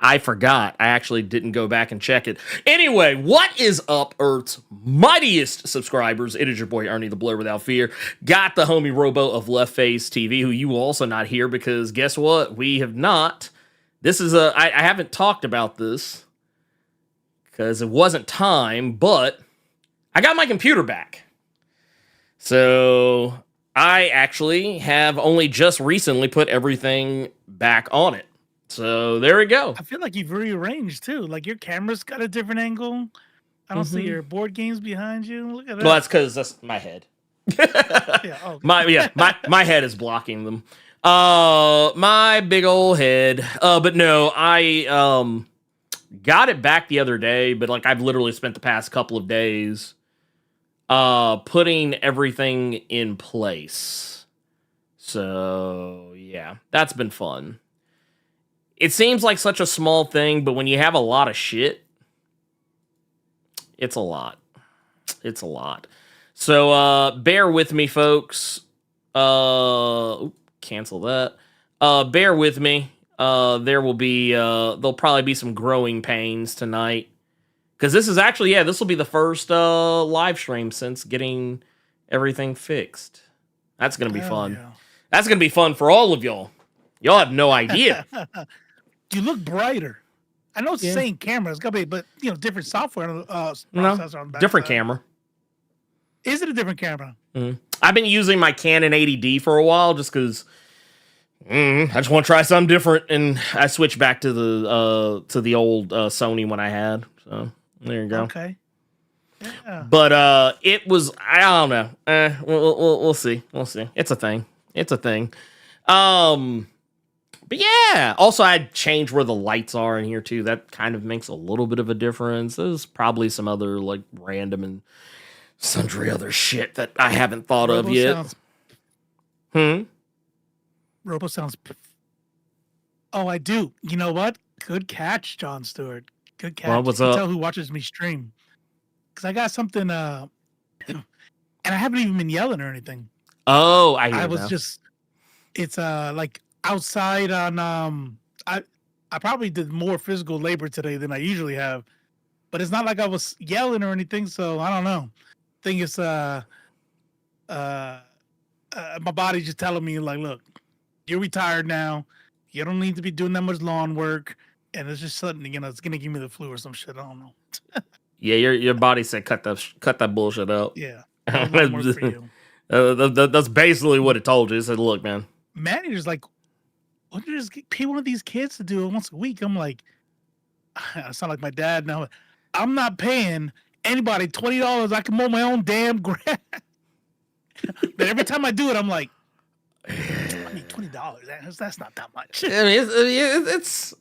I forgot. I actually didn't go back and check it. Anyway, what is up, Earth's mightiest subscribers? It is your boy Ernie the Blerd Without Fear. Got the homie Robo of Left Face TV, who you will also not hear because guess what? We have not. This is I haven't talked about this because it wasn't time, but I got my computer back. So I actually have only just recently put everything back on it. So there we go. I feel like you've rearranged too. Like your camera's got a different angle. I don't see your board games behind you. Look at that. Well, that's because that's my head. My head is blocking them. My big old head. But no, I got it back the other day, but like I've literally spent the past couple of days putting everything in place. So yeah, that's been fun. It seems like such a small thing, but when you have a lot of shit, it's a lot. It's a lot. So bear with me, folks. Cancel that. Bear with me. There'll probably be some growing pains tonight. Because this is actually, this will be the first live stream since getting everything fixed. That's going to be fun. Yeah. That's going to be fun for all of y'all. Y'all have no idea. You look brighter. I know it's the same camera. It's got to be, but different software. Processor on the back different camera. Is it a different camera? Mm-hmm. I've been using my Canon 80D for a while just because I just want to try something different, and I switched back to the old Sony one I had. So there you go. Okay. Yeah. But it was, I don't know. We'll see. We'll see. It's a thing. It's a thing. But yeah, also I'd change where the lights are in here too. That kind of makes a little bit of a difference. There's probably some other like random and sundry other shit that I haven't thought of yet. Robo sounds. Oh, I do. You know what? Good catch, John Stewart. Good catch. Well, what's up? Tell who watches me stream. Because I got something, and I haven't even been yelling or anything. Oh, I was just. It's like. Outside on I probably did more physical labor today than I usually have, but it's not like I was yelling or anything, so I don't know. Thing is my body just telling me like, look, you're retired now, you don't need to be doing that much lawn work, and it's just suddenly it's gonna give me the flu or some shit. I don't know. Yeah, your body said cut that bullshit out. Yeah. That's basically what it told you. It said, look, man, manager's like, why don't you just pay one of these kids to do it once a week? I'm like, I sound like my dad now. I'm not paying anybody $20. I can mow my own damn grass. But every time I do it, I'm like, $20. That's not that much. I mean, it's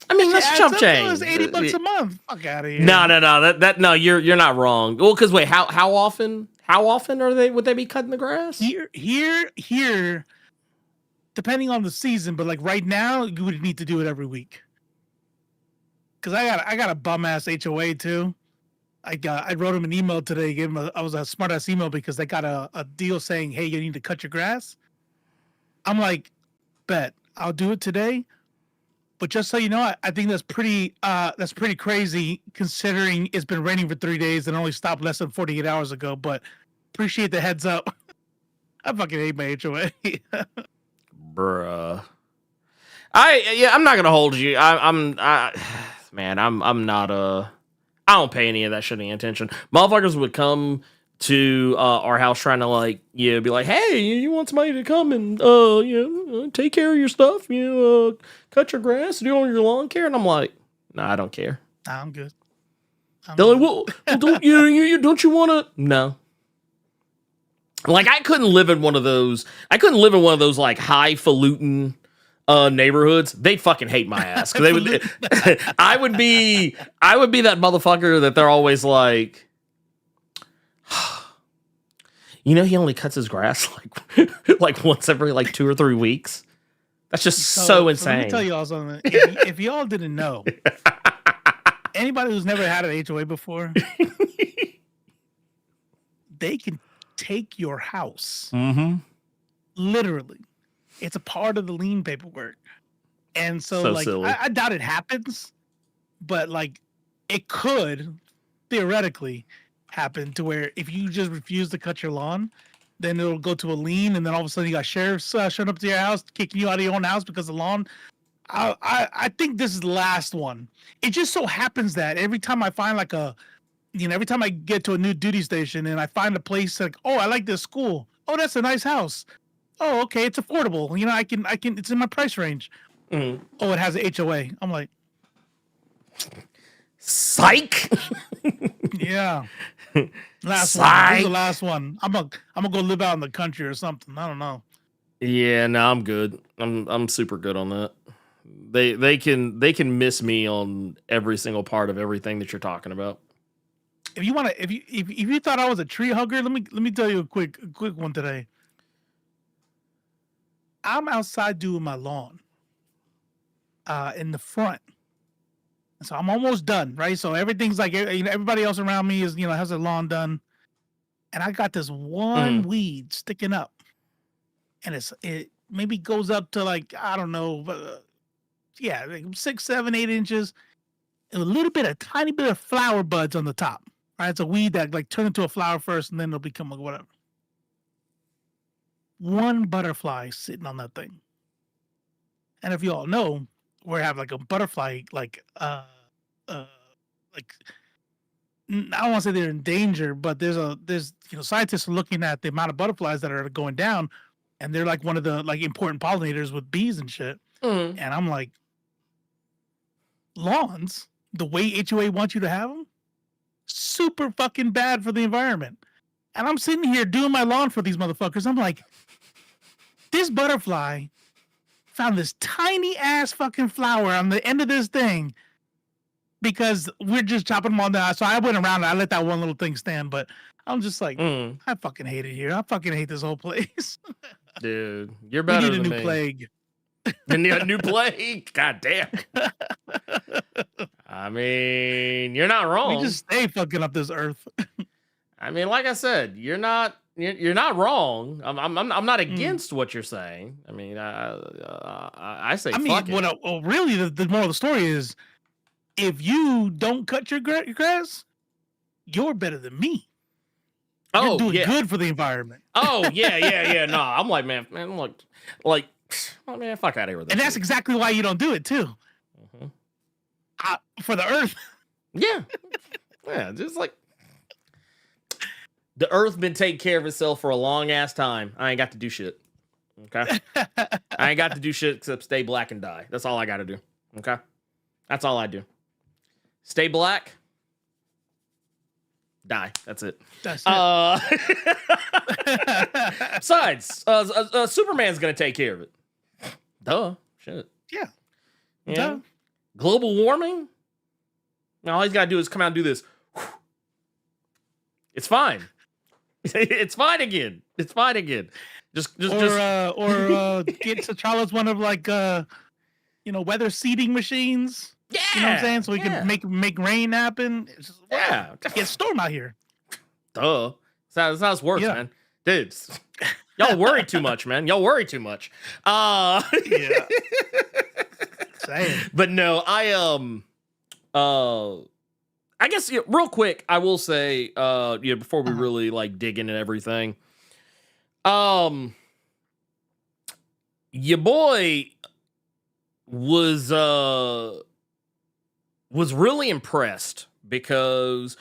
that's chump change. It's $80 a month. Fuck out of here. No, you're not wrong. Well, because wait, how often would they be cutting the grass? Here. Depending on the season, but like right now, you would need to do it every week. Cause I got a bum ass HOA too. I wrote him an email today. I was a smart ass email because they got a deal saying, hey, you need to cut your grass. I'm like, bet I'll do it today. But just so you know, I think that's pretty crazy considering it's been raining for 3 days and only stopped less than 48 hours ago. But appreciate the heads up. I fucking hate my HOA. Bruh. I'm not gonna hold you. I'm not I don't pay any of that shit any attention. Motherfuckers would come to our house trying to like be like, hey, you want somebody to come and take care of your stuff, cut your grass, do all your lawn care, and I'm like, no, I don't care. I'm good. They're like, well, don't you want to? No. Like I couldn't live in one of those like highfalutin neighborhoods. They'd fucking hate my ass. They would. I would be that motherfucker that they're always like, he only cuts his grass like once every like 2 or 3 weeks. That's just so insane. Let me tell you all something. If y'all didn't know, anybody who's never had an HOA before, they can take your house. Mm-hmm. Literally. It's a part of the lien paperwork. And so So like silly. I doubt it happens, but like it could theoretically happen to where if you just refuse to cut your lawn, then it'll go to a lien, and then all of a sudden you got sheriffs showing up to your house, kicking you out of your own house because the lawn. I think this is the last one. It just so happens that every time I find like every time I get to a new duty station and I find a place like, oh, I like this school. Oh, that's a nice house. Oh, okay, it's affordable. I can, it's in my price range. Mhm. Oh, it has an HOA. I'm like, Psych. yeah. Last one. This is the last one. I'm gonna go live out in the country or something. I don't know. Yeah, no, I'm good. I'm super good on that. They can miss me on every single part of everything that you're talking about. If you want to, if you thought I was a tree hugger, let me tell you a quick one today. I'm outside doing my lawn, in the front. So I'm almost done, right? So everything's like, everybody else around me is, has their lawn done, and I got this one weed sticking up, and it maybe goes up to like, I don't know, yeah, like 6, 7, 8 inches, and a tiny bit of flower buds on the top. Right, it's a weed that like turn into a flower first, and then it'll become like whatever. One butterfly sitting on that thing, and if you all know, we have like a butterfly like like I don't want to say they're in danger, but there's scientists are looking at the amount of butterflies that are going down, and they're like one of the like important pollinators with bees and shit. And I'm like, lawns, the way HOA wants you to have them, super fucking bad for the environment. And I'm sitting here doing my lawn for these motherfuckers. I'm like, this butterfly found this tiny ass fucking flower on the end of this thing because we're just chopping them all down. So I went around and I let that one little thing stand, but I'm just like, I fucking hate it here. I fucking hate this whole place. Dude, you're better than me. We need a new plague. We need a new plague? God damn. I mean, you're not wrong. We just stay fucking up this earth. I mean, like I said, you're not wrong. I'm not against what you're saying. I mean, I say fuck it. Really, the moral of the story is, if you don't cut your grass, you're better than me. You're doing good for the environment. Oh yeah. No, I'm like, man, I'm like, oh man, fuck out of here with that. And that's exactly why you don't do it too. For the earth. Yeah, just like the earth been taking care of itself for a long ass time. I ain't got to do shit. Okay, I ain't got to do shit except stay black and die. That's all I got to do. Okay, that's all I do. Stay black, die. That's it. That's it. Besides, Superman's gonna take care of it. Duh. Shit. Yeah. Duh. Global warming? All he's got to do is come out and do this. It's fine. It's fine again. Just or get T'Challa's one of like weather seeding machines. Yeah. You know what I'm saying? So we can make rain happen. Just, get a storm out here. Duh. That's how it works, man. Dudes. Y'all worry too much, man. Y'all worry too much. Yeah. But no, I guess real quick, I will say, before we really like dig into everything, your boy was really impressed because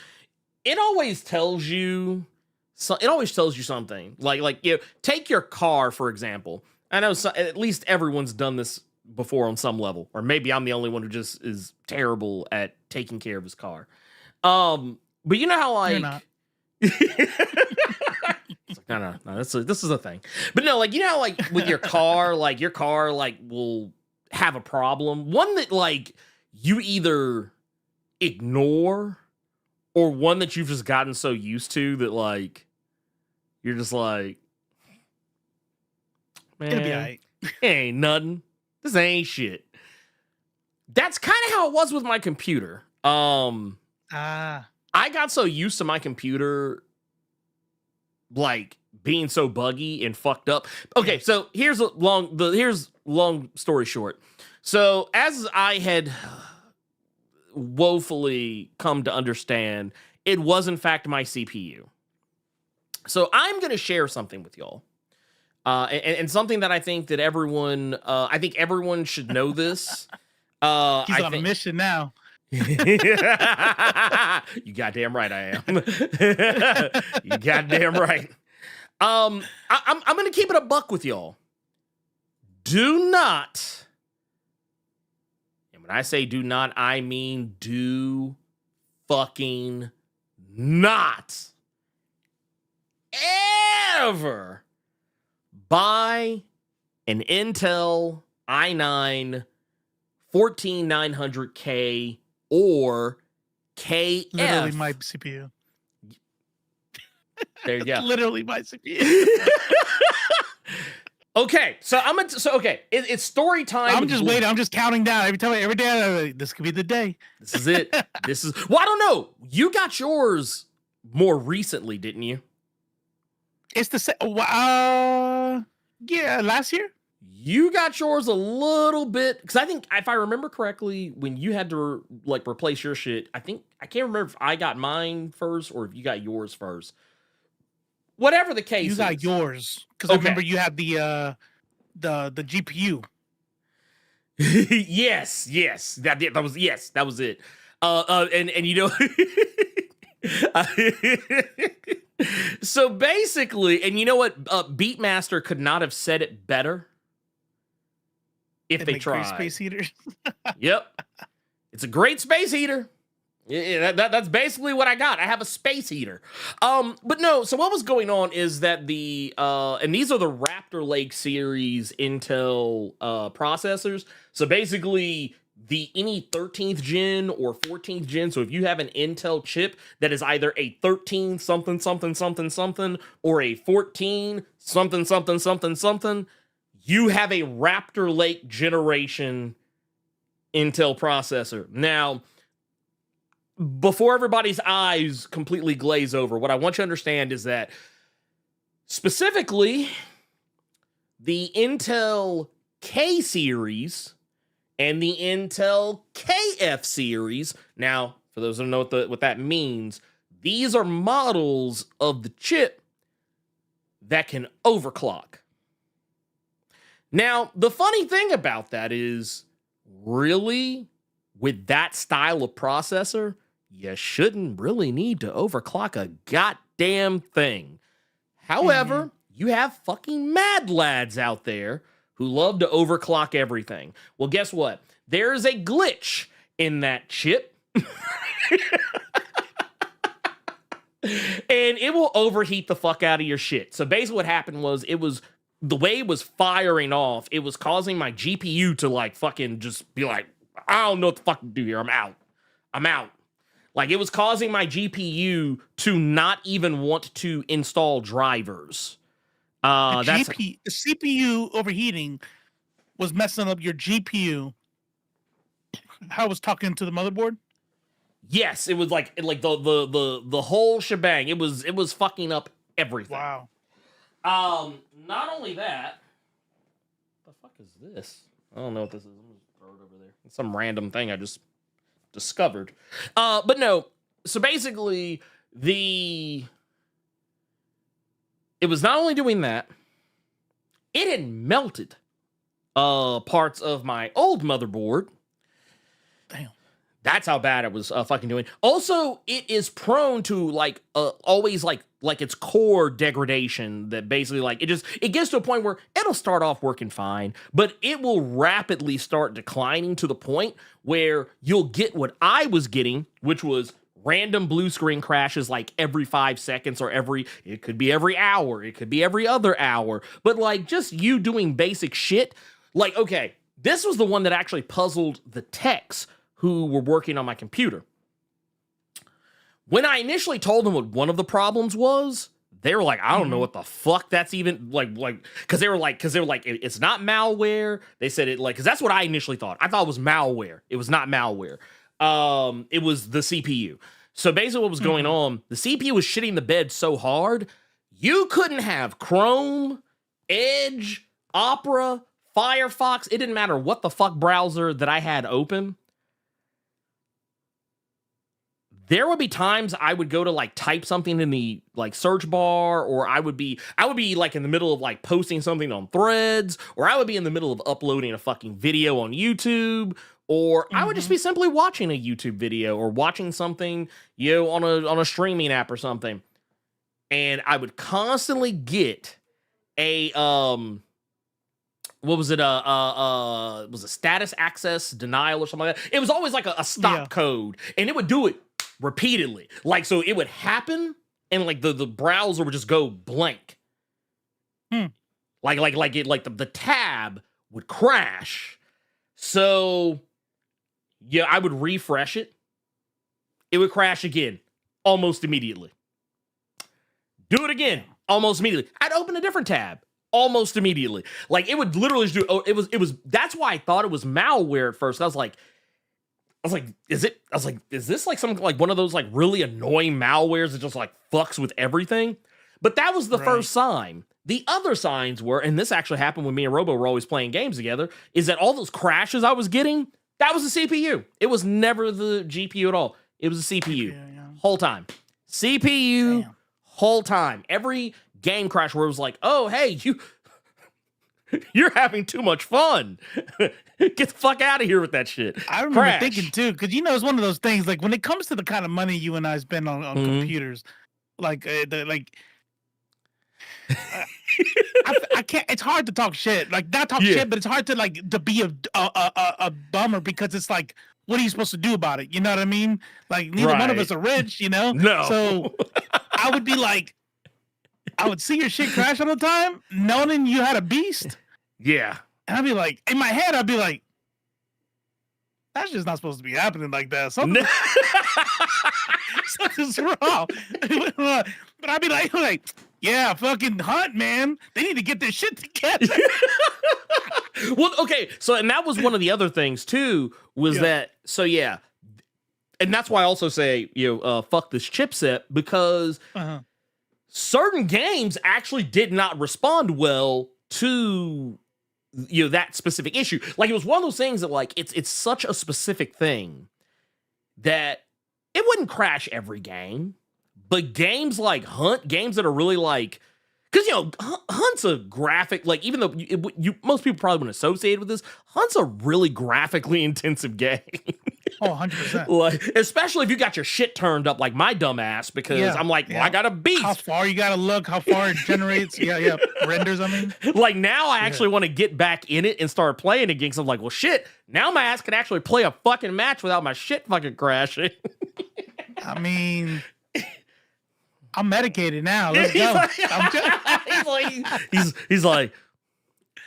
it always tells you something. Like take your car for example. I know at least everyone's done this before on some level, or maybe I'm the only one who just is terrible at taking care of his car. But you know how like, you're not. No, this is a thing. But no, like, you know how like with your car, like your car like will have a problem, one that like you either ignore or one that you've just gotten so used to that like you're just like, man, it'll be all right. Ain't nothing. This ain't shit. That's kind of how it was with my computer. I got so used to my computer like being so buggy and fucked up. Okay, so here's long story short. So as I had woefully come to understand, it was in fact my CPU. So I'm going to share something with y'all. And something that I think that everyone should know this. He's on a mission now. You goddamn right I am. You goddamn right. I'm gonna keep it a buck with y'all. Do not, and when I say do not, I mean do fucking not ever buy an Intel i9 14900K or KF. Literally my CPU. There you go. Literally my CPU. Okay, so it's story time. I'm just waiting. I'm just counting down every day. This could be the day. This is it. Well, I don't know. You got yours more recently, didn't you? It's the yeah, last year. You got yours a little bit, because I think if I remember correctly, when you had to like replace your shit, I can't remember if I got mine first or if you got yours first. Whatever the case, you got yours because I remember you had the GPU. yes, that was it. And you know, so basically, and you know what, Beatmaster could not have said it better if they tried. Space heaters. Yep, it's a great space heater. Yeah, that's basically what I got. I have a space heater. But no, so what was going on is that and these are the Raptor Lake series Intel processors. So basically any 13th gen or 14th gen. So if you have an Intel chip that is either a 13 something something something something or a 14 something something something something, you have a Raptor Lake generation Intel processor. Now, before everybody's eyes completely glaze over, what I want you to understand is that specifically the Intel K series and the Intel KF series. Now, for those who don't know what that means, these are models of the chip that can overclock. Now, the funny thing about that is, really, with that style of processor, you shouldn't really need to overclock a goddamn thing. However, you have fucking mad lads out there who love to overclock everything. Well, guess what? There's a glitch in that chip. And it will overheat the fuck out of your shit. So basically what happened was, the way it was firing off, it was causing my GPU to like fucking just be like, I don't know what the fuck to do here. I'm out. Like, it was causing my GPU to not even want to install drivers. The CPU overheating was messing up your GPU. How it was talking to the motherboard? Yes, it was like the whole shebang. It was fucking up everything. Wow. Not only that, what the fuck is this? I don't know what this is. I'm just throw it over there. It's some random thing I just discovered. But no, so basically it was not only doing that, it had melted parts of my old motherboard. Damn. That's how bad it was fucking doing. Also, it is prone to like always like its core degradation, that basically like it gets to a point where it'll start off working fine, but it will rapidly start declining to the point where you'll get what I was getting, which was random blue screen crashes like every 5 seconds, or it could be every hour, it could be every other hour, but like just you doing basic shit. Like, okay, this was the one that actually puzzled the techs who were working on my computer. When I initially told them what one of the problems was, they were like, I don't know what the fuck that's even like, because they were like, it's not malware. They said it like, because that's what I initially thought. I thought it was malware. It was not malware. It was the CPU. So basically what was going on, the CPU was shitting the bed so hard, you couldn't have Chrome, Edge, Opera, Firefox, it didn't matter what the fuck browser that I had open. There would be times I would go to like type something in the like search bar, or I would be like in the middle of like posting something on Threads, or I would be in the middle of uploading a fucking video on YouTube, or I would just be simply watching a YouTube video or watching something, on a streaming app or something. And I would constantly get a what was it? Was a status access denial or something like that. It was always like a stop code, and it would do it repeatedly. Like, so it would happen, and like the browser would just go blank. Like the tab would crash. So yeah, I would refresh it. It would crash again, almost immediately. Do it again, almost immediately. I'd open a different tab. Almost immediately. Like, it would literally just do, it was, that's why I thought it was malware at first. I was like, is this like some, like one of those like really annoying malwares that just like fucks with everything? But that was the first sign. The other signs were, and this actually happened when me and Robo were always playing games together, is that all those crashes I was getting, that was the CPU. It was never the GPU at all. It was the CPU. Whole time. CPU, whole time. Every game crash where it was like, oh, hey, you're having too much fun. Get the fuck out of here with that shit. I remember thinking too, because it's one of those things, like when it comes to the kind of money you and I spend on computers, like I can't. It's hard to talk shit. Like, not talk shit, but it's hard to like to be a bummer, because it's like, what are you supposed to do about it? You know what I mean? Like, neither one of us are rich, No. So I would be like, I would see your shit crash all the time, knowing you had a beast. Yeah. And I'd be like, in my head, I'd be like, that's just not supposed to be happening like that. Something's wrong. But I'd be like, yeah, fucking Hunt, man. They need to get this shit together. Well, okay. So, and that was one of the other things too, was that, so yeah. And that's why I also say, fuck this chipset, because certain games actually did not respond well to that specific issue. Like, it was one of those things that, like, it's such a specific thing that it wouldn't crash every game, but games like Hunt, games that are really like, because Hunt's a graphic, like, even though most people probably wouldn't associate with this, Hunt's a really graphically intensive game. Oh, 100%. Like, especially if you got your shit turned up like my dumb ass, because I'm like, well, I got a beast. How far you gotta look, how far it generates. Renders, I mean. Like, now I actually want to get back in it and start playing again, because I'm like, well, shit, now my ass can actually play a fucking match without my shit fucking crashing. I mean, I'm medicated now. Let's go. He's like,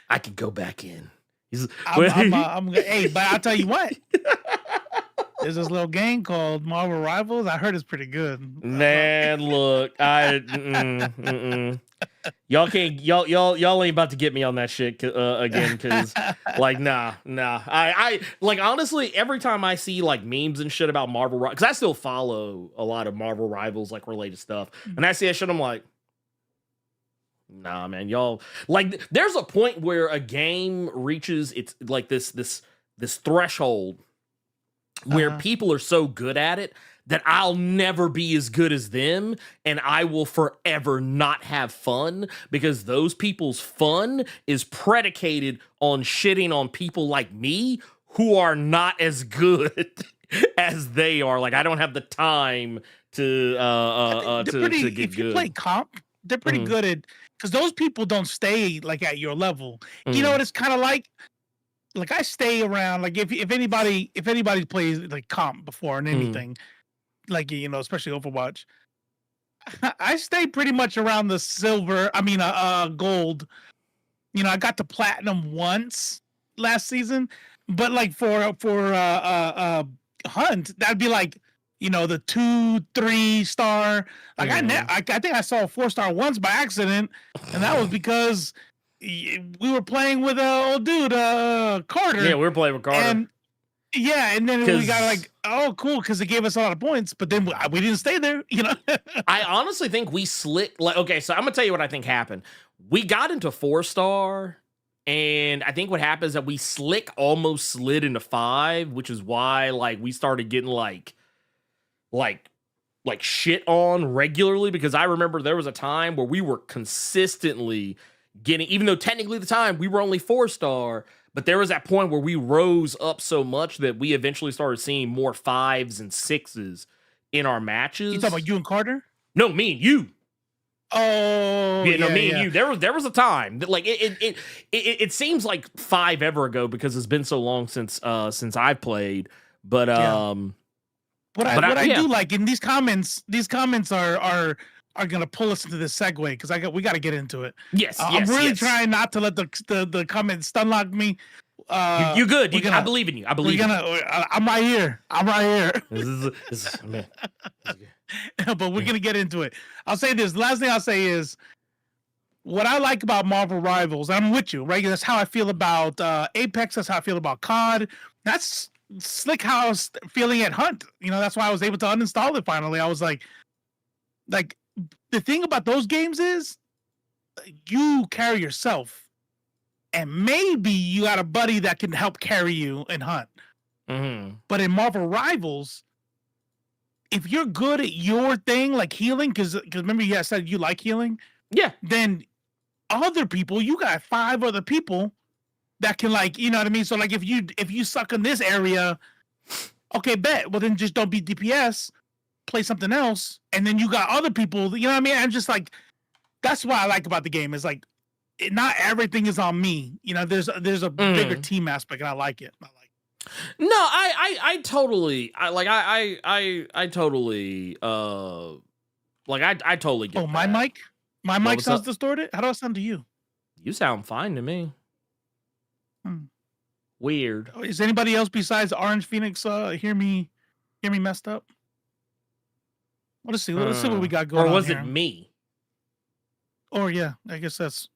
I could go back in. Hey, but I'll tell you what. There's this little game called Marvel Rivals. I heard it's pretty good. Man, look, y'all can't, y'all ain't about to get me on that shit again, because like, nah. I like, honestly, every time I see like memes and shit about Marvel, because I still follow a lot of Marvel Rivals like related stuff, and I see that shit, I'm like, nah, man, y'all, like, there's a point where a game reaches its like this threshold where people are so good at it that I'll never be as good as them, and I will forever not have fun, because those people's fun is predicated on shitting on people like me who are not as good as they are. Like, I don't have the time to get if you good. Play comp, they're pretty good at, because those people don't stay like at your level. You know what it's kind of like? Like, I stay around, like, if anybody plays like comp before and anything, like, especially Overwatch, I stay pretty much around the silver. I mean, gold. I got to platinum once last season, but like for Hunt, that'd be like, the 2-3 star. Like, I think I saw a 4-star once by accident, and that was because we were playing with old dude Carter. Yeah, we were playing with Carter. And then we got like, oh, cool, because it gave us a lot of points, but then we didn't stay there, I honestly think we slick. Like, okay, so I'm gonna tell you what I think happened. We got into 4-star, And I think what happens is that we almost slid into 5, which is why like we started getting like shit on regularly, because I remember there was a time where we were consistently getting, even though technically at the time we were only 4-star, but there was that point where we rose up so much that we eventually started seeing more 5s and 6s in our matches. You talking about you and Carter? No, me and you. Oh, Yeah, no, me and you. There was a time that like it seems like 5 ever ago because it's been so long since I've played. But what I do like in these comments are gonna pull us into this segue because we got to get into it. Yes, I'm really trying not to let the comments stunlock me. You good? I believe in you. I believe. I'm right here. Man. But we're gonna get into it. I'll say this. Last thing I'll say is what I like about Marvel Rivals. I'm with you, right? That's how I feel about Apex. That's how I feel about COD. That's slick how I was feeling at Hunt. You know, that's why I was able to uninstall it finally. I was like the thing about those games is you carry yourself, and maybe you got a buddy that can help carry you in Hunt. Mm-hmm. But in Marvel Rivals, if you're good at your thing, like healing, because remember you said you like healing, yeah. Then other people, you got 5 other people that can, like, you know what I mean. So like if you suck in this area, okay, bet. Well then just don't be DPS, play something else, and then you got other people. You know what I mean? I'm just like, that's what I like about the game. Is like, not everything is on me. You know, there's a bigger team aspect, and I like it. No, I totally totally get. Oh, my mic sounds distorted. How do I sound to you? You sound fine to me. Weird. Is anybody else besides Orange Phoenix hear me messed up? Well, let's see what we got going on. Or was here. it me? Or yeah, I guess that's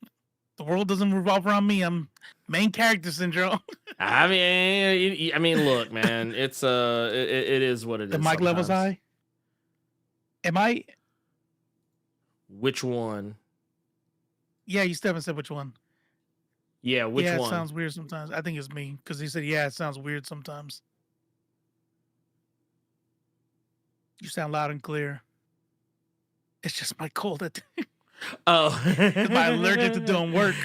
the world doesn't revolve around me. I'm main character syndrome. I mean, look, man, it's it is what it is. The mic level's high. Am I? Which one? Yeah, you still haven't said which one. Yeah, which one? Yeah, it sounds weird sometimes. I think it's me because he said, "Yeah, it sounds weird sometimes." You sound loud and clear. It's just my cold. Oh, it's my allergic to doing work.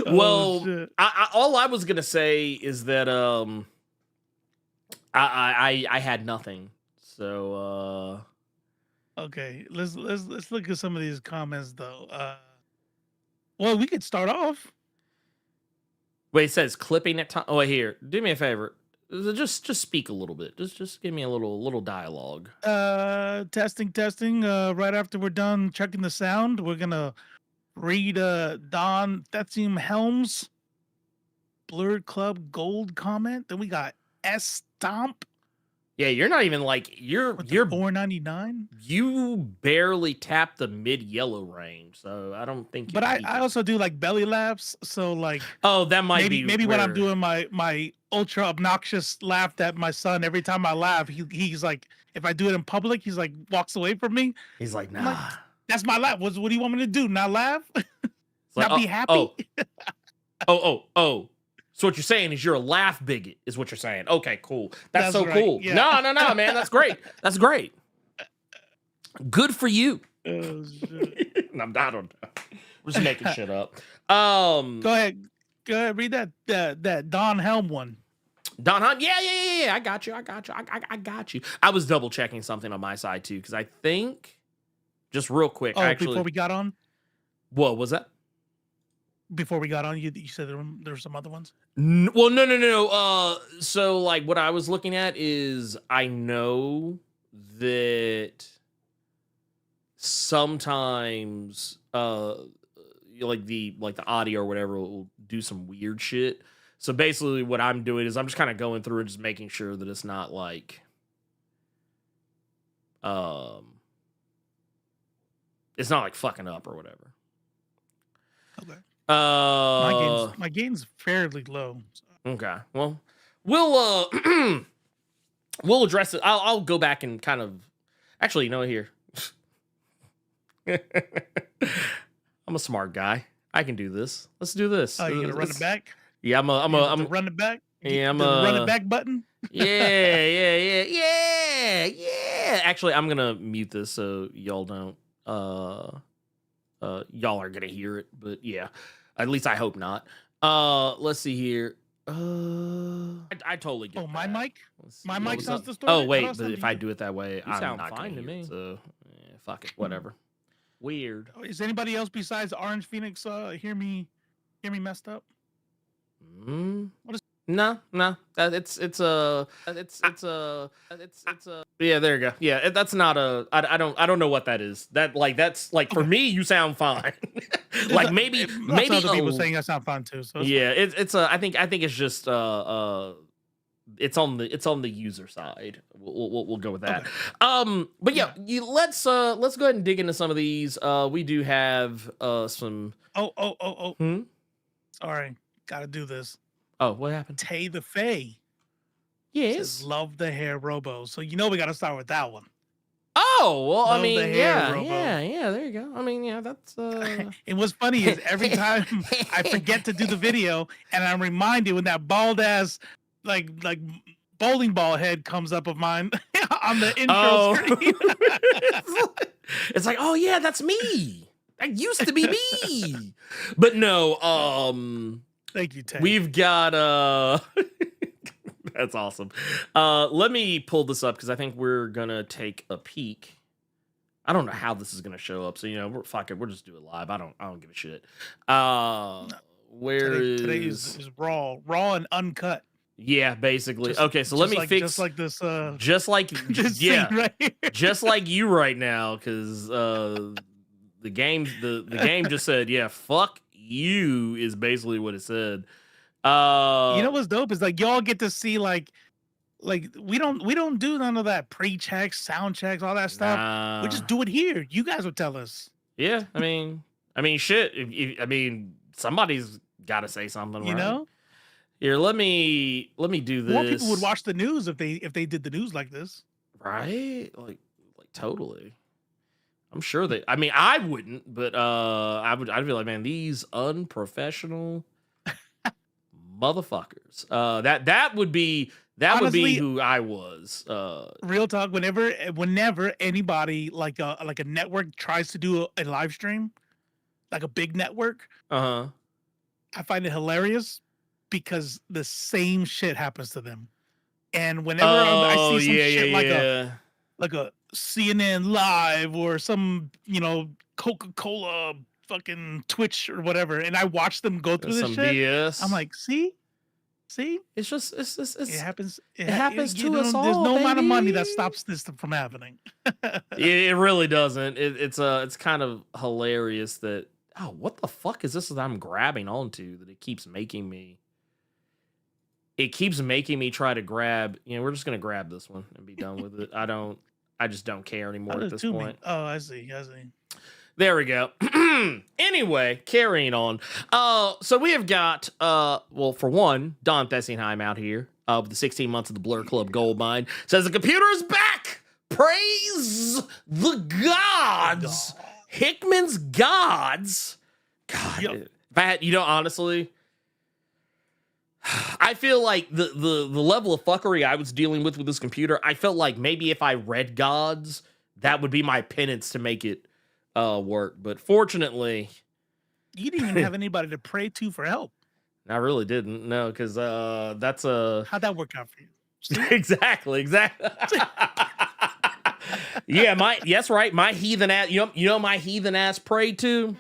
Well, all I was gonna say is that I had nothing. So okay, let's look at some of these comments though. Well, we could start off. Wait, it says clipping at time. Oh, here, do me a favor. Just speak a little bit. Just give me a little dialogue. Testing. Right after we're done checking the sound, we're gonna read Don Thethum Helms Blerd Club Gold comment. Then we got S Stomp. Yeah, you're not even like you're $4.99. You barely tap the mid yellow range, so I don't think. But I also do like belly laughs, so like that might be maybe when I'm doing my ultra obnoxious laugh that my son, every time I laugh, he's like, if I do it in public, he's like walks away from me. He's like, nah, like, that's my laugh. What do you want me to do? Not laugh? Not be happy? Oh. So what you're saying is you're a laugh bigot, is what you're saying. Okay, cool. That's so right. cool. Yeah. No, man. That's great. That's great. Good for you. Oh, shit. I don't know. We're just making shit up. Go ahead. Read that Don Helm one. Don Hunt. Yeah. I got you. I got you. I was double checking something on my side too, because I think, just real quick. Before we got on. What was that? Before we got on, you said there were some other ones? Well, no. So, like, what I was looking at is I know that sometimes, like the audio or whatever will do some weird shit. So basically, what I'm doing is I'm just kind of going through and just making sure that it's not like, it's not like fucking up or whatever. Okay. My gain's fairly low. So. Okay. Well, we'll we'll address it. I'll go back and kind of, actually, here. I'm a smart guy. I can do this. Let's do this. Oh, you gonna run it back? Yeah, I'm run it back. Yeah, I'm the run it back button. Yeah. Actually, I'm gonna mute this so y'all don't. Y'all are gonna hear it, but yeah, at least I hope not. Let's see here. I totally get. Oh, my mic. My mic sounds distorted. Oh wait, but if I do it that way, I'm sound not fine gonna to hear it, me. so fuck it, whatever. Weird. Is anybody else besides Orange Phoenix hear me messed up? What is? No. It's yeah. There you go. Yeah, that's not a. I don't know what that is. That's like for me, you sound fine. Like maybe other people saying I sound fine too. So yeah, it's I think it's just it's on the user side. We'll go with that. Okay. But yeah, let's go ahead and dig into some of these. We do have some. Oh. Sorry, gotta do this. Oh, what happened? Tay the Fae. Yes. Says, love the hair, Robo. So we got to start with that one. Oh well, Love I mean, the hair, Robo. yeah. There you go. I mean, yeah, that's. And what's funny is every time I forget to do the video, and I'm reminded when that bald ass like bowling ball head comes up of mine on the intro screen. It's like, oh yeah, that's me. That used to be me. But no, Thank you, Tay. we've got that's awesome. Let me pull this up because I think we're gonna take a peek. I don't know how this is gonna show up, so we'll just do it live. I don't give a shit. Today is raw and uncut. Yeah, basically. Okay, so let me fix just like this. Just like this yeah, scene right here. just like you right now, because the game just said fuck you is basically what it said. You know what's dope is like y'all get to see like we don't do none of that pre-checks, sound checks, all that stuff. We just do it here. You guys will tell us. Yeah, I mean shit. I mean somebody's got to say something, right? You know. Here, let me do this. More people would watch the news if they did the news like this. Right? Like totally. I'm sure that. I mean, I wouldn't, but I'd be like, man, these unprofessional motherfuckers. That would be honestly, would be who I was. Real talk. Whenever anybody like a network tries to do a live stream, like a big network, I find it hilarious because the same shit happens to them. And whenever I see some shit like a CNN Live or some, Coca-Cola fucking Twitch or whatever, and I watch them go through this shit, BS. I'm like, see? It's it happens. It happens to us all. There's no amount of money that baby. stops this from happening. It really doesn't. It's kind of hilarious that what the fuck is this that I'm grabbing onto that it keeps making me. It keeps making me try to grab. We're just gonna grab this one and be done with it. I just don't care anymore at this point. Oh, I see. There we go. Anyway, carrying on. So we have got well, for one, Don Fessenheim out here with the 16 months of the Blerd Club Gold Mine says the computer is back. Praise the gods. Hickman's gods. God, Yep. Honestly. I feel like the level of fuckery I was dealing with this computer, I felt like maybe if I read gods, that would be my penance to make it work. But fortunately, you didn't even have anybody to pray to for help. I really didn't. No, because that's how'd that work out for you? Exactly. Yeah, my heathen ass. My heathen ass prayed to.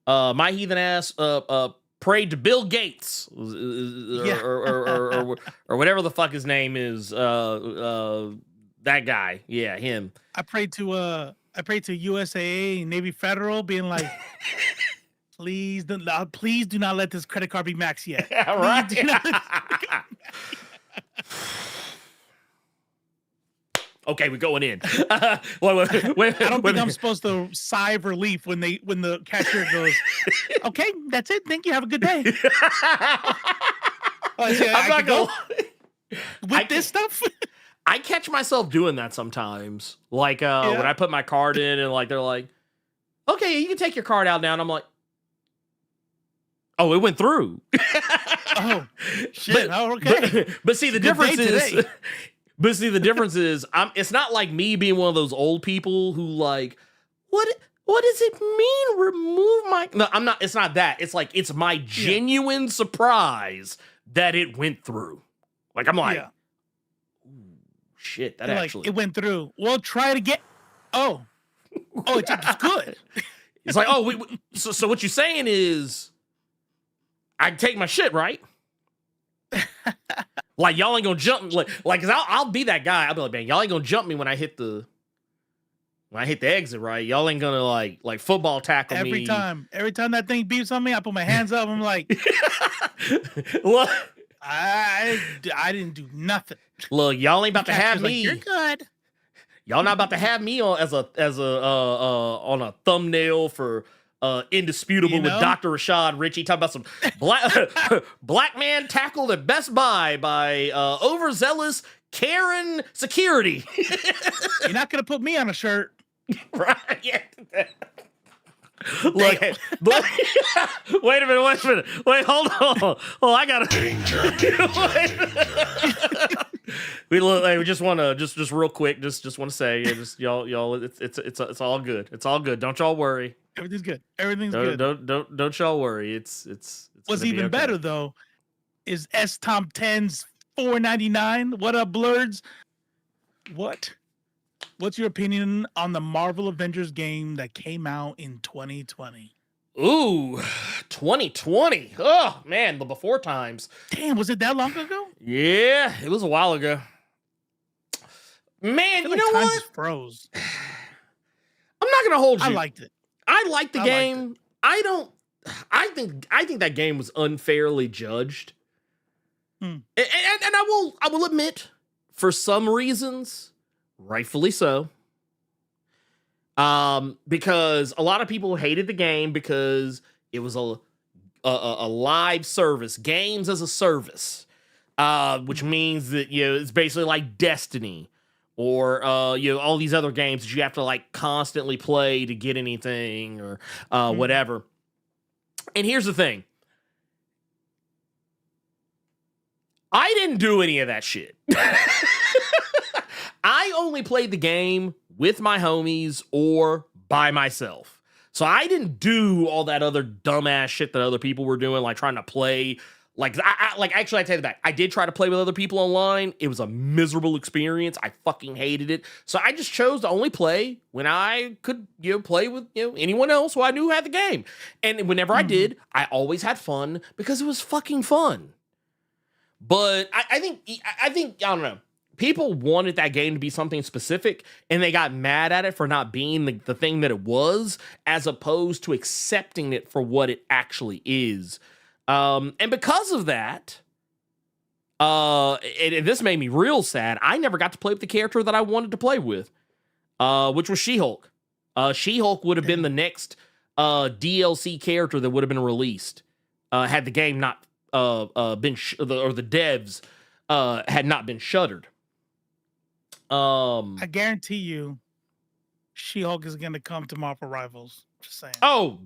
My heathen ass prayed to Bill Gates or whatever the fuck his name is. That guy. Yeah, him. I prayed to USAA Navy Federal, being like, please do not let this credit card be maxed yet. Yeah, right. Okay, we're going in. Wait, I don't think I'm supposed to sigh of relief when the cashier goes, okay, that's it. Thank you. Have a good day. I'm not gonna with this stuff. I catch myself doing that sometimes. Like when I put my card in and like they're like, okay, you can take your card out now. And I'm like, oh, it went through. Oh, shit. Okay. But see, the difference is, it's not like me being one of those old people who like, what does it mean? Remove my, no, I'm not, it's not that. It's like, it's my genuine surprise that it went through. Like, I'm like, ooh, shit, that actually. Like, it went through. Well, try it again. Oh, it's good. It's like, oh, so what you're saying is, I can take my shit, right? Like, y'all ain't gonna jump, like, cause I'll be that guy. I'll be like, man, y'all ain't gonna jump me when I hit the exit, right? Y'all ain't gonna like football tackle me. Every time that thing beeps on me, I put my hands up. I'm like, look, I didn't do nothing. Look, y'all ain't about to have me. Like, you're good. Y'all not about to have me on as a on a thumbnail for Indisputable with Dr. Rashad Ritchie talking about some black man tackled at Best Buy by overzealous Karen security. You're not gonna put me on a shirt, right? Yeah. Look, wait a minute. Wait, hold on. Oh, I gotta. We just want to just real quick. Just want to say, y'all. It's all good. It's all good. Don't y'all worry. Everything's good. Everything's good. Don't y'all worry. It's what's even better though is S Tom 10's $4.99. What up, Blerds? What's your opinion on the Marvel Avengers game that came out in 2020? Ooh, 2020. Oh man, the before times. Damn, was it that long ago? Yeah, it was a while ago. Man, you know what? Just froze. I'm not gonna hold you. I liked it. I liked the game. I think that game was unfairly judged. And I will admit, for some reasons, rightfully so. Because a lot of people hated the game because it was a live service, games as a service, which means that it's basically like Destiny or all these other games that you have to like constantly play to get anything or whatever. And here's the thing. I didn't do any of that shit. I only played the game with my homies or by myself. So I didn't do all that other dumbass shit that other people were doing, like trying to play. Actually, I take it back. I did try to play with other people online. It was a miserable experience. I fucking hated it. So I just chose to only play when I could, play with, anyone else who I knew had the game. And whenever I did, I always had fun because it was fucking fun. But I think, I don't know. People wanted that game to be something specific, and they got mad at it for not being the thing that it was, as opposed to accepting it for what it actually is. And because of that, and this made me real sad, I never got to play with the character that I wanted to play with, which was She-Hulk. She-Hulk would have been the next DLC character that would have been released had the game not been or the devs had not been shuttered. I guarantee you, She-Hulk is going to come to Marvel Rivals. Just saying. Oh,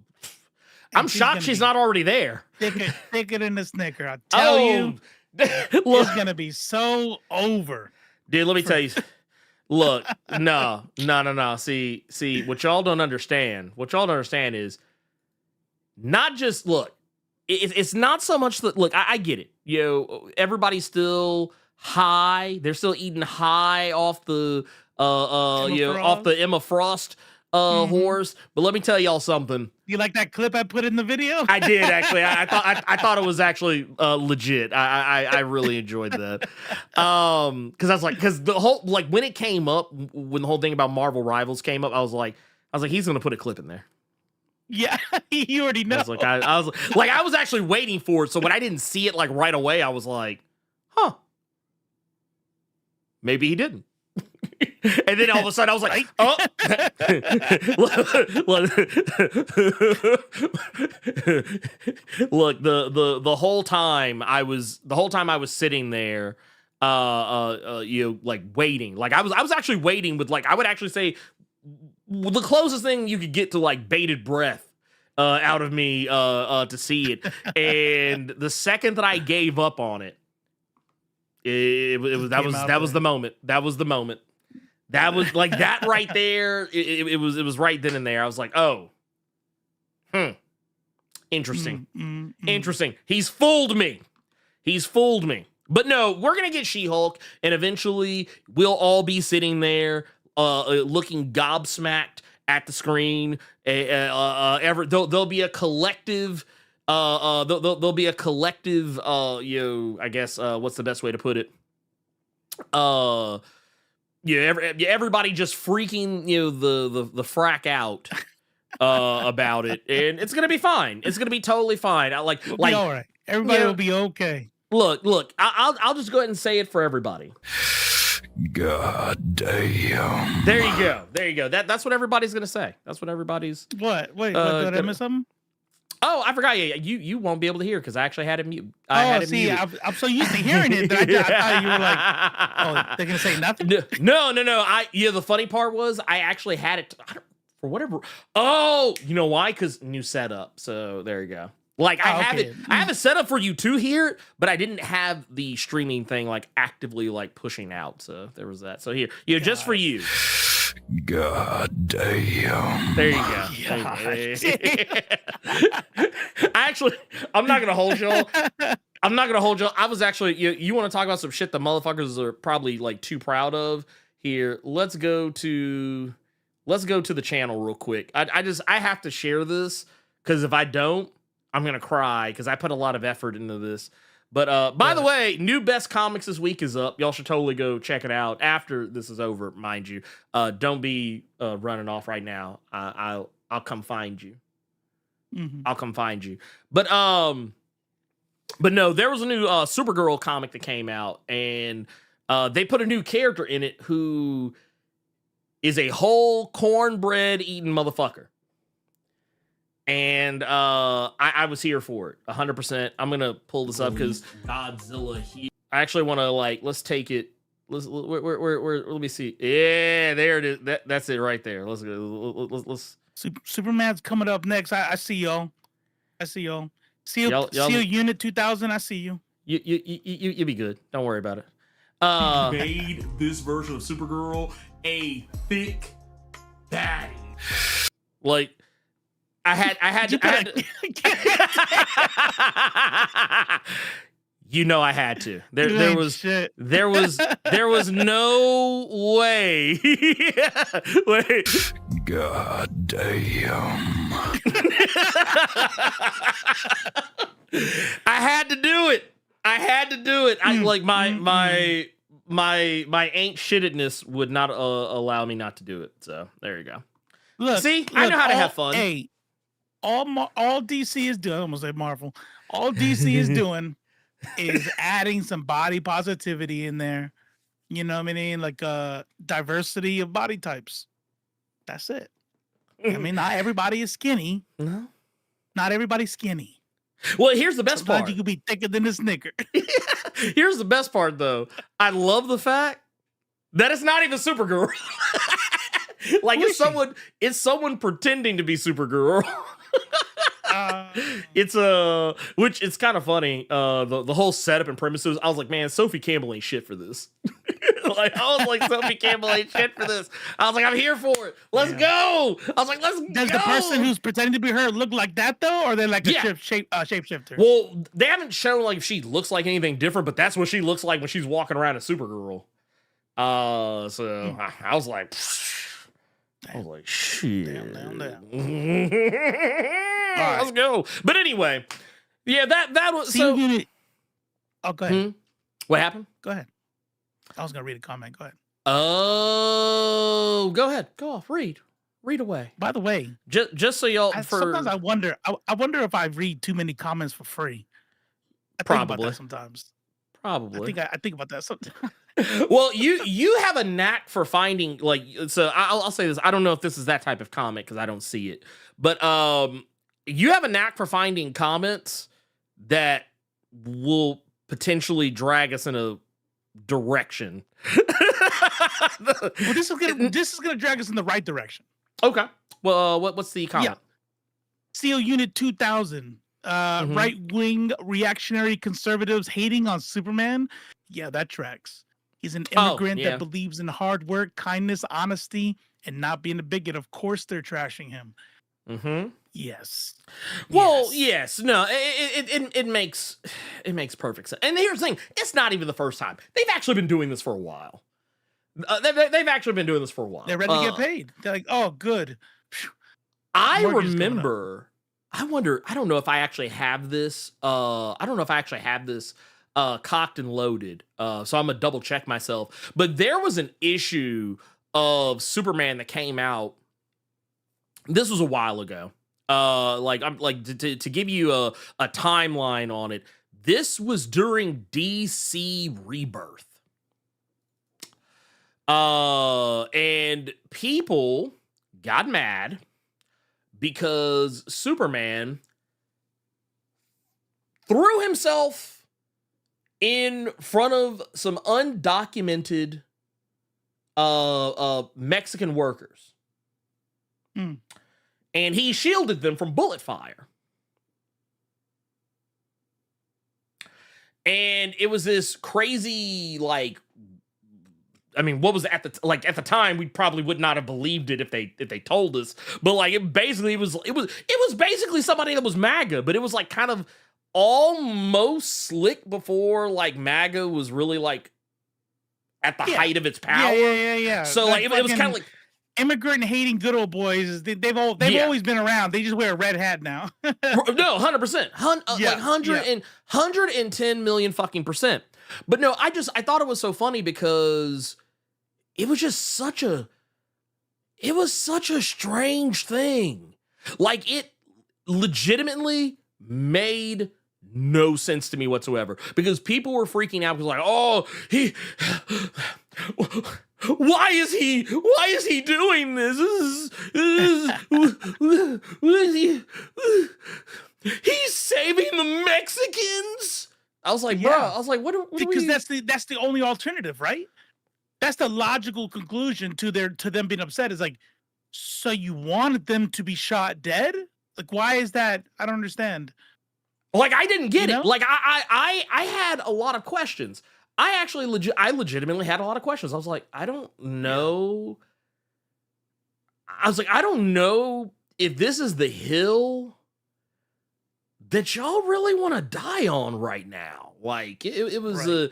I'm shocked she's not already there. Thicker than a Snicker. I tell you, it's going to be so over. Dude, let me tell you. Look, no. See, what y'all don't understand is not just, look, it's not so much that, look, I get it. Everybody's still high. They're still eating high off the off the Emma Frost horse. But let me tell y'all something. You like that clip I put in the video? I did actually. I thought it was actually legit. I really enjoyed that. Because the whole, like, when it came up, when the whole thing about Marvel Rivals came up, I was like he's gonna put a clip in there. Yeah, you already know. I was actually waiting for it. So when I didn't see it like right away, I was like, huh. Maybe he didn't. And then all of a sudden I was like, oh. Look, the whole time I was sitting there like waiting. Like I was actually waiting with, like, I would actually say the closest thing you could get to like bated breath out of me to see it. And the second that I gave up on it, that was the moment. That was the moment. That was like that right there. It was right then and there. I was like, oh, interesting. Interesting. He's fooled me. But no, we're going to get She-Hulk, and eventually we'll all be sitting there looking gobsmacked at the screen. There'll be a collective, there'll be a collective, I guess, what's the best way to put it? Everybody just freaking, the frack out about it, and it's going to be fine. It's going to be totally fine. We'll be all right. Everybody will be okay. Look, I'll just go ahead and say it for everybody. God damn. There you go. That's what everybody's gonna say. That's what everybody's. What? Wait, did I miss something? Oh, I forgot. Yeah, you won't be able to hear because I actually had it mute. I'm so used to hearing it that I thought you were like, oh, they're gonna say nothing. No. The funny part was I actually had it for whatever. Oh, you know why? Because new setup. So there you go. Like I have it set up for you to hear, but I didn't have the streaming thing like actively like pushing out. So there was that. So here, just for you. God damn. There you go. I'm not gonna hold y'all. I was actually you want to talk about some shit the motherfuckers are probably like too proud of. Here, let's go to the channel real quick. I have to share this because if I don't, I'm going to cry because I put a lot of effort into this. But by the way, new Best Comics this week is up. Y'all should totally go check it out after this is over, mind you. Don't be running off right now. I'll come find you. Mm-hmm. I'll come find you. But no, there was a new Supergirl comic that came out, and they put a new character in it who is a whole cornbread eating motherfucker. And I was here for it 100%. I'm gonna pull this up because Godzilla here. I actually want to let's take it. Let me see. Yeah, there it is. That's it right there. Let's go. Let's. Superman's coming up next. I see y'all. Seal Unit 2000. I see you. You be good. Don't worry about it. Made this version of Supergirl a thick baddie. Like. I had to. I had to. There was no way. Wait. God damn. I had to do it. I like my ain't shittedness would not allow me not to do it. So there you go. I know how to have fun. Hey, all DC is doing, I almost said Marvel, all DC is doing is adding some body positivity in there. You know what I mean? Like diversity of body types. That's it. I mean, not everybody is skinny. No. Not everybody's skinny. Well, here's the best part. You could be thicker than a Snicker. Here's the best part, though. I love the fact that it's not even Supergirl. Like it's someone pretending to be Supergirl. It's kind of funny. The whole setup and premises. I was like, man, Sophie Campbell ain't shit for this. Sophie Campbell ain't shit for this. I was like, I'm here for it. Let's go. I was like, let's go. Does the person who's pretending to be her look like that though, or they're like a shapeshifter? Well, they haven't shown like if she looks like anything different, but that's what she looks like when she's walking around as Supergirl. I was like. Shit. Damn. Let's go. But anyway, yeah, that was so. Oh, go ahead. What happened? Go ahead. I was gonna read a comment. Go ahead. Oh, go ahead. Go off. Read away. By the way, just so y'all. Sometimes I wonder. I wonder if I read too many comments for free. I Probably. Think about that sometimes. Probably. I think about that sometimes. Well, you have a knack for finding so I'll say this. I don't know if this is that type of comic because I don't see it, but you have a knack for finding comments that will potentially drag us in a direction. Well, this is gonna drag us in the right direction. Okay. Well, what's the comment? SEAL Unit 2000. Right-wing reactionary conservatives hating on Superman. Yeah, that tracks. He's an immigrant that believes in hard work, kindness, honesty, and not being a bigot. Of course, they're trashing him. Mm-hmm. Yes. Well, yes. No, it makes perfect sense. And here's the thing: it's not even the first time. They've actually been doing this for a while. They've actually been doing this for a while. They're ready to get paid. They're like, oh, good. I remember. I wonder. I don't know if I actually have this. I don't know if I actually have this cocked and loaded. So I'm gonna double check myself. But there was an issue of Superman that came out. This was a while ago. I'm like to give you a timeline on it. This was during DC Rebirth. And people got mad because Superman threw himself in front of some undocumented Mexican workers. And he shielded them from bullet fire. And it was this crazy, like, I mean, what was at the time, we probably would not have believed it if they told us. But like, it was basically somebody that was MAGA, but it was like kind of almost slick before like MAGA was really like at the height of its power. Yeah. So like, it was kind of like immigrant hating good old boys. They've always been around. They just wear a red hat now. No, 100%. Like 110 million fucking percent. But no, I thought it was so funny because it was just such a strange thing. Like, it legitimately made no sense to me whatsoever because people were freaking out because like, oh, why is he doing this? He's saving the Mexicans. I was like, bro, what because that's the only alternative, right? That's the logical conclusion to them being upset. Is like, so you wanted them to be shot dead? Like, why is that? I don't understand. Like, I didn't get it. Like, I had a lot of questions. I legitimately had a lot of questions. I was like, I don't know. I was like, I don't know if this is the hill that y'all really want to die on right now. Like, it was a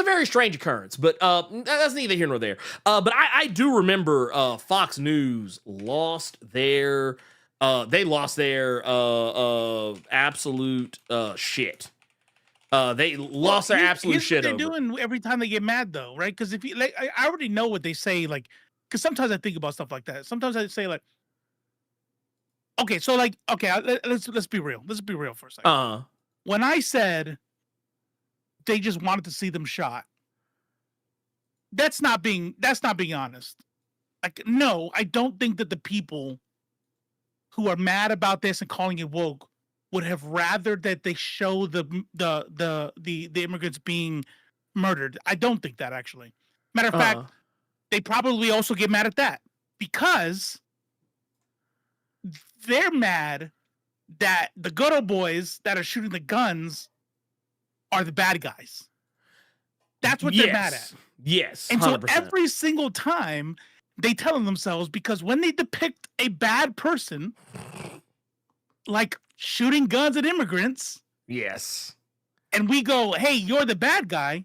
very strange occurrence, but that's neither here nor there. But I do remember Fox News lost their absolute shit. They lost their absolute shit. They're doing every time they get mad, though, right? Because if you like, I already know what they say. Like, because sometimes I think about stuff like that. Sometimes I say like, okay, so like, okay, let's be real. Let's be real for a second. When I said they just wanted to see them shot, that's not being honest. Like, no, I don't think that the people who are mad about this and calling it woke would have rather that they show the immigrants being murdered. I don't think that, actually. Matter of fact, they probably also get mad at that because they're mad that the good old boys that are shooting the guns are the bad guys. That's what they're mad at. Yes, 100%. And so every single time they tell themselves, because when they depict a bad person, like shooting guns at immigrants, yes, and we go, hey, you're the bad guy,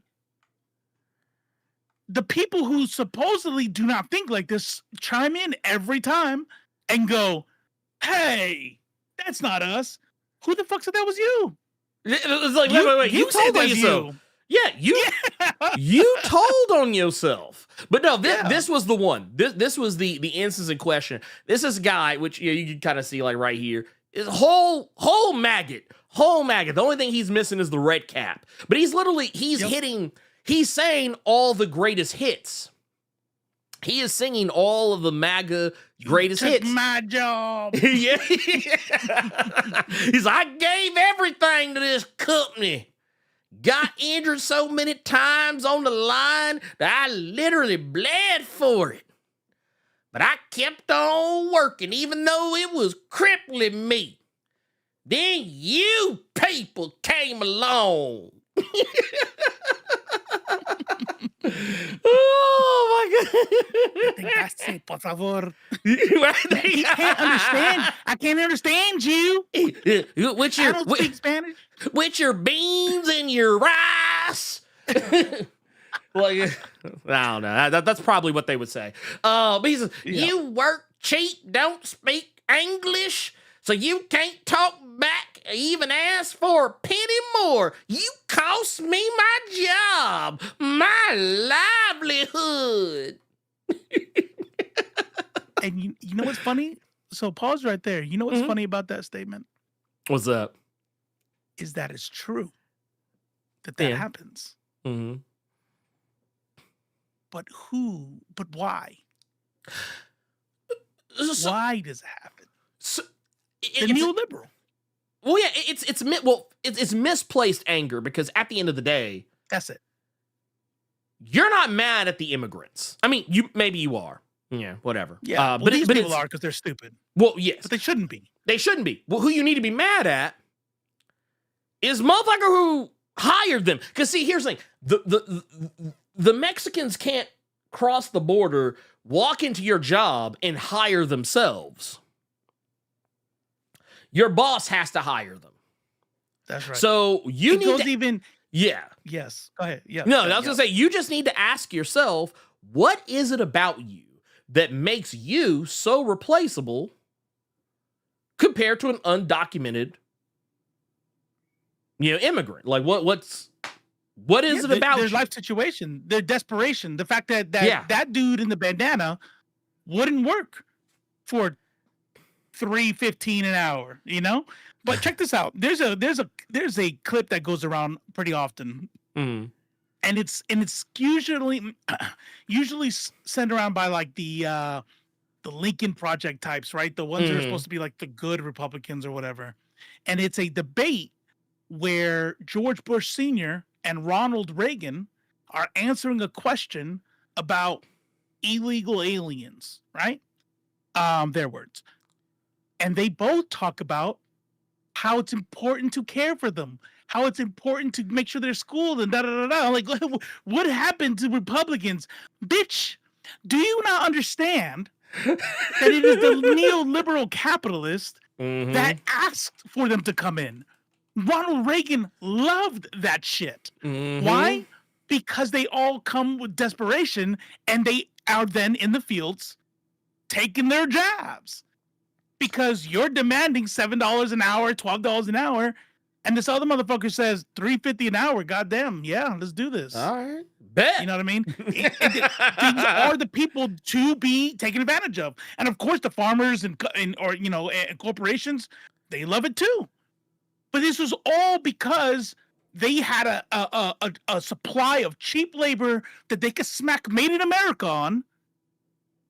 the people who supposedly do not think like this chime in every time and go, hey, that's not us. Who the fuck said that was you? It's like, wait. You told on yourself. You told on yourself. But no, this was the one. This was the instance in question. This is a guy, which you can kind of see like right here, is whole maggot. The only thing he's missing is the red cap. But he's saying all the greatest hits. He is singing all of the MAGA greatest hits. My job. Yeah. He's like, I gave everything to this company. Got injured so many times on the line that I literally bled for it. but I kept on working even though it was crippling me. Then you people came along. Oh my god. Por favor. He can't understand. I can't understand you. With I your, don't speak Spanish. with your beans and your rice. Like, I don't know. That's probably what they would say. But he says, you work cheap, don't speak English, so you can't talk back, even ask for a penny more. You cost me my job, my livelihood. And you know what's funny? So pause right there. You know what's funny about that statement? What's up? Is that it's true that happens. Mm-hmm. But why? So, why does it happen? So, the neoliberal. Well, yeah, it's misplaced anger, because at the end of the day, that's it. You're not mad at the immigrants. I mean, maybe you are. Yeah, whatever. Yeah, but these people are, because they're stupid. Well, yes, but they shouldn't be. They shouldn't be. Well, who you need to be mad at is motherfucker who hired them. Because see, here's the thing: the Mexicans can't cross the border, walk into your job, and hire themselves. Your boss has to hire them. That's right. So you need to even. Yeah. Yes. Go ahead. Yeah. No, I was gonna say, you just need to ask yourself, what is it about you that makes you so replaceable compared to an undocumented, immigrant? Like, what is it about their you? life situation, their desperation, the fact that that dude in the bandana wouldn't work for $3.15 an hour, But check this out. There's a clip that goes around pretty often, and it's usually sent around by like the Lincoln Project types, right? The ones that are supposed to be like the good Republicans or whatever. And it's a debate where George Bush Sr. and Ronald Reagan are answering a question about illegal aliens, right? Their words. And they both talk about how it's important to care for them, how it's important to make sure they're schooled, and da-da-da-da. Like, what happened to Republicans? Bitch, do you not understand that it is the neoliberal capitalist that asked for them to come in? Ronald Reagan loved that shit. Why? Because they all come with desperation, and they are then in the fields taking their jobs. Because you're demanding $7 an hour, $12 an hour, and this other motherfucker says $3.50 an hour. Goddamn, yeah, let's do this. All right, bet. You know what I mean? These are the people to be taken advantage of, and of course, the farmers and corporations, they love it too. But this was all because they had a supply of cheap labor that they could smack "Made in America" on,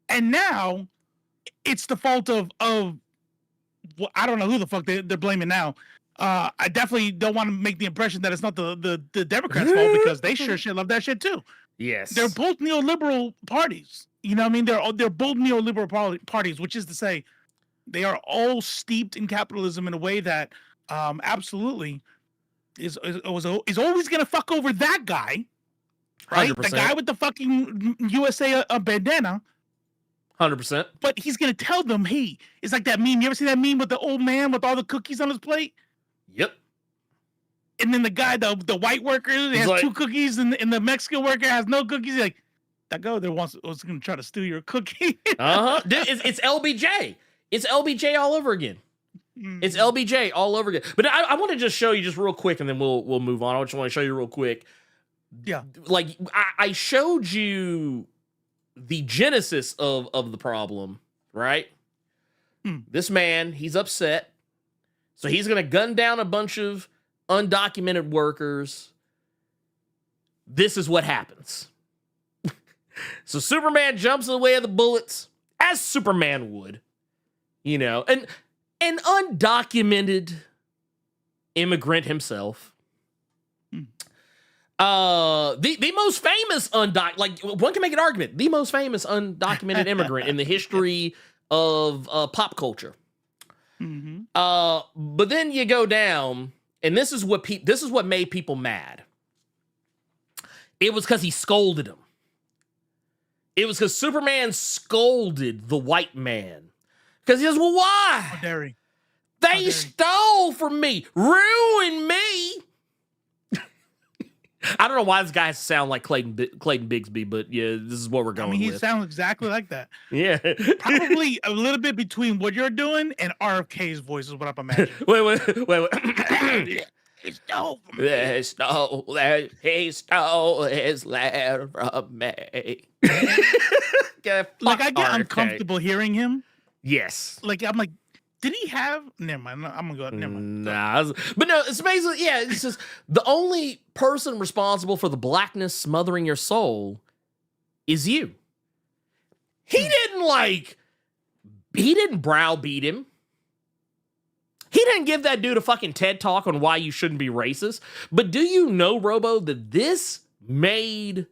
and now it's the fault of I don't know who the fuck they're blaming now. I definitely don't want to make the impression that it's not the Democrats' fault, because they sure shit love that shit too. Yes, they're both neoliberal parties. You know what I mean? They're both neoliberal parties, which is to say, they are all steeped in capitalism in a way that absolutely is always gonna fuck over that guy, right? 100%. The guy with the fucking USA bandana. 100%. But he's gonna tell them, hey, it's like that meme. You ever see that meme with the old man with all the cookies on his plate? Yep. And then the guy, the white worker, has like 2 cookies, and the Mexican worker has no cookies. He's like, that guy there was gonna try to steal your cookie. Dude, it's LBJ. It's LBJ all over again. It's LBJ all over again. But I want to just show you just real quick, and then we'll move on. I just want to show you real quick. Yeah. Like I showed you the genesis of the problem, right? This man, he's upset. So he's going to gun down a bunch of undocumented workers. This is what happens. So Superman jumps in the way of the bullets, as Superman would, and an undocumented immigrant himself The most famous like one can make an argument, the most famous undocumented immigrant in the history of pop culture. Mm-hmm. But then you go down, and this is what made people mad. It was because he scolded him. It was because Superman scolded the white man. Because he says, well, why? How dare he? They stole from me, ruined me. I don't know why this guy has to sound like Clayton Bigsby, but yeah, this is what we're going with. He sounds exactly like that. Yeah. Probably a little bit between what you're doing and RFK's voice is what I'm imagining. Wait. He stole from me. He stole his land from me. Like, I get uncomfortable hearing him. Yes. Like, I'm like, did he have? Never mind. I'm gonna go. Never mind. Nah, but no. It's basically It's just the only person responsible for the blackness smothering your soul is you. He didn't browbeat him. He didn't give that dude a fucking TED talk on why you shouldn't be racist. But do you know, Robo, that this made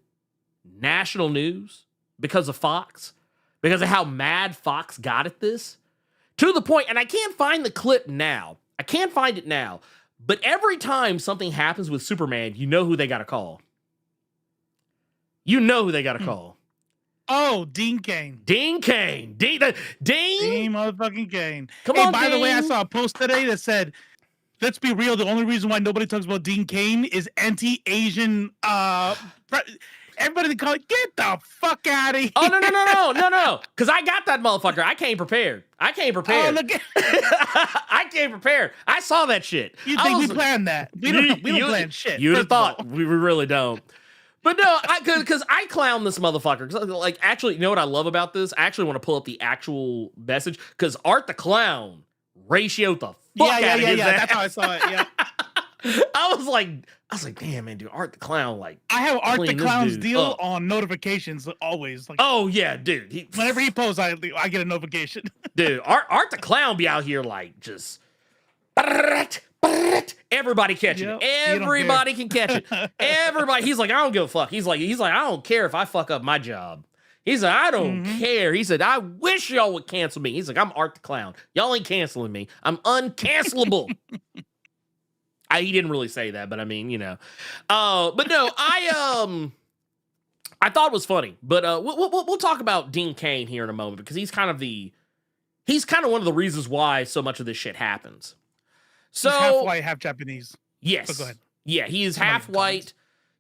national news because of Fox? Because of how mad Fox got at this? To the point, and I can't find the clip now. I can't find it now. But every time something happens with Superman, you know who they got to call. You know who they got to call. Oh, Dean Cain. Dean motherfucking Cain. Come on, by the way, I Dean. saw a post today that said, let's be real, the only reason why nobody talks about Dean Cain is anti-Asian everybody call it, get the fuck out of here. Oh, no. Because I got that motherfucker. I came prepared. Oh, look at I came prepared. I saw that shit. You think we planned that? We don't plan shit. You'd have thought. We really don't. But no, because I clown this motherfucker. Like, actually, you know what I love about this? I actually want to pull up the actual message. Because Art the Clown ratioed the fuck out of his ass. That's how I saw it, yeah. I was like, damn, man, dude, Art the Clown, like, I have Art the Clown's deal up on notifications always. Like, oh yeah, dude. Whenever he posts, I get a notification. Dude, Art the Clown be out here like just everybody catching it. Everybody can catch it. Everybody. He's like, I don't give a fuck. He's like, I don't care if I fuck up my job. He's like, I don't care. He said, I wish y'all would cancel me. He's like, I'm Art the Clown. Y'all ain't canceling me. I'm uncancelable. He didn't really say that, but I mean, you know. But no, I thought it was funny. But we'll talk about Dean Cain here in a moment because he's kind of one of the reasons why so much of this shit happens. So he's half white, half Japanese. Yes. But go ahead. Yeah, he is half white.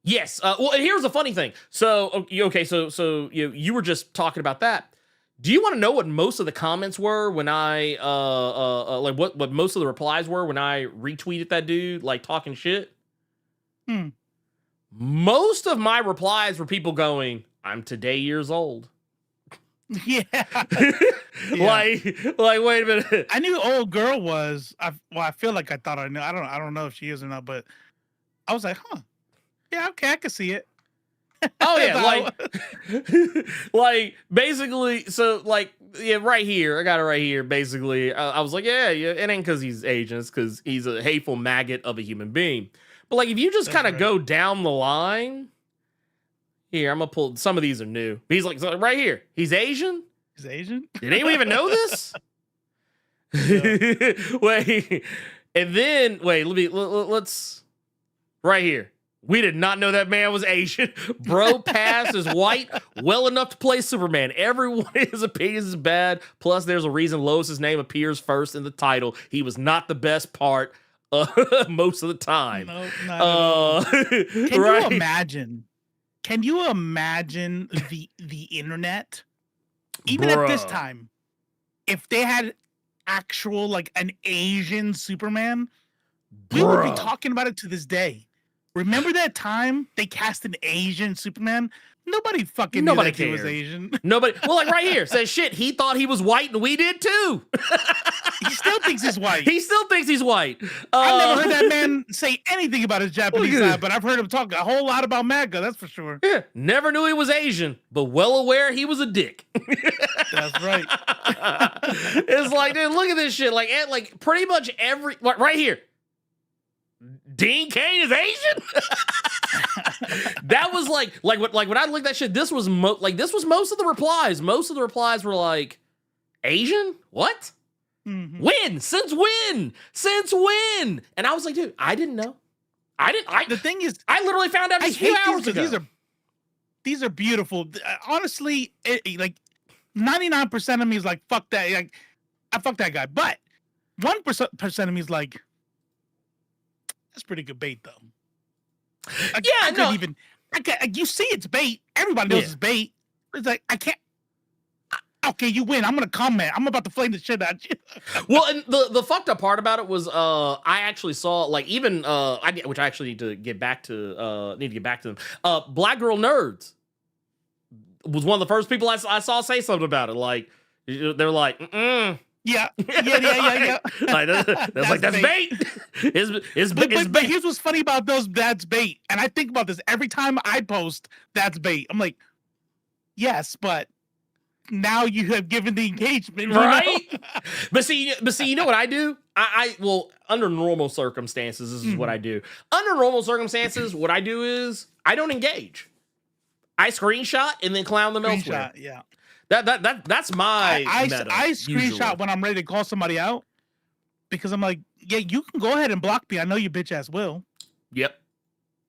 Yes. Well, and here's the funny thing. So okay, so you were just talking about that. Do you want to know what most of the comments were when I like what most of the replies were when I retweeted that dude like talking shit? Most of my replies were people going, "I'm today years old." Yeah. Like wait a minute. I knew old girl was. I feel like I thought I knew. I don't know if she is or not, but I was like, huh. Yeah, okay, I can see it. Oh yeah, like basically, so like right here, I got it right here. Basically, I was like, yeah, it ain't because he's Asian, it's because he's a hateful maggot of a human being. But like, if you just kind of go down the line, here I'm gonna pull. Some of these are new. He's like, so right here, he's Asian. He's Asian. Did anyone even know this? Yeah. Wait, and then let's right here. We did not know that man was Asian. Bro passed as white well enough to play Superman. Everyone his opinions is bad. Plus, there's a reason Lois's name appears first in the title. He was not the best part most of the time. No, not at all. Can right? you imagine? Can you imagine the internet? Even at this time, if they had actual like an Asian Superman, we would be talking about it to this day. Remember that time they cast an Asian Superman? Nobody fucking knew that he was Asian. Nobody. Well, like right here says shit. He thought he was white, and we did too. He still thinks he's white. He still thinks he's white. I've never heard that man say anything about his Japanese side, but I've heard him talk a whole lot about MAGA. That's for sure. Yeah, never knew he was Asian, but well aware he was a dick. That's right. It's like, dude, look at this shit. Like pretty much every right here. Dean Cain is Asian? That was like when I looked at that shit, this was most of the replies. Most of the replies were like, Asian? What? Mhm. When? Since when? Since when? And I was like, dude, I didn't know. The thing is, I literally found out I just a few hate hours these. ago. These are beautiful. Honestly, like 99% of me is like, fuck that. Like, I fuck that guy. But 1% of me is like, that's pretty good bait, though. I couldn't even. You see, it's bait. Everybody knows it's bait. It's like I can't. Okay, you win. I'm gonna comment. I'm about to flame the shit out you. Well, and the fucked up part about it was, I actually saw like even which I actually need to get back to them. Black Girl Nerds was one of the first people I saw say something about it. Like they're like, Yeah. Like, that's bait. It's But bait. here's what's funny about those. That's bait. And I think about this every time I post. That's bait. I'm like, yes, but now you have given the engagement, right? But see, you know what I do? I well, under normal circumstances, this is what I do. Under normal circumstances, what I do is I don't engage. I screenshot and then clown them elsewhere. Yeah. That's my meta, I screenshot usually. when I'm ready to call somebody out because I'm like, yeah, you can go ahead and block me. I know you bitch ass will. Yep.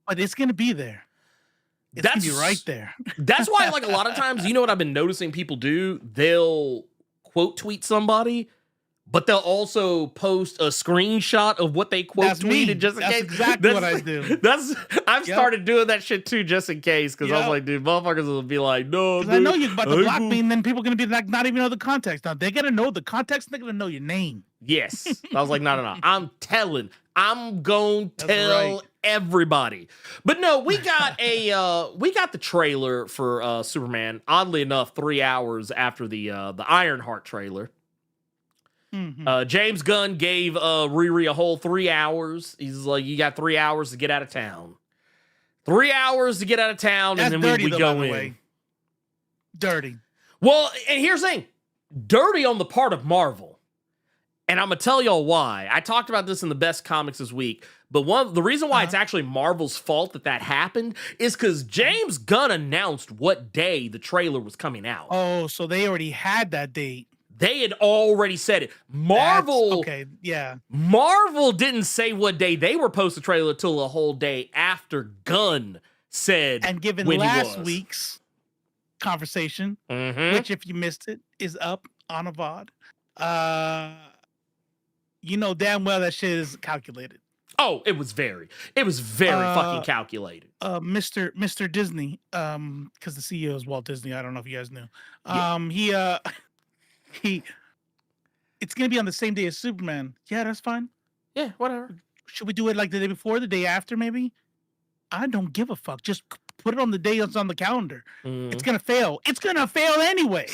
But it's gonna be there. It's gonna be right there. That's why, like, a lot of times, you know what I've been noticing people do? They'll quote tweet somebody, but they'll also post a screenshot of what they quote tweeted just in That's case. exactly what I do. I've started doing that shit too, just in case, because I was like, dude, motherfuckers will be like, no, dude, I know you're about to block me, and then people are gonna be like, not even know the context. Now they're gonna know the context. They're gonna know your name. Yes. I was like, no. I'm going to tell everybody. But no, we got the trailer for Superman. Oddly enough, 3 hours after the Ironheart trailer. James Gunn gave Riri a whole 3 hours. He's like, you got 3 hours to get out of town. 3 hours to get out of town, That's and then dirty, we though, go by the in. way. Dirty. Well, and here's the thing. Dirty on the part of Marvel. And I'm going to tell y'all why. I talked about this in the best comics this week, but the reason why it's actually Marvel's fault that happened is because James Gunn announced what day the trailer was coming out. Oh, so they already had that date. They had already said it. Marvel didn't say what day they were posting the trailer till a whole day after Gunn said. And given when last week's conversation, which if you missed it is up on a VOD, you know damn well that shit is calculated. Oh, it was very fucking calculated. Mr. Disney, because the CEO is Walt Disney. I don't know if you guys knew. It's gonna be on the same day as Superman. Yeah, that's fine. Yeah, whatever. Should we do it like the day before, the day after, maybe? I don't give a fuck. Just put it on the day that's on the calendar. It's gonna fail. It's gonna fail anyway.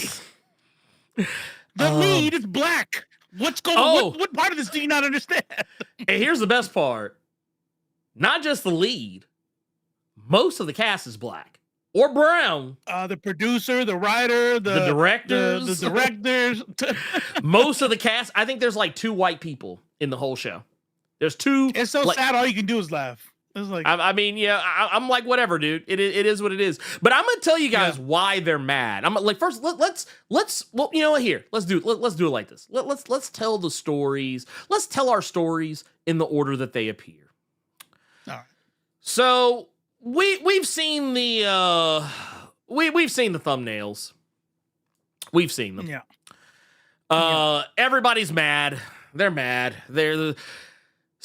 The lead is black. What's going on? What part of this do you not understand? And here's the best part. Not just the lead. Most of the cast is black. Or brown. The producer, the writer, the directors. The directors. Most of the cast, I think there's like 2 white people in the whole show. There's 2. It's so sad all you can do is laugh. It's like, I mean, yeah, I'm like, whatever, dude. It is what it is. But I'm gonna tell you guys why they're mad. I'm like, first, let's well, you know what? Here, let's do it like this. Let's tell the stories. Let's tell our stories in the order that they appear. All right. So we've seen the we've seen the thumbnails. We've seen them. Yeah. Everybody's mad. They're mad.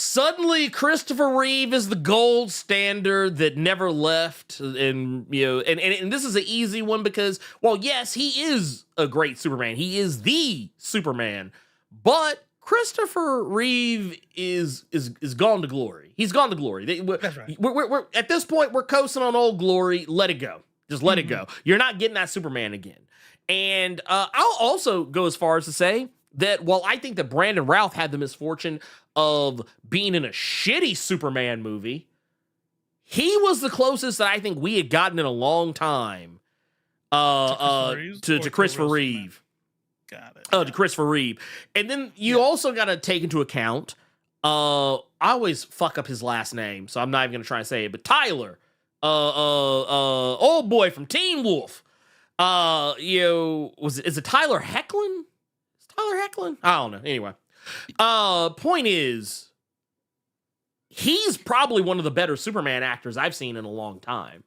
Suddenly, Christopher Reeve is the gold standard that never left, and and this is an easy one because, well, yes, he is a great Superman. He is the Superman, but Christopher Reeve is gone to glory. He's gone to glory. That's right. We're at this point, we're coasting on old glory. Let it go. Just let it go. You're not getting that Superman again. And I'll also go as far as to say that while I think that Brandon Routh had the misfortune of being in a shitty Superman movie, he was the closest that I think we had gotten in a long time to Christopher Reeve. Got it. To Christopher Reeve. And then you also got to take into account, I always fuck up his last name, so I'm not even going to try and say it, but Tyler old boy from Teen Wolf. Is it Tyler Hoechlin? Is Tyler Hoechlin? I don't know. Anyway, point is, he's probably one of the better Superman actors I've seen in a long time.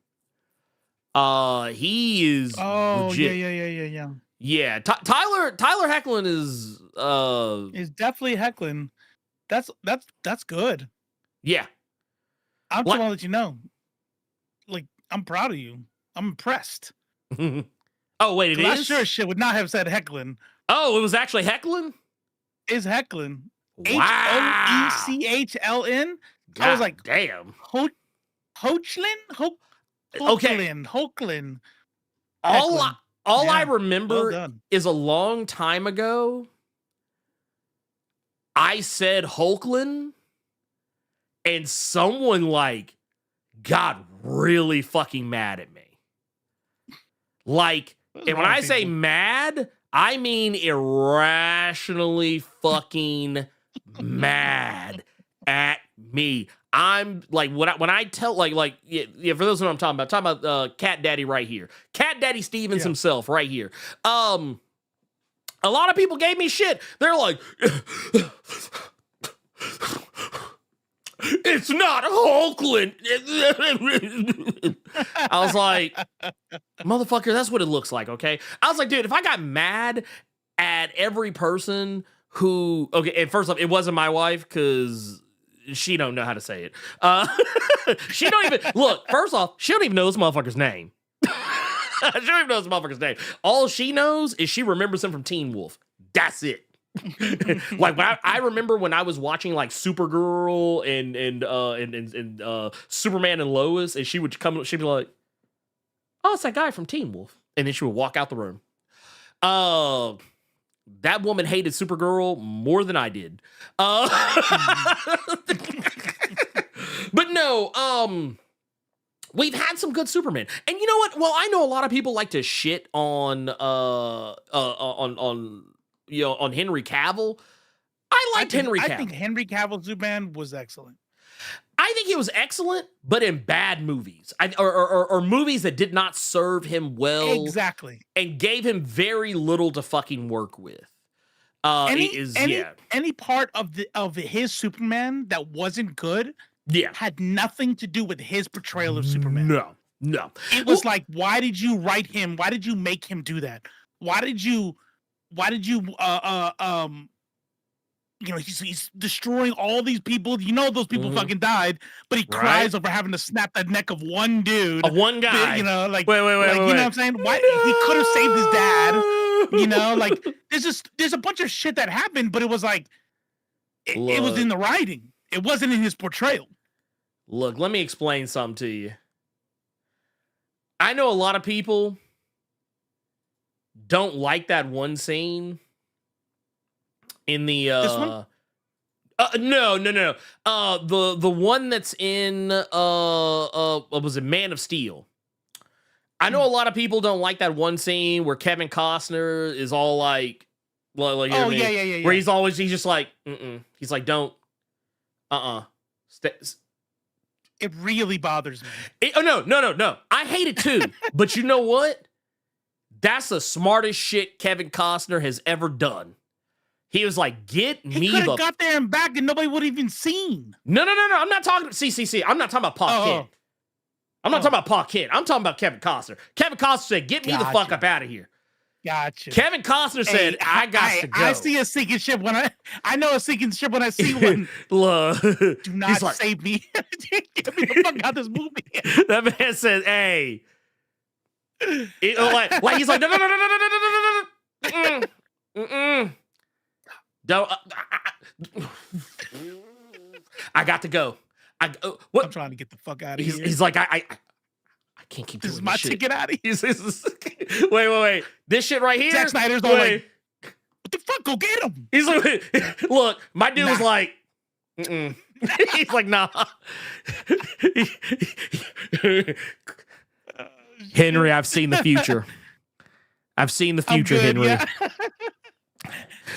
He is. Oh, legit. yeah. Yeah, Tyler Hoechlin is definitely heckling. That's good. Yeah. I'm just want to let you know. Like, I'm proud of you. I'm impressed. Oh wait, it is. I sure shit would not have said heckling. Oh, it was actually heckling. Is heckling? Wow. Hoechlin. I was like, damn. Hoechlin. Okay. Hoechlin. All I remember well is a long time ago, I said Hoechlin, and someone like got really fucking mad at me. Like, and when I say mad, I mean irrationally fucking mad at me. I'm like, when I tell yeah, for those who know what I'm talking about Cat Daddy right here. Cat Daddy Stevens himself right here. A lot of people gave me shit. They're like, it's not Hoechlin. I was like, motherfucker, that's what it looks like, okay? I was like, dude, if I got mad at every person who, okay, and first off, it wasn't my wife, because she don't know how to say it. She don't even, look, first off, she don't even know this motherfucker's name. She don't even know this motherfucker's name. All she knows is she remembers him from Teen Wolf. That's it. Like, I remember when I was watching like Supergirl and Superman and Lois, and she'd be like, oh, it's that guy from Teen Wolf. And then she would walk out the room. That woman hated Supergirl more than I did. But no, we've had some good Superman. And you know what? Well, I know a lot of people like to shit on Henry Cavill. I liked Henry Cavill. I think Henry Cavill's Superman was excellent. I think he was excellent, but in bad movies, or movies that did not serve him well, exactly, and gave him very little to fucking work with. Any part of his Superman that wasn't good, had nothing to do with his portrayal of Superman. No. It was like, why did you write him? Why did you make him do that? Why did you he's destroying all these people. You know, those people fucking died, but he cries over having to snap the neck of one dude. Of one guy. You know, like, wait. You know what I'm saying? Why he could have saved his dad. You know, like, there's a bunch of shit that happened, but it was like, it was in the writing. It wasn't in his portrayal. Look, let me explain something to you. I know a lot of people don't like that one scene in the this one? No. The one that's in what was it, Man of Steel. I know a lot of people don't like that one scene where Kevin Costner is all like yeah. Where he's just like, he's like, don't, It really bothers me. No. I hate it too. But you know what? That's the smartest shit Kevin Costner has ever done. He was like, get me He could have got there and back and nobody would have even seen. No. I'm not talking CCC. I'm not talking about Pa Kent. I'm not talking about Pa Kent. I'm talking about Kevin Costner. Kevin Costner said, get me the fuck up out of here. Gotcha. Kevin Costner said, I got to go. I see a sinking ship when I know a sinking ship when I see one. Do not save me. Get me the fuck out of this movie. That man said, hey. Like he's like, no. Don't. I got to go. I'm trying to get the fuck out of here. He's like, I can't keep doing this. Is my ticket out of here? Wait. This shit right here. Zack Snyder's all like, what the fuck? Go get him. He's like, look, my dude was like, he's like, nah. Henry, I've seen the future. Henry. Yeah.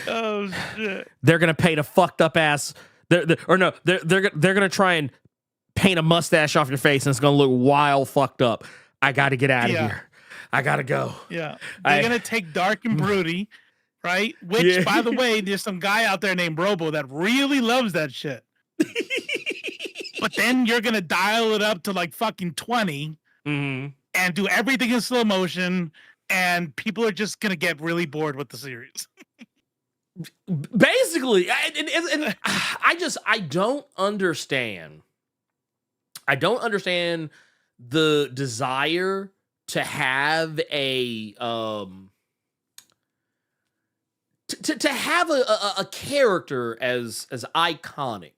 Oh shit. They're gonna paint a fucked up ass. They're gonna try and paint a mustache off your face and it's gonna look wild fucked up. I gotta get out of Yeah. here. I gotta go. Yeah. They're gonna take dark and broody, right? Which, by the way, there's some guy out there named Robo that really loves that shit. But then you're gonna dial it up to like fucking 20 and do everything in slow motion, and people are just gonna get really bored with the series. Basically, and I don't understand. I don't understand the desire to have a to have a character as iconic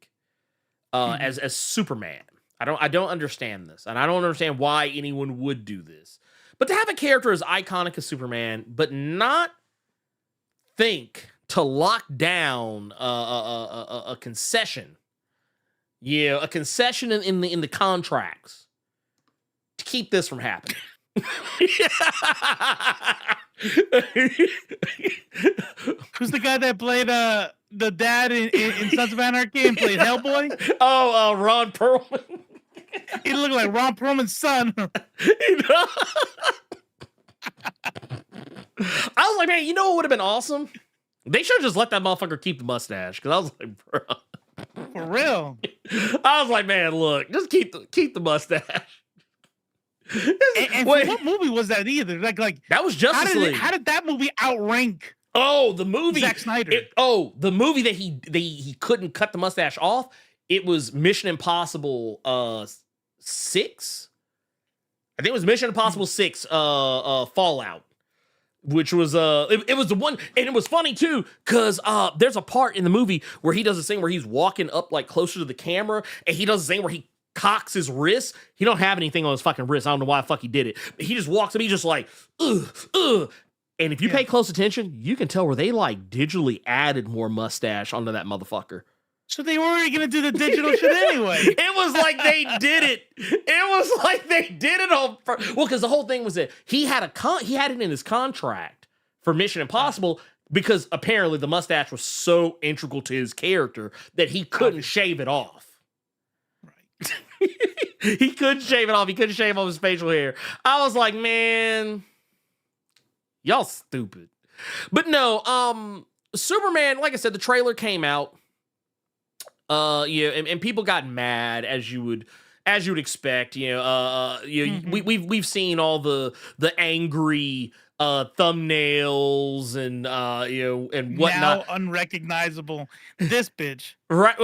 as Superman. I don't understand this, and I don't understand why anyone would do this. But to have a character as iconic as Superman, but not think to lock down a concession, a concession in the contracts to keep this from happening. Who's the guy that played the dad in Sons of Anarchy and played Hellboy? Oh, Ron Perlman. He looked like Ron Perlman's son. I was like, man, you know what would have been awesome? They should have just let that motherfucker keep the mustache. Because I was like, bro. For real. I was like, man, look, just keep the mustache. And what movie was that either? Like that was Justice League. How did that movie outrank? Oh, the movie. Zack Snyder. The movie that he couldn't cut the mustache off. It was Mission Impossible 6. I think it was Mission Impossible 6 Fallout. Which was it was the one, and it was funny too, because there's a part in the movie where he does this thing where he's walking up like closer to the camera, and he does this thing where he cocks his wrist. He don't have anything on his fucking wrist. I don't know why the fuck he did it. But he just walks up, he's just like, ugh. And if you pay close attention, you can tell where they like digitally added more mustache onto that motherfucker. So they were already gonna do the digital shit anyway. It was like they did it. It was like they did it on. Well, because the whole thing was that he had it in his contract for Mission Impossible because apparently the mustache was so integral to his character that he couldn't shave it off. Right. He couldn't shave it off. He couldn't shave off his facial hair. I was like, man, y'all stupid. But no, Superman. Like I said, the trailer came out. And people got mad as you would expect. We've seen all the angry thumbnails and and whatnot. Now unrecognizable. This bitch. Right?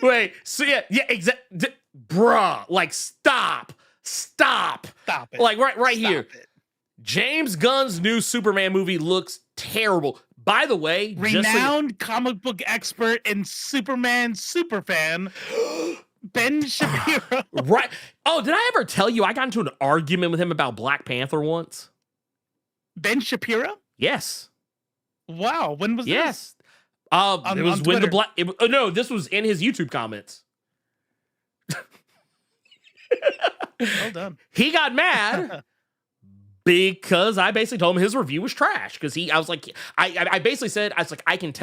Wait. So yeah, exactly. Bruh, like stop it. Like right Stop here. it. James Gunn's new Superman movie looks terrible. By the way, renowned comic book expert and Superman superfan, Ben Shapiro. Right. Oh, did I ever tell you I got into an argument with him about Black Panther once? Ben Shapiro? Yes. Wow. When was this? Yes. It was when Twitter. no, this was in his YouTube comments. Well done. He got mad. Because I basically told him his review was trash. Because I was like, I basically said, I was like, I can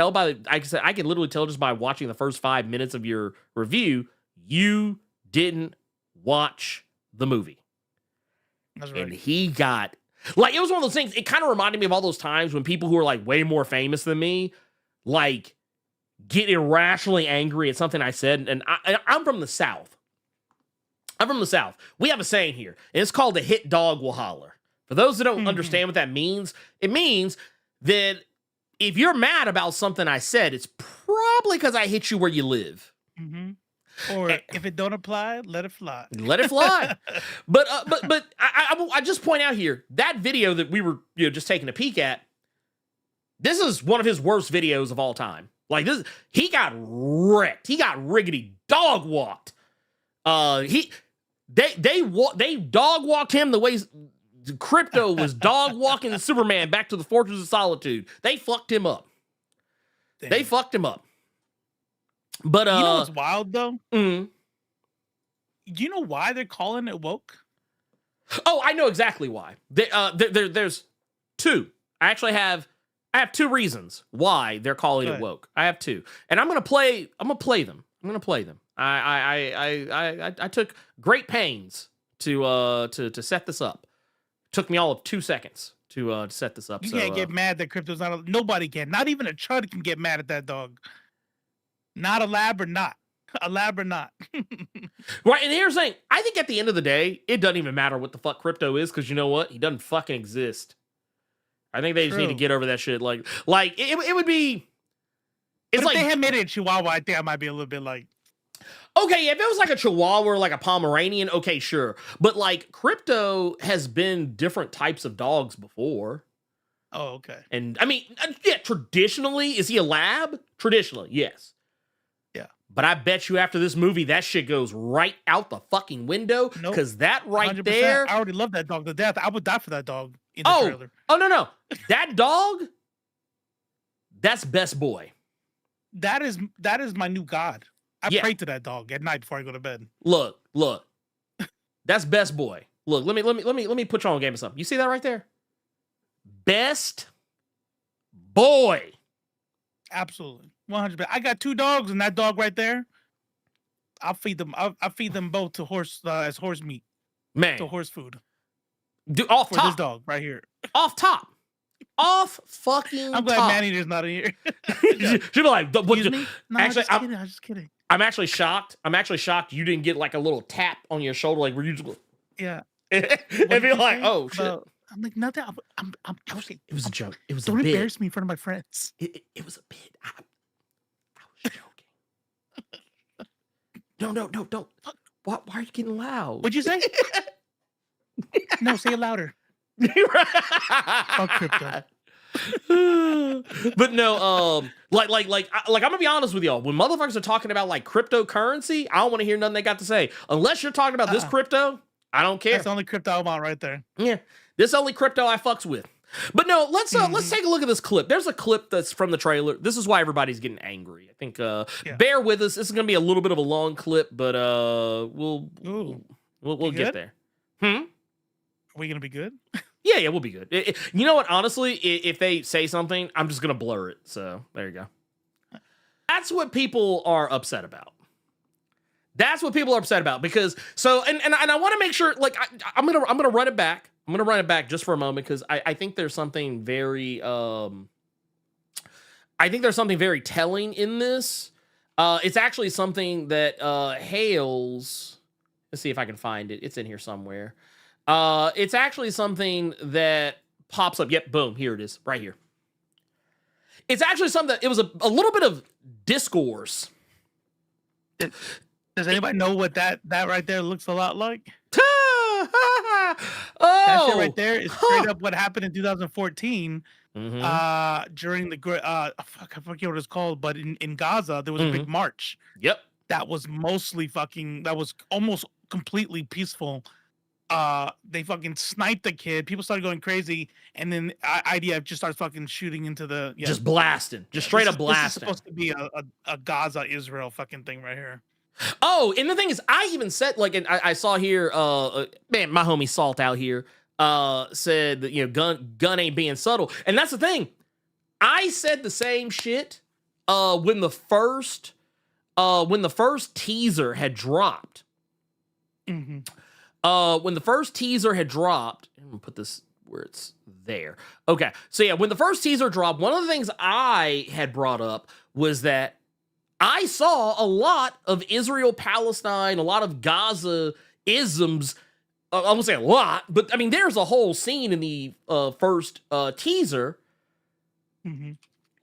literally tell just by watching the first 5 minutes of your review, you didn't watch the movie. That's right. And he got, like, it was one of those things, it kind of reminded me of all those times when people who are like way more famous than me, like, get irrationally angry at something I said. And I'm from the South. We have a saying here, and it's called "a hit dog will holler." For those that don't understand what that means, it means that if you're mad about something I said, it's probably because I hit you where you live. Or if it don't apply, let it fly. Let it fly. But I just point out here, that video that we were just taking a peek at, this is one of his worst videos of all time. Like this, he got wrecked. He got riggedy dog walked. They dog walked him the way Crypto was dog walking Superman back to the Fortress of Solitude. They fucked him up. Damn. They fucked him up. But you know what's wild though? Do you know why they're calling it woke? Oh, I know exactly why. There's two. I have two reasons why they're calling it woke. I have two, and I'm gonna play them. I took great pains to set this up. Took me all of 2 seconds to set this up. You so, can't get mad that crypto's not. Nobody can. Not even a chud can get mad at that dog. Not a lab or not. A lab or not. Right, and here's the thing. I think at the end of the day, it doesn't even matter what the fuck crypto is, because you know what? He doesn't fucking exist. I think they just need to get over that shit. Like it would be. It's but like if they had made it Chihuahua, I think I might be a little bit like. Okay, if it was like a Chihuahua or like a Pomeranian, okay, sure. But like crypto has been different types of dogs before. Oh, okay. And I mean, yeah, traditionally, is he a lab? Traditionally, yes. Yeah. But I bet you after this movie, that shit goes right out the fucking window. Nope. Because that right 100%. there. I already love that dog to death. I would die for that dog in the trailer. Oh, no. That dog, that's best boy. That is my new god. I pray to that dog at night before I go to bed. Look. That's best boy. Look, let me put you on game of something. You see that right there? Best boy. Absolutely. 100%. I got 2 dogs, and that dog right there, I'll feed them. I'll feed them both to horse as horse meat. Man. To horse food. Dude, off for top. This dog right here. Off top. Off fucking I'm glad top. Manny-Eater's not in here. She'll be like, Excuse me? No, actually, I'm just kidding. I'm actually shocked. You didn't get like a little tap on your shoulder, like were you just Yeah. and be like, oh shit. I'm like, nothing. I'm joking. It was a joke. It was Don't a bit. embarrass me in front of my friends. It was a bit. I was joking. No, don't. Why are you getting loud? What'd you say? No, say it louder. Fuck crypto. But no, like I'm gonna be honest with y'all. When motherfuckers are talking about like cryptocurrency, I don't want to hear nothing they got to say. Unless you're talking about this crypto, I don't care. That's the only crypto I want right there. Yeah, this is the only crypto I fucks with. But no, let's take a look at this clip. There's a clip that's from the trailer. This is why everybody's getting angry. I think bear with us. This is gonna be a little bit of a long clip, but we'll get there. Are we gonna be good? Yeah, we'll be good. You know what? Honestly, if they say something, I'm just gonna blur it. So there you go. That's what people are upset about. Because and I want to make sure. Like I'm gonna run it back. I'm gonna run it back just for a moment because I think there's something very telling in this. It's actually something that hails. Let's see if I can find it. It's in here somewhere. It's actually something that pops up. Yep, boom, here it is, right here. It's actually something that it was a little bit of discourse. Does anybody know what that right there looks a lot like? That shit right there is straight up what happened in 2014. During the I forget what it's called, but in Gaza there was a big march. Yep, that was that was almost completely peaceful. They fucking sniped the kid. People started going crazy, and then IDF just starts fucking shooting into the just blasting, just straight up blasting. This is supposed to be a Gaza Israel fucking thing right here. Oh, and the thing is, I even said like, and I saw here, man, my homie Salt out here said that Gunn ain't being subtle, and that's the thing. I said the same shit when the first teaser had dropped. When the first teaser had dropped, I'm gonna put this where it's there. Okay, so yeah, when the first teaser dropped, one of the things I had brought up was that I saw a lot of Israel-Palestine, a lot of Gaza-isms. I won't say a lot, but I mean, there's a whole scene in the first teaser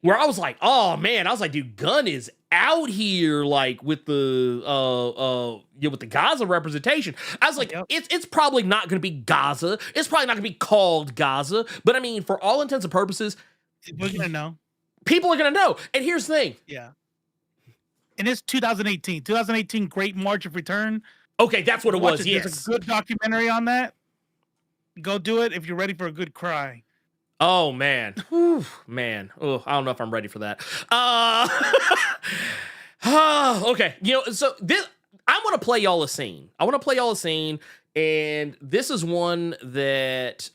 where I was like, oh man, I was like, dude, Gunn is out here, like with the with the Gaza representation. I was like, it's probably not going to be Gaza. It's probably not going to be called Gaza. But I mean, for all intents and purposes, we're gonna know. People are gonna know. And here's the thing. Yeah. And it's 2018. 2018 Great March of Return. Okay, that's what it was. Yes. There's a good documentary on that. Go do it if you're ready for a good cry. Oh man. Whew, man. Oh, I don't know if I'm ready for that. Okay. So this I want to play y'all a scene. And this is one that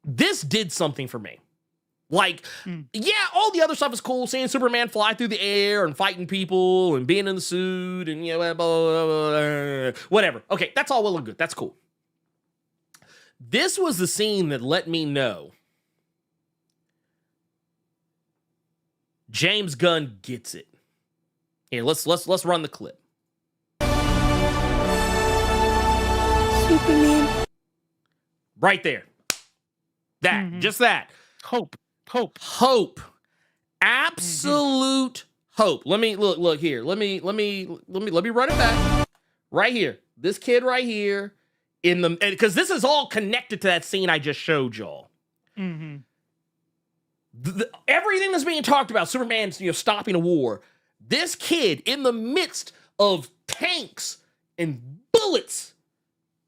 this did something for me. Like, yeah, all the other stuff is cool. Seeing Superman fly through the air and fighting people and being in the suit and, you know, blah, blah, blah, blah, whatever. Okay, that's all well and good. That's cool. This was the scene that let me know James Gunn gets it. Here, let's run the clip. Superman. Right there. That, just that. Hope. Absolute hope. Let me look here. Let me run it back. Right here. This kid right here in the, because this is all connected to that scene I just showed y'all. Everything that's being talked about, Superman's, you know, stopping a war. This kid in the midst of tanks and bullets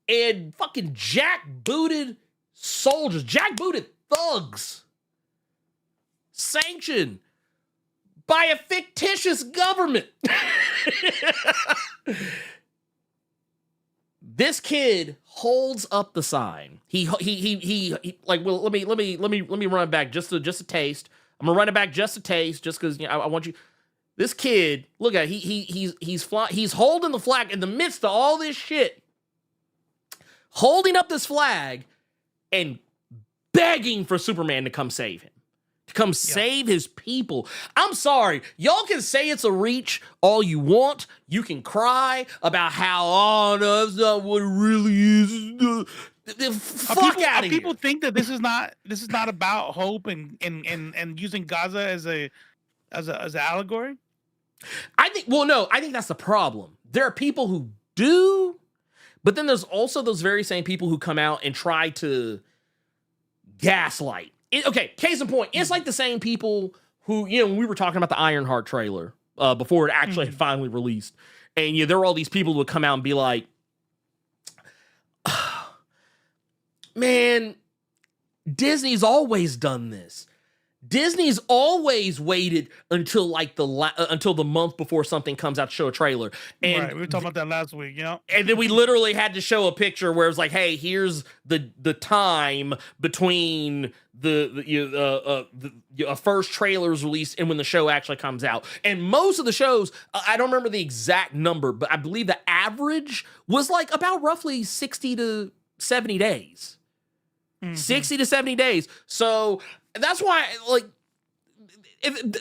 and fucking jackbooted soldiers, jackbooted thugs, sanctioned by a fictitious government. This kid holds up the sign. He like, well, let me run it back just a taste. I'm gonna run it back just a taste, just because, you know, I want you. This kid, look at it, he's holding the flag in the midst of all this shit, holding up this flag and begging for Superman to come save him, to come save his people. I'm sorry, y'all can say it's a reach all you want. You can cry about how, oh no, that's not what it really is. Fuck out of here. People think that this is not about hope and using Gaza as an allegory. I think that's the problem. There are people who do, but then there's also those very same people who come out and try to gaslight. Okay, case in point, it's like the same people who, you know, when we were talking about the Ironheart trailer before it actually had finally released, and, you know, there were all these people who would come out and be like, man, Disney's always done this. Disney's always waited until like until the month before something comes out to show a trailer. And right, we were talking about that last week, you know. And then we literally had to show a picture where it was like, hey, here's the time between the first trailer's release and when the show actually comes out. And most of the shows, I don't remember the exact number, but I believe the average was like about roughly 60 to 70 days. 60 to 70 days. So that's why, like,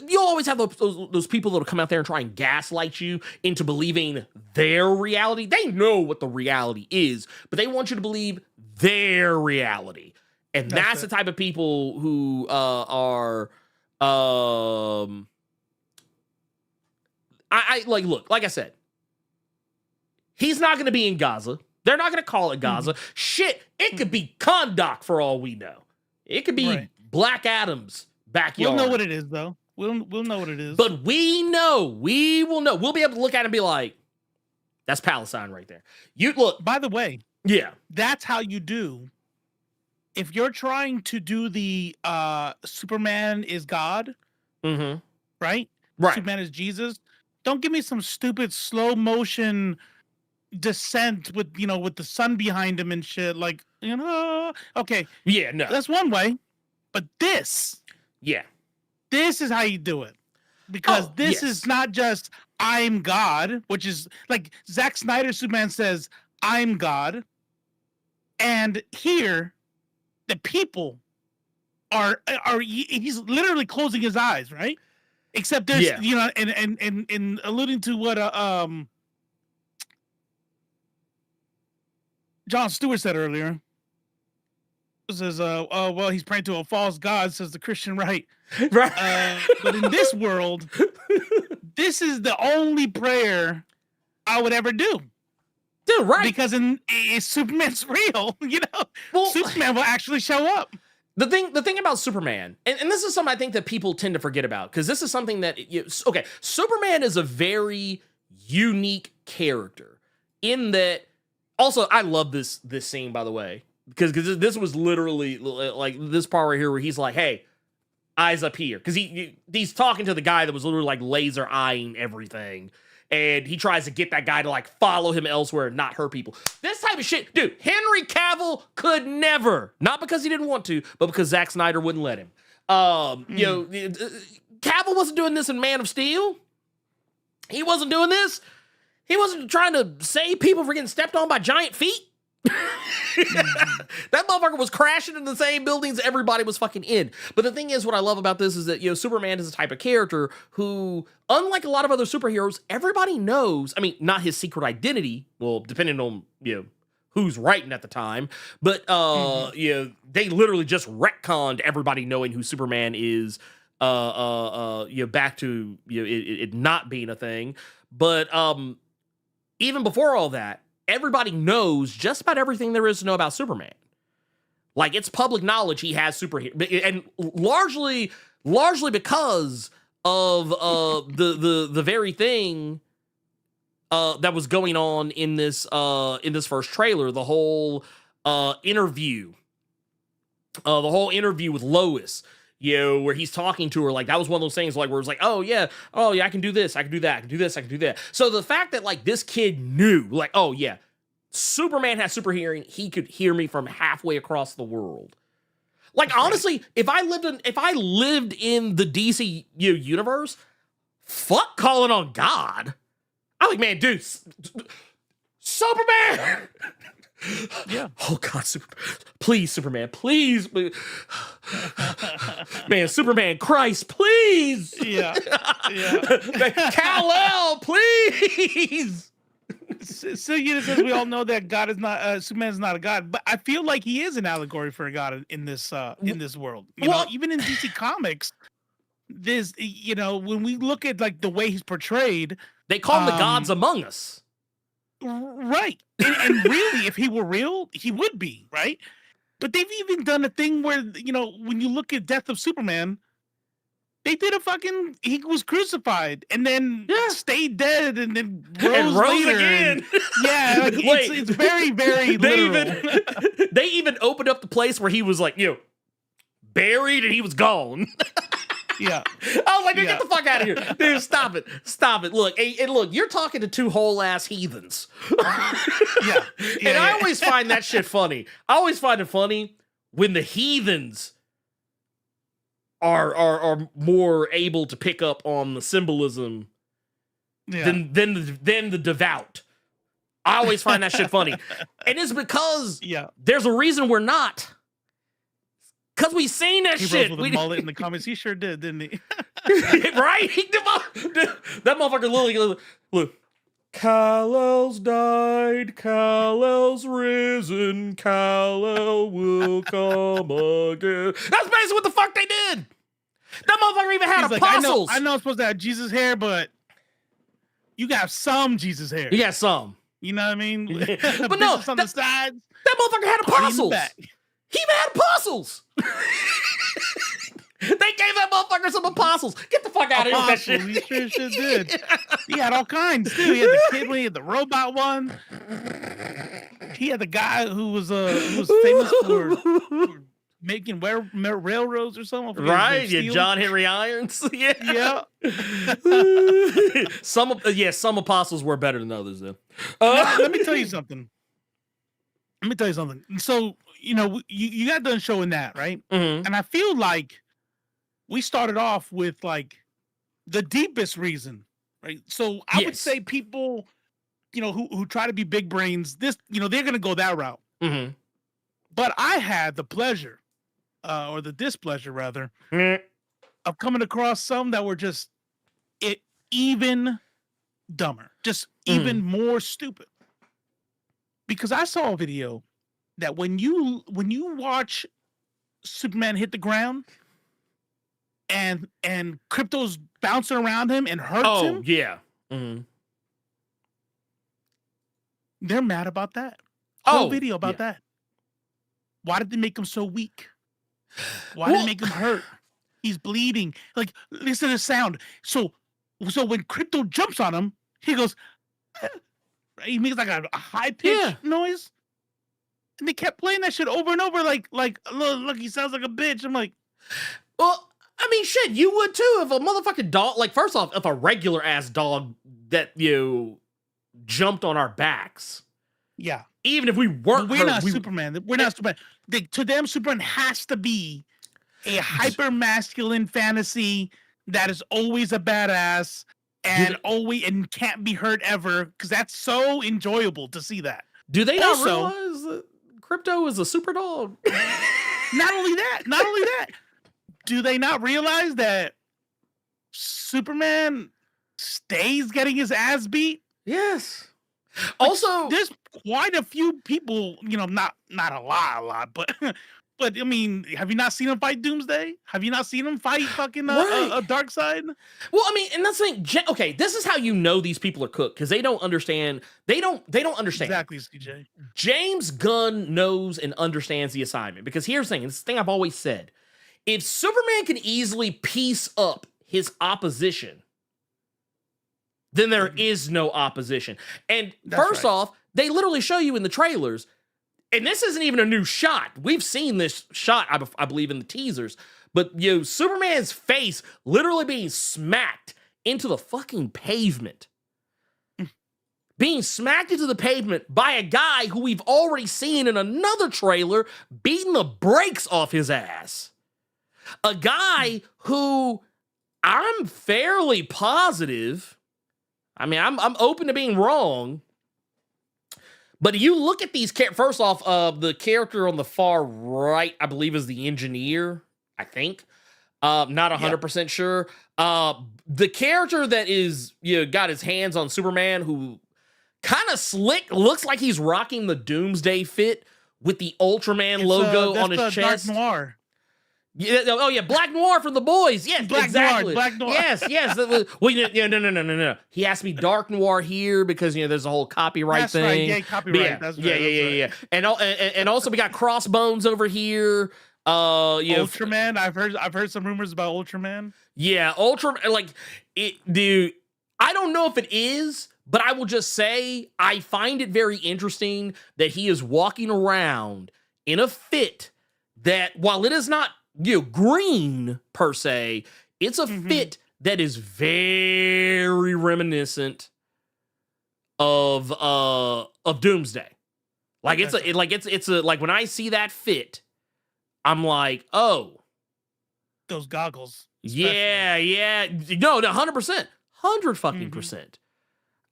you'll always have those people that'll come out there and try and gaslight you into believing their reality. They know what the reality is, but they want you to believe their reality. And that's the type of people who are look, like I said, he's not going to be in Gaza. They're not going to call it Gaza. Shit, it could be Kahndaq for all we know. It could be Black Adam's backyard. We'll know what it is, though. We'll know what it is. But we will know. We'll be able to look at it and be like, that's Palestine right there. You look. By the way, yeah, that's how you do. If you're trying to do the Superman is God, right? Superman is Jesus. Don't give me some stupid slow motion descent with the sun behind him and shit. Like, okay, yeah, no, that's one way. But this is how you do it, because this is not just I'm God, which is like Zack Snyder Superman says I'm God, and here the people are he's literally closing his eyes, right? Except there's and alluding to what Jon Stewart said earlier. Says, well, he's praying to a false god, says the Christian right. Right. But in this world, this is the only prayer I would ever do. Dude, right. Because Superman's real, well, Superman will actually show up. The thing about Superman, and this is something I think that people tend to forget about, because this is something that, Superman is a very unique character in that. Also, I love this scene, by the way, because this was literally like this part right here where he's like, hey, eyes up here. Because he's talking to the guy that was literally like laser eyeing everything. And he tries to get that guy to like follow him elsewhere and not hurt people. This type of shit, dude, Henry Cavill could never. Not because he didn't want to, but because Zack Snyder wouldn't let him. You know, Cavill wasn't doing this in Man of Steel. He wasn't doing this. He wasn't trying to save people from getting stepped on by giant feet. That motherfucker was crashing in the same buildings everybody was fucking in. But the thing is, what I love about this is that, you know, Superman is a type of character who, unlike a lot of other superheroes, everybody knows, I mean, not his secret identity, well, depending on, you know, who's writing at the time, but, you know, they literally just retconned everybody knowing who Superman is, you know, back to, you know, it not being a thing. But, even before all that, everybody knows just about everything there is to know about Superman. Like, it's public knowledge he has superhero, and largely because of the very thing that was going on in this first trailer, the whole interview with Lois. You know, where he's talking to her, like, that was one of those things, like, where it's like, oh yeah, I can do this, I can do that, I can do this, I can do that. So the fact that, like, this kid knew, like, oh yeah, Superman has super hearing, he could hear me from halfway across the world. Like, honestly, if I lived in the DC universe, fuck calling on God. I'm like, man, dude, Superman! Yeah. Oh God, please, Superman, please, man, Superman, Christ, please. Yeah. Yeah. Kal-El, please. So you know, since we all know that God is not Superman is not a god, but I feel like he is an allegory for a god in this world. You know, even in DC Comics, this, you know, when we look at like the way he's portrayed, they call him the gods among us. Right. And really, if he were real, he would be, right? But they've even done a thing where, you know, when you look at Death of Superman, they did he was crucified and then stayed dead and then rose later. Again. Yeah, like, it's very, very literal. They even opened up the place where he was like, you know, buried and he was gone. Yeah. I was like, dude, get the fuck out of here. Dude, stop it. Stop it. Look, look, you're talking to two whole ass heathens. Yeah. And I always find that shit funny. I always find it funny when the heathens are more able to pick up on the symbolism than the devout. I always find that shit funny. And it's because there's a reason we're not. Because we seen that shit. With a mullet in the comments. He sure did, didn't he? Right? That motherfucker literally, look. Kal-El's died, Kal-El's risen, Kal-El will come again. That's basically what the fuck they did. That motherfucker even had apostles. Like, I know I'm supposed to have Jesus hair, but you got some Jesus hair. You got some. You know what I mean? But no, on the sides. That motherfucker had apostles. He even had apostles. They gave that motherfucker some apostles. Get the fuck out of here with that shit. He sure did. He had all kinds too. He had the kid one, he had the robot one. He had the guy who was famous for making railroads or something. Right? Yeah, John Henry Irons. Yeah. Some apostles were better than others though. Let me tell you something. So, you know, you got done showing that, right? Mm-hmm. And I feel like we started off with like the deepest reason, right? So I would say people, you know, who try to be big brains, this, you know, they're going to go that route. Mm-hmm. But I had the pleasure, or the displeasure rather, of coming across some that were just even dumber, just even more stupid. Because I saw a video that when you watch Superman hit the ground and Krypto's bouncing around him and hurts him. Oh, yeah. Mm-hmm. They're mad about that. Whole video about that. Why did they make him so weak? Why did they make him hurt? He's bleeding. Like, listen to the sound. So when Krypto jumps on him, he goes, he makes like a high pitch noise. And they kept playing that shit over and over, like, look, he sounds like a bitch. I'm like, well, I mean, shit, you would too if a motherfucking dog, like, first off, if a regular ass dog that you jumped on our backs. Yeah. Even if we weren't, we're not Superman. We're not Superman. To them, Superman has to be a hyper masculine fantasy that is always a badass and can't be hurt ever, because that's so enjoyable to see that. Do they Also- not realize that Crypto is a super dog? Not only that, do they not realize that Superman stays getting his ass beat? Yes. Also, There's quite a few people, not a lot, but but I mean, have you not seen him fight Doomsday? Have you not seen him fight fucking Right. Darkseid? well, I mean, and that's the thing. Okay, this is how you know these people are cooked, because they don't understand. They don't understand. Exactly, CJ. James Gunn knows and understands the assignment, because here's the thing. It's the thing I've always said. If Superman can easily piece up his opposition, then there is no opposition. And That's first right. off, they literally show you in the trailers, and this isn't even a new shot. We've seen this shot, I believe, in the teasers. But Superman's face literally being smacked into the fucking pavement. Being smacked into the pavement by a guy who we've already seen in another trailer beating the brakes off his ass. A guy who I'm fairly positive. I mean, I'm open to being wrong. But you look at these, first off, the character on the far right, I believe, is the engineer, I think. Not 100% sure. The character that is, got his hands on Superman, who kind of slick, looks like he's rocking the Doomsday fit with the Ultraman logo on his chest. Dark Noir. Yeah, oh yeah, Black Noir from The Boys. Yes, exactly. Black Noir. Yes. Well, no. He has to be Dark Noir here because there's a whole copyright That's thing. right. Yeah, copyright. Yeah. And also we got Crossbones over here. Ultraman. I've heard some rumors about Ultraman. Yeah, dude. I don't know if it is, but I will just say I find it very interesting that he is walking around in a fit that, while it is not green per se, it's a fit that is very reminiscent of Doomsday. Like it's like when I see that fit, I'm like, oh, those goggles. yeah, no, 100%, 100%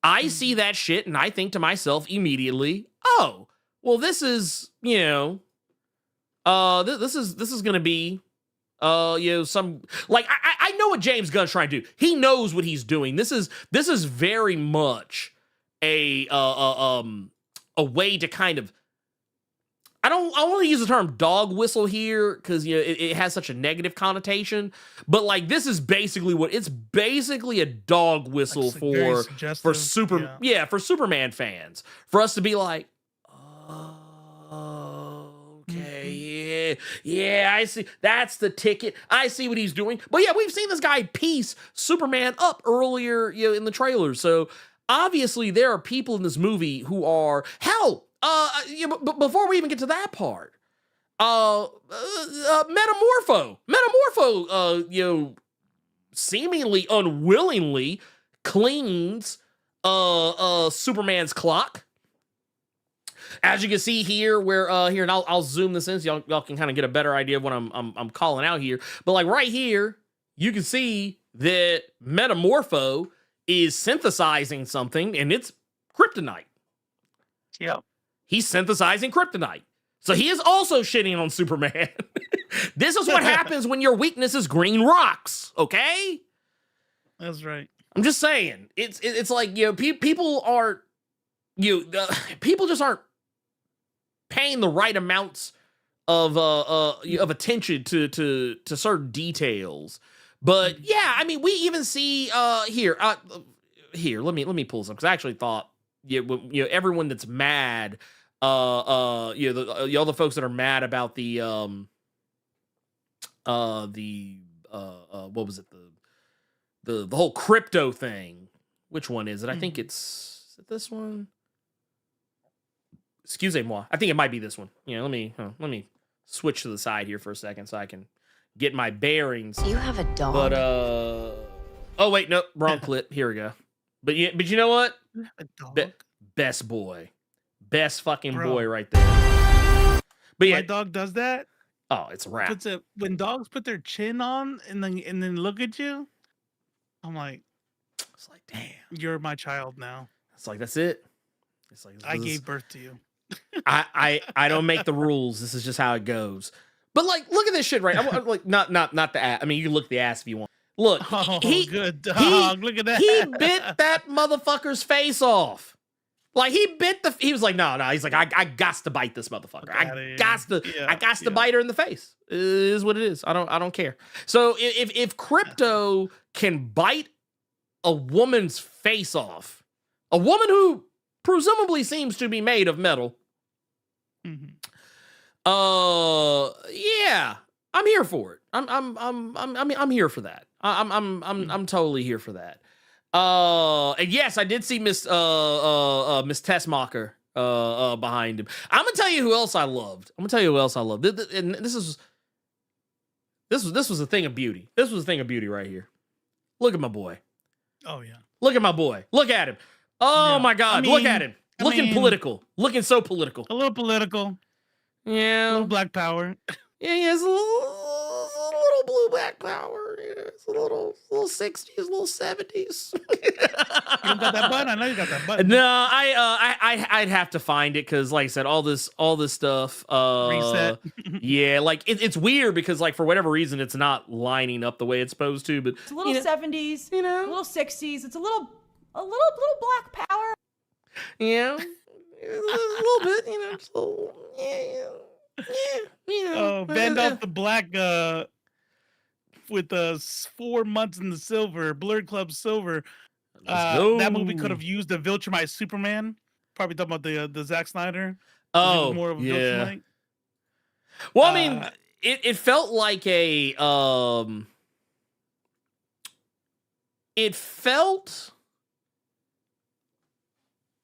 I see that shit and I think to myself immediately, oh, well, this is this is gonna be some, like, I know what James Gunn's trying to do. He knows what he's doing. This is very much a way to kind of, I don't want to use the term dog whistle here because it has such a negative connotation, but like this is basically it's basically a dog whistle for Superman fans, for us to be like, oh, okay, yeah, I see, that's the ticket, I see what he's doing. But yeah, we've seen this guy piece Superman up earlier in the trailer, so obviously there are people in this movie who are, hell, but before we even get to that part, Metamorpho, seemingly unwillingly cleans Superman's clock. As you can see here, where here, and I'll zoom this in so y'all can kind of get a better idea of what I'm calling out here. But like right here, you can see that Metamorpho is synthesizing something, and it's kryptonite. Yep. He's synthesizing kryptonite. So he is also shitting on Superman. This is what happens when your weakness is green rocks, okay? That's right. I'm just saying. It's like, people aren't, people just aren't paying the right amounts of attention to certain details. But yeah, I mean, we even see here, let me pull some, because I actually thought, everyone that's mad, all the folks that are mad about the what was it, the whole crypto thing. Which one is it? I think is it this one? Excusez-moi. I think it might be this one. Let me switch to the side here for a second so I can get my bearings. You have a dog. But oh wait, no, wrong clip. Here we go. But you know what? A dog. Best boy. Best fucking boy right there. But yeah, my dog does that. Oh, it's a wrap. When dogs put their chin on and then look at you, I'm like, It's like, damn. you're my child now. It's like, that's it. It's like, I gave birth to you. I don't make the rules. This is just how it goes. But like, look at this shit, right? I'm like, not the ass. I mean, you can look the ass if you want. Look, Good dog. Look at that. He bit that motherfucker's face off. Like he was like, no. He's like, I got to bite this motherfucker. I got to bite her in the face. It is what it is. I don't care. So if Crypto can bite a woman's face off, a woman who presumably seems to be made of metal, yeah, I'm here for it. I'm here for that. I'm totally here for that. And yes, I did see Miss Tessmacher behind him. I'm gonna tell you who else I loved. And this was a thing of beauty. This was a thing of beauty right here. Look at my boy. Oh yeah. Look at my boy. Look at him. Oh my God. Look at him. Looking political. Looking so political. A little political. Yeah. A little black power. Yeah, it's a little blue black power. Yeah, it's a little 60s, a little 70s. You don't got that button? I know you got that button. No, I'd have to find it because, like I said, all this stuff. Reset. Yeah, like it's weird because, like, for whatever reason, it's not lining up the way it's supposed to. But it's a little 70s, a little 60s. It's a little black power. Yeah, a little bit, just a little, yeah. Bend off the black with the 4 months in the silver, Blerd Club Silver. That movie could have used the Viltrumite Superman. Probably talking about the Zack Snyder. Oh, more of a yeah. Viltrumite. Well, I mean, it felt like it felt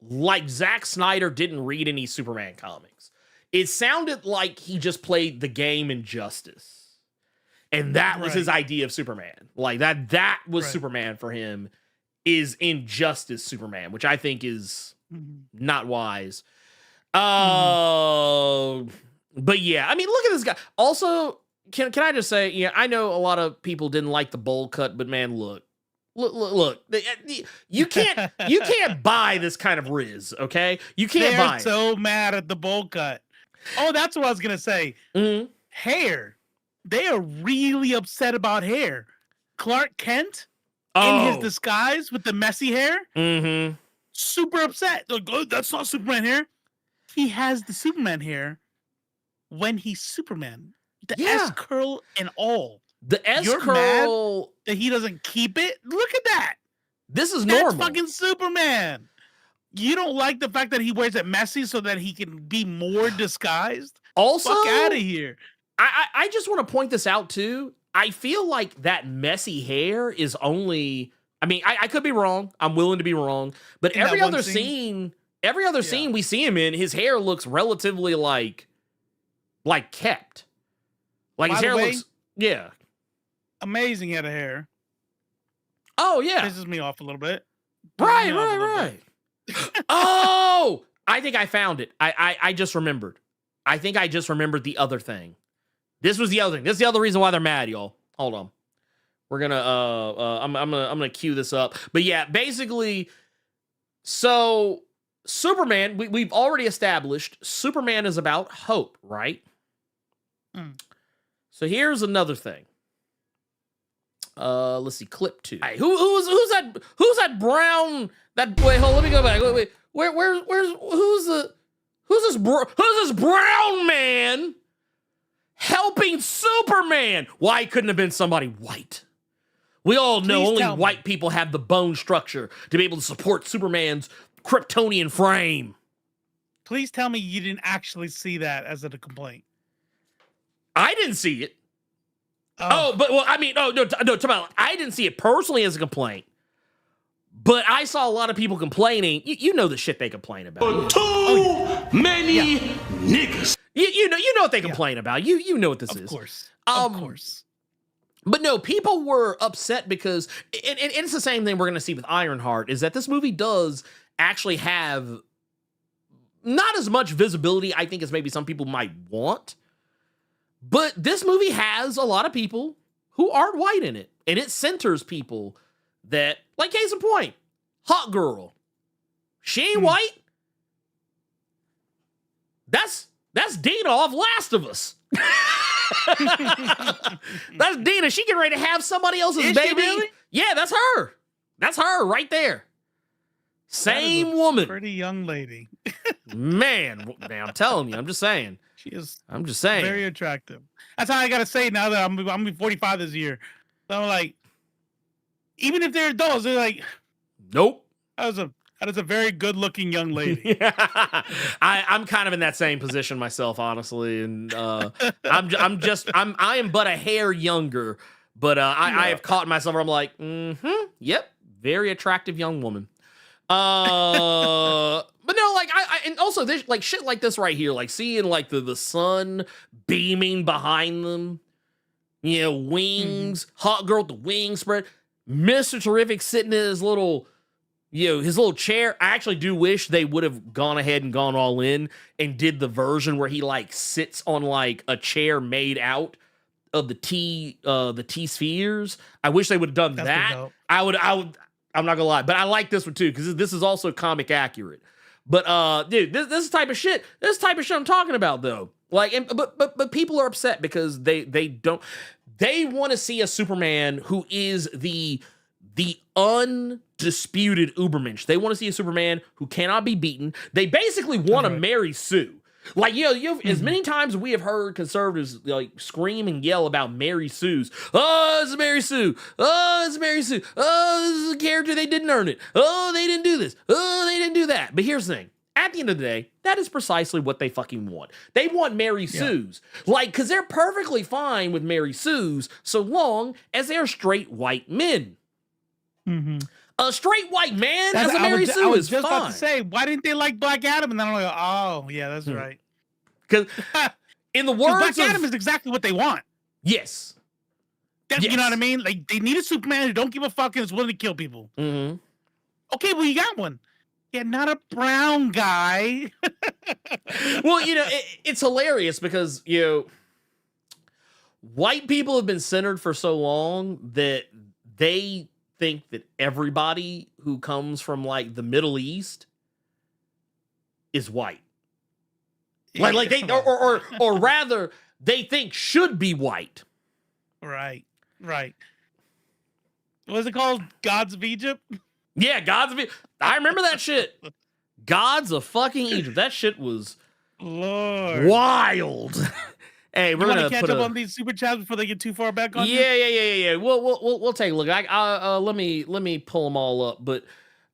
like Zack Snyder didn't read any Superman comics. It sounded like he just played the game Injustice. And that was his idea of Superman. Like that was Superman for him, is Injustice Superman, which I think is not wise. But yeah, I mean, look at this guy. Also, can I just say, yeah, I know a lot of people didn't like the bowl cut, but man, look. You can't buy this kind of Riz, okay? You can't buy it. They're so mad at the bowl cut. Oh, that's what I was gonna say. Hair. They are really upset about hair. Clark Kent in his disguise with the messy hair. Super upset. Like, oh, that's not Superman hair. He has the Superman hair when he's Superman. The S curl and all. The S You're curl mad that he doesn't keep it. Look at that. This is normal. That's fucking Superman. You don't like the fact that he wears it messy so that he can be more disguised? Also, fuck out of here. I just want to point this out too. I feel like that messy hair is only. I mean, I could be wrong. I'm willing to be wrong. But In every that one other scene? scene we see him in, his hair looks relatively like kept. Like his By the hair way, looks. Yeah. Amazing head of hair. Oh yeah. Pisses me off a little bit. Right. Oh, I think I found it. I just remembered. I think I just remembered the other thing. This was the other thing. This is the other reason why they're mad, y'all. Hold on. We're gonna I'm gonna cue this up. But yeah, basically, so Superman, we've already established Superman is about hope, right? So here's another thing. Let's see, clip 2. Right, who's that brown? Wait, hold on, let me go back. Wait. Who's this brown man helping Superman? Why couldn't have been somebody white? We all know only white people have the bone structure to be able to support Superman's Kryptonian frame. Please tell me you didn't actually see that as a complaint. I didn't see it. No, Tamala, I didn't see it personally as a complaint, but I saw a lot of people complaining. You know the shit they complain about. Many niggas. You know what they complain about. You know what this is. Of course. But no, people were upset because, and it's the same thing we're going to see with Ironheart, is that this movie does actually have not as much visibility, I think, as maybe some people might want. But this movie has a lot of people who aren't white in it. And it centers people that, like case in point, Hot Girl. She ain't white. That's Dina off Last of Us. That's Dina. She getting ready to have somebody else's Is baby. she really? Yeah, that's her. That's her right there. Same woman. Pretty young lady. Man, I'm telling you. I'm just saying. She is I'm just saying. very attractive. That's how I gotta say now that I'm 45 this year. So I'm like, even if they're adults, they're like, Nope. that is a very good looking young lady. I'm kind of in that same position myself, honestly, and I am but a hair younger, but I have caught myself where I'm like, yep, very attractive young woman. But no, like and also this like shit like this right here, like seeing like the sun beaming behind them, you know, wings, Hot Girl with the wings spread, Mr. Terrific sitting in his little chair. I actually do wish they would have gone ahead and gone all in and did the version where he like sits on like a chair made out of the T spheres. I wish they would have done that. I'm not gonna lie, but I like this one too because this is also comic accurate. But dude, this is the type of shit. This is the type of shit I'm talking about though. Like, but people are upset because they want to see a Superman who is the undisputed Ubermensch. They want to see a Superman who cannot be beaten. They basically want to marry Sue. Like, you've as many times we have heard conservatives like scream and yell about Mary Sue's. Oh, it's Mary Sue. Oh, it's Mary Sue. Oh, this is a character, they didn't earn it. Oh, they didn't do this. Oh, they didn't do that. But here's the thing. At the end of the day, that is precisely what they fucking want. They want Mary Sue's. Like, because they're perfectly fine with Mary Sue's so long as they're straight white men. Mm-hmm. A straight white man as a Mary Sue is fine. I was just about to say, why didn't they like Black Adam? And then I'm like, oh, yeah, that's right. Because in the words Black Adam is exactly what they want. Yes. You know what I mean? Like, they need a Superman who don't give a fuck and is willing to kill people. Mm-hmm. Okay, well, you got one. Yeah, not a brown guy. Well, it's hilarious because, white people have been centered for so long that they think that everybody who comes from like the Middle East is white. Like they or rather they think should be white. Right. What is it called? Gods of Egypt? Yeah, Gods of Egypt. I remember that shit. Gods of fucking Egypt. That shit was Lord wild. Hey, we're gonna catch up on these super chats before they get too far back on. Yeah. We'll take a look. Let me pull them all up. But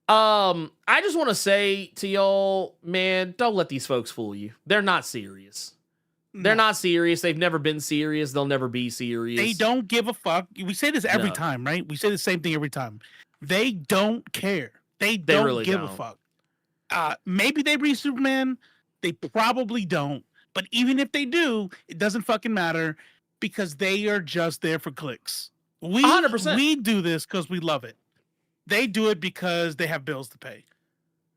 I just want to say to y'all, man, don't let these folks fool you. They're not serious. They're not serious. They've never been serious. They'll never be serious. They don't give a fuck. We say this every time, right? We say the same thing every time. They don't care. They don't really give a fuck. Maybe they read Superman. They probably don't. But even if they do, it doesn't fucking matter because they are just there for clicks. 100%. We do this because we love it. They do it because they have bills to pay.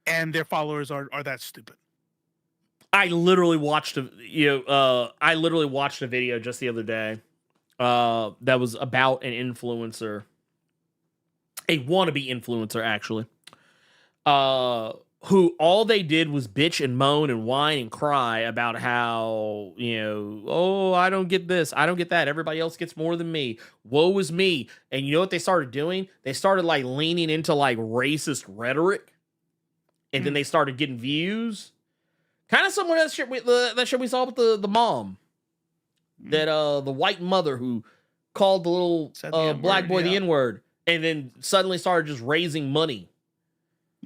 And their followers are that stupid. I literally watched a video just the other day that was about an influencer. A wannabe influencer, actually. Who all they did was bitch and moan and whine and cry about how, oh, I don't get this. I don't get that. Everybody else gets more than me. Woe is me. And you know what they started doing? They started like leaning into like racist rhetoric. And then they started getting views. Kind of similar to that shit we saw with the mom. That the white mother who called the little black boy the N-word. And then suddenly started just raising money.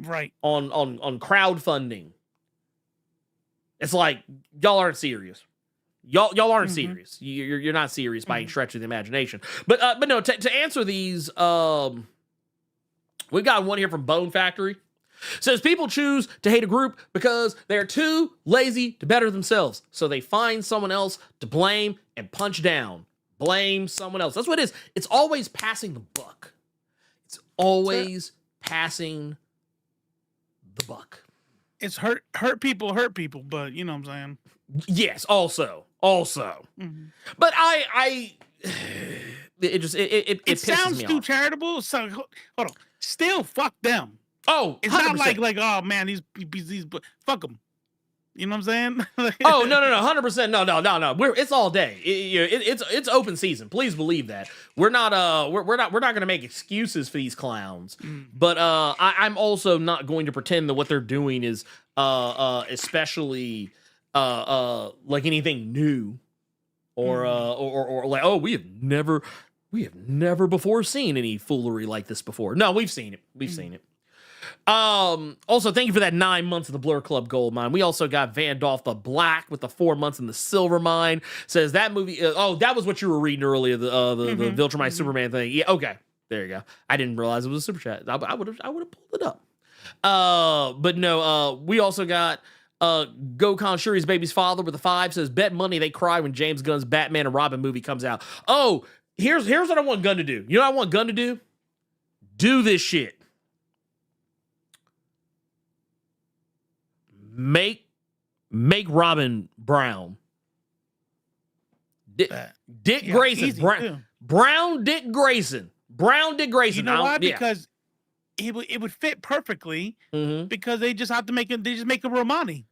Right. On crowdfunding. It's like, y'all aren't serious. Y'all aren't serious. You're not serious by any stretch of the imagination. But no, to answer these, we've got one here from Bone Factory. Says people choose to hate a group because they're too lazy to better themselves. So they find someone else to blame and punch down. Blame someone else. That's what it is. It's always passing the buck. It's always passing the buck. It's hurt people, but you know what I'm saying? Yes, also. Also, but it pisses sounds me too off. charitable. So hold on, still fuck them. Oh, It's 100%. not like oh man, these fuck them. You know what I'm saying? Oh no, 100%. No. It's all day. It's open season. Please believe that. We're not going to make excuses for these clowns. But I'm also not going to pretend that what they're doing is especially like anything new or like, oh, we have never before seen any foolery like this before. No, we've seen it. We've seen it. Also, thank you for that 9 months of the Blur Club Gold Mine. We also got Vandolph the Black with the 4 months in the Silver Mine. Says that movie. That was what you were reading earlier. The Viltrumite Superman thing. Yeah. Okay. There you go. I didn't realize it was a super chat. I would have pulled it up. But no. We also got Gokhan Shuri's baby's father with the 5 says bet money they cry when James Gunn's Batman and Robin movie comes out. Oh, here's what I want Gunn to do. You know what I want Gunn to do? Do this shit. Make Robin brown. Dick Grayson. Brown Dick Grayson. You know why? Because it would fit perfectly because they just have to make a Romani.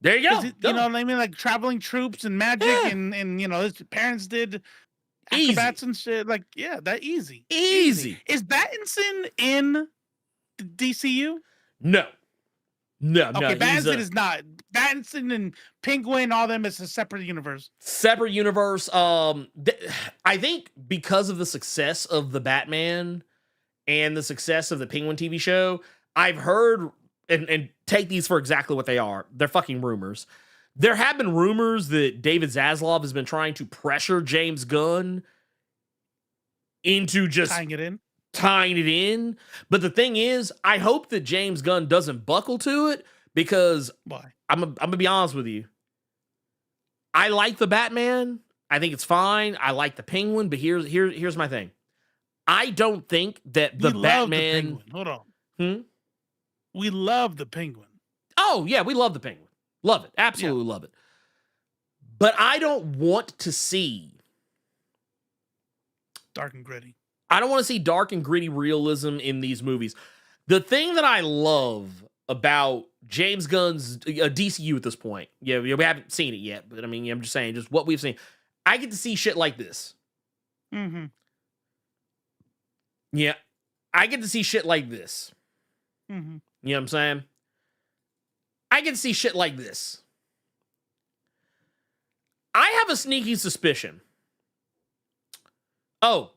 There you go. You know what I mean? Like traveling troops and magic and you know, his parents did acrobats and shit. Like, yeah, that easy. Is Battinson in the DCU? No. Okay, Battinson is not. Battinson and Penguin, all them is a separate universe. Separate universe. I think because of the success of the Batman and the success of the Penguin TV show, I've heard and take these for exactly what they are. They're fucking rumors. There have been rumors that David Zaslav has been trying to pressure James Gunn into just tying it in. But the thing is, I hope that James Gunn doesn't buckle to it because I'm gonna be honest with you. I like the Batman. I think it's fine. I like the Penguin, but here's my thing. I don't think that the Batman. Hold on. We love the Penguin. Oh yeah, we love the Penguin. Love it. Absolutely love it. But I don't want to see dark and gritty. I don't want to see dark and gritty realism in these movies. The thing that I love about James Gunn's DCU at this point, we haven't seen it yet, but I mean, I'm just saying, just what we've seen. I get to see shit like this. Yeah, I get to see shit like this. You know what I'm saying? I get to see shit like this. I have a sneaky suspicion. Oh,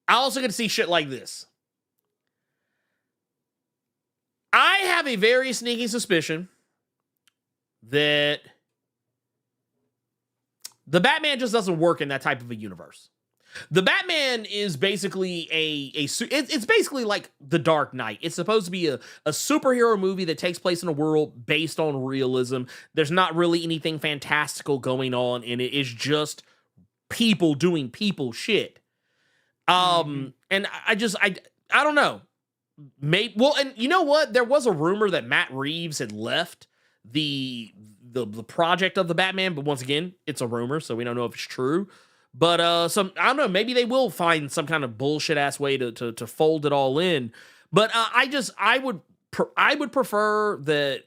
I also get to see shit like this. I have a very sneaky suspicion that the Batman just doesn't work in that type of a universe. The Batman is basically it's basically like The Dark Knight. It's supposed to be a superhero movie that takes place in a world based on realism. There's not really anything fantastical going on in it. It's just people doing people shit. And I don't know. And you know what? There was a rumor that Matt Reeves had left the project of the Batman, but once again, it's a rumor, so we don't know if it's true. But I don't know, maybe they will find some kind of bullshit ass way to fold it all in. But I would prefer that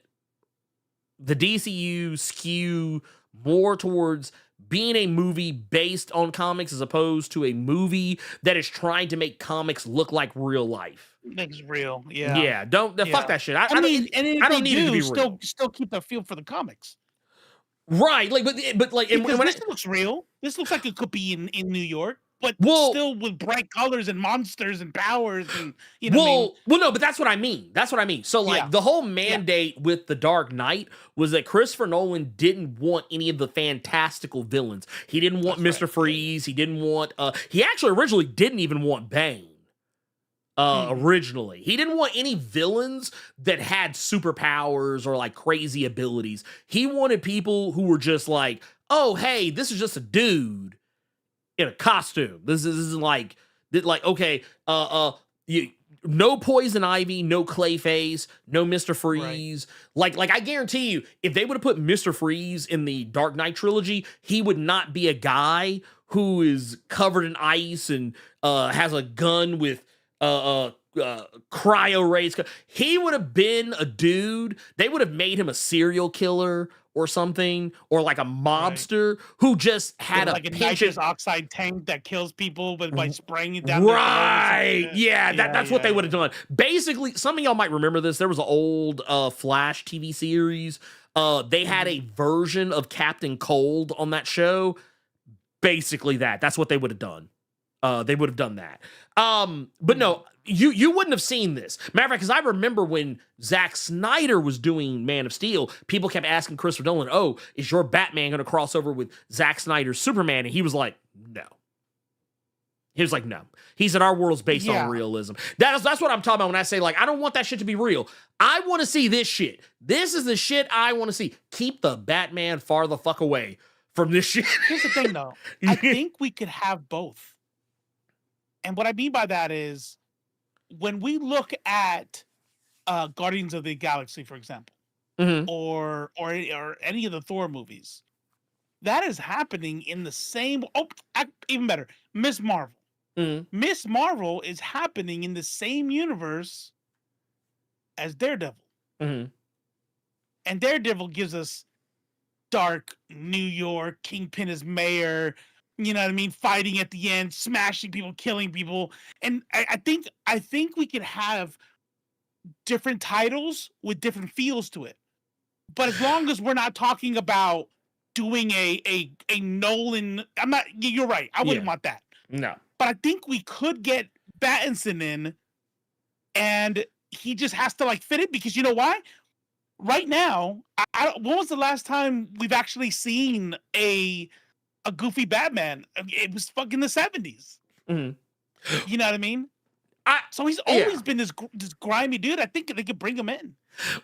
the DCU skew more towards being a movie based on comics as opposed to a movie that is trying to make comics look like real life. Makes real, yeah. Yeah, fuck that shit. I don't need it to be real. Still keep the feel for the comics. Right, like, but like, when this looks real. This looks like it could be in New York, but still with bright colors and monsters and powers and you know. No, but that's what I mean. So like the whole mandate with The Dark Knight was that Christopher Nolan didn't want any of the fantastical villains. He didn't want Mr. Freeze. He didn't want. He actually originally didn't even want Bane. Originally, he didn't want any villains that had superpowers or like crazy abilities. He wanted people who were just like, oh, hey, this is just a dude in a costume. This isn't like okay. no Poison Ivy, no Clayface, no Mr. Freeze. Right. Like I guarantee you, if they would have put Mr. Freeze in the Dark Knight trilogy, he would not be a guy who is covered in ice and has a gun with cryo rays. He would have been a dude. They would have made him a serial killer or something, or like a mobster who just had like a nitrous oxide tank that kills people by spraying it down. Right. Yeah, that's what they would have done. Basically, some of y'all might remember this. There was an old Flash TV series. They had a version of Captain Cold on that show. Basically that's what they would have done. They would have done that. But no, you wouldn't have seen this. Matter of fact, because I remember when Zack Snyder was doing Man of Steel, people kept asking Christopher Nolan, "Oh, is your Batman going to cross over with Zack Snyder's Superman?" And he was like, "No." He was like, "No." He said, "Our world's based on realism." That's what I'm talking about when I say, like, I don't want that shit to be real. I want to see this shit. This is the shit I want to see. Keep the Batman far the fuck away from this shit. Here's the thing, though. I think we could have both. And what I mean by that is, when we look at Guardians of the Galaxy, for example, or any of the Thor movies, that is happening in the same. Oh, even better, Miss Marvel. Miss Marvel is happening in the same universe as Daredevil, and Daredevil gives us dark New York, Kingpin is mayor. You know what I mean? Fighting at the end, smashing people, killing people. And I think we could have different titles with different feels to it. But as long as we're not talking about doing a Nolan, you're right. I wouldn't want that. No. But I think we could get Pattinson in, and he just has to like fit it, because you know why? Right now, when was the last time we've actually seen a goofy Batman? It was fucking the 70s. You know what I mean? So he's always been this grimy dude. I think they could bring him in.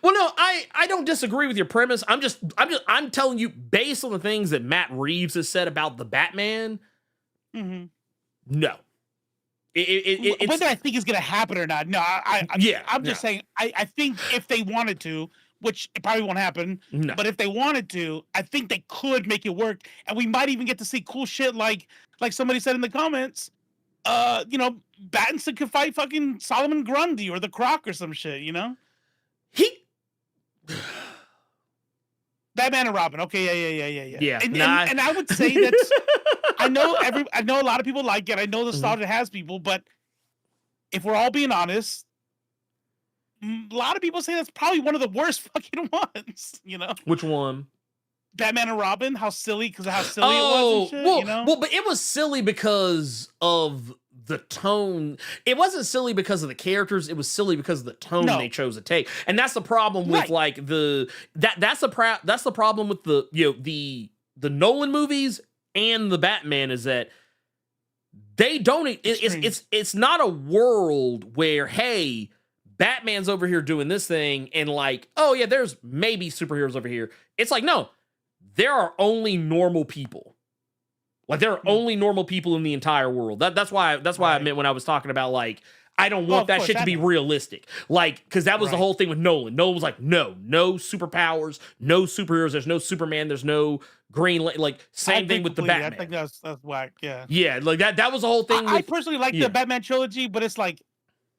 Well, no, I don't disagree with your premise. I'm telling you, based on the things that Matt Reeves has said about the Batman, no. Whether I think it's gonna happen or not, no. I'm just saying. I think if they wanted to, which it probably won't happen, but if they wanted to, I think they could make it work, and we might even get to see cool shit like somebody said in the comments. Pattinson could fight fucking Solomon Grundy or the Croc or some shit. You know, Batman and Robin. Okay, yeah. And I would say that's. I know a lot of people like it. I know the nostalgia has people, but if we're all being honest, a lot of people say that's probably one of the worst fucking ones. You know, which one? Batman and Robin. How silly, because of how silly it was. And shit, well, but it was silly because of the tone. It wasn't silly because of the characters. It was silly because of the tone they chose to take, and that's the problem with like that's the problem with the Nolan movies and the Batman, is that they don't. It's not a world where, hey, Batman's over here doing this thing, and like, oh yeah, there's maybe superheroes over here. It's like, no, there are only normal people. Like, there are only normal people in the entire world. That's why I meant when I was talking about, like, I don't want that shit to be realistic. Like, because that was the whole thing with Nolan. Nolan was like, no superpowers, no superheroes. There's no Superman. There's no Green. Like, same thing with the Batman. I think that's whack. Yeah. Yeah, like that was the whole thing. I personally like the Batman trilogy, but it's like,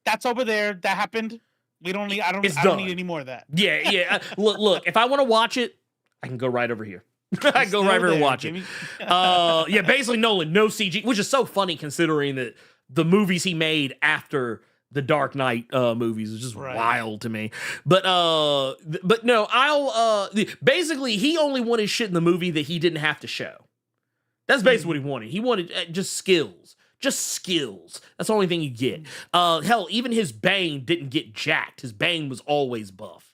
that's over there. That happened. I don't need any more of that. Yeah. Look. If I want to watch it, I can go right over here. I go right over and watch it. Basically Nolan, no CG, which is so funny considering that the movies he made after the Dark Knight movies is just wild to me. But no, basically he only wanted shit in the movie that he didn't have to show. That's basically what he wanted. He wanted just skills. Just skills. That's the only thing you get. Hell, even his Bane didn't get jacked. His Bane was always buff.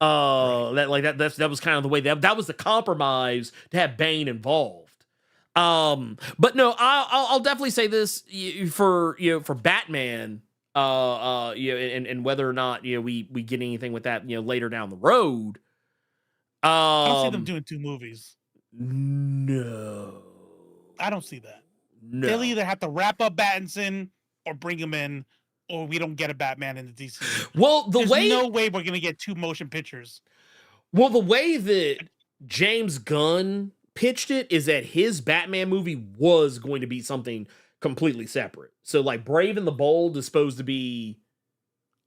That was kind of the way that was the compromise to have Bane involved. But no, I'll definitely say this for Batman. And whether or not we get anything with that later down the road. I don't see them doing two movies. No, I don't see that. No. They'll either have to wrap up Pattinson or bring him in or we don't get a Batman in the DCU. Well, There's no way we're gonna get 2 motion pictures. Well, the way that James Gunn pitched it is that his Batman movie was going to be something completely separate. So, like, Brave and the Bold is supposed to be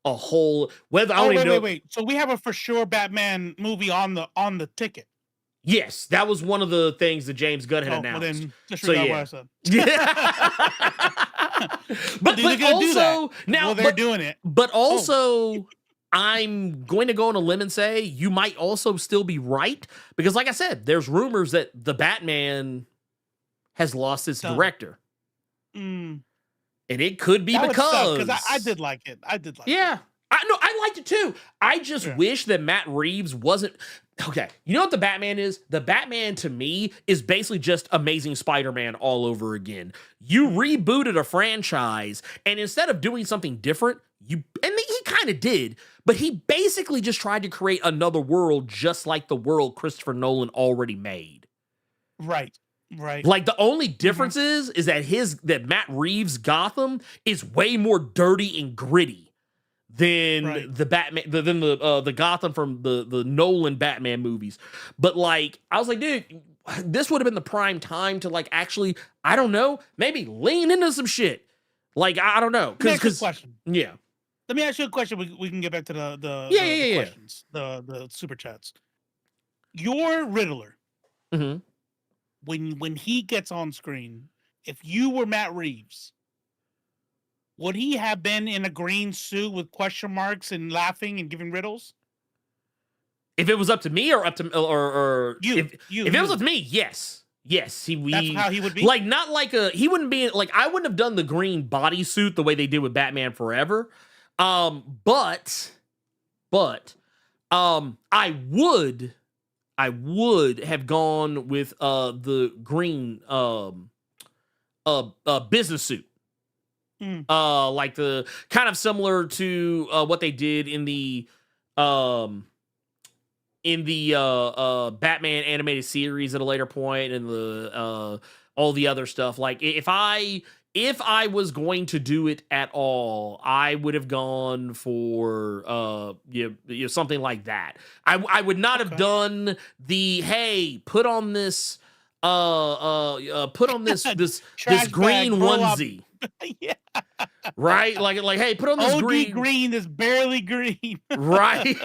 a whole. Whether I don't even know. Wait. So we have a for sure Batman movie on the ticket. Yes, that was one of the things that James Gunn had announced. Well then, disregard what I said. Yeah. but also now they're doing it. But also, I'm going to go on a limb and say you might also still be right because, like I said, there's rumors that the Batman has lost its director, and it could be because I did like it. Yeah. I liked it too. I just wish that Matt Reeves wasn't. Okay, you know what the Batman is? The Batman to me is basically just Amazing Spider-Man all over again. You rebooted a franchise, and instead of doing something different, he kind of did, but he basically just tried to create another world just like the world Christopher Nolan already made. Right. Like the only difference is that Matt Reeves' Gotham is way more dirty and gritty than the Batman, than the Gotham from the Nolan Batman movies. But like, I was like, dude, this would have been the prime time to like actually, I don't know, maybe lean into some shit. Like, I don't know. Question. Yeah. Let me ask you a question. We can get back to the questions, the super chats. Your Riddler, when he gets on screen, if you were Matt Reeves, would he have been in a green suit with question marks and laughing and giving riddles? If it was up to me or up to you, if it was up to me, yes. That's how he would be. Like not like he wouldn't be like I wouldn't have done the green bodysuit the way they did with Batman Forever. But I would have gone with the green business suit. Like the kind of similar to what they did in the Batman animated series at a later point and the all the other stuff. Like if I was going to do it at all, I would have gone for something like that. I would not have done the put on this this green onesie. Yeah. Right? Like, hey, put on this green is barely green. Right?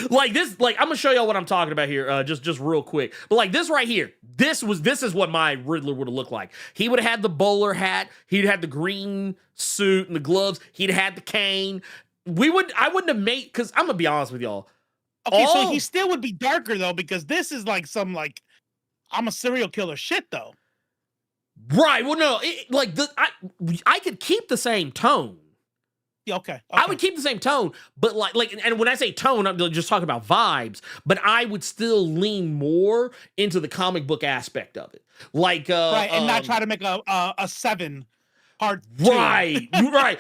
Like this, like I'm gonna show y'all what I'm talking about here, just real quick. But like this right here, this is what my Riddler would have looked like. He would have had the bowler hat, he'd had the green suit and the gloves, he'd had the cane. I wouldn't have made, because I'm gonna be honest with y'all. Okay, so he still would be darker though, because this is like some like I'm a serial killer shit though. Right. Well, no, I could keep the same tone. Yeah, okay. I would keep the same tone, but like, and when I say tone, I'm just talking about vibes. But I would still lean more into the comic book aspect of it, like right, and not try to make a 7 part. Right, right.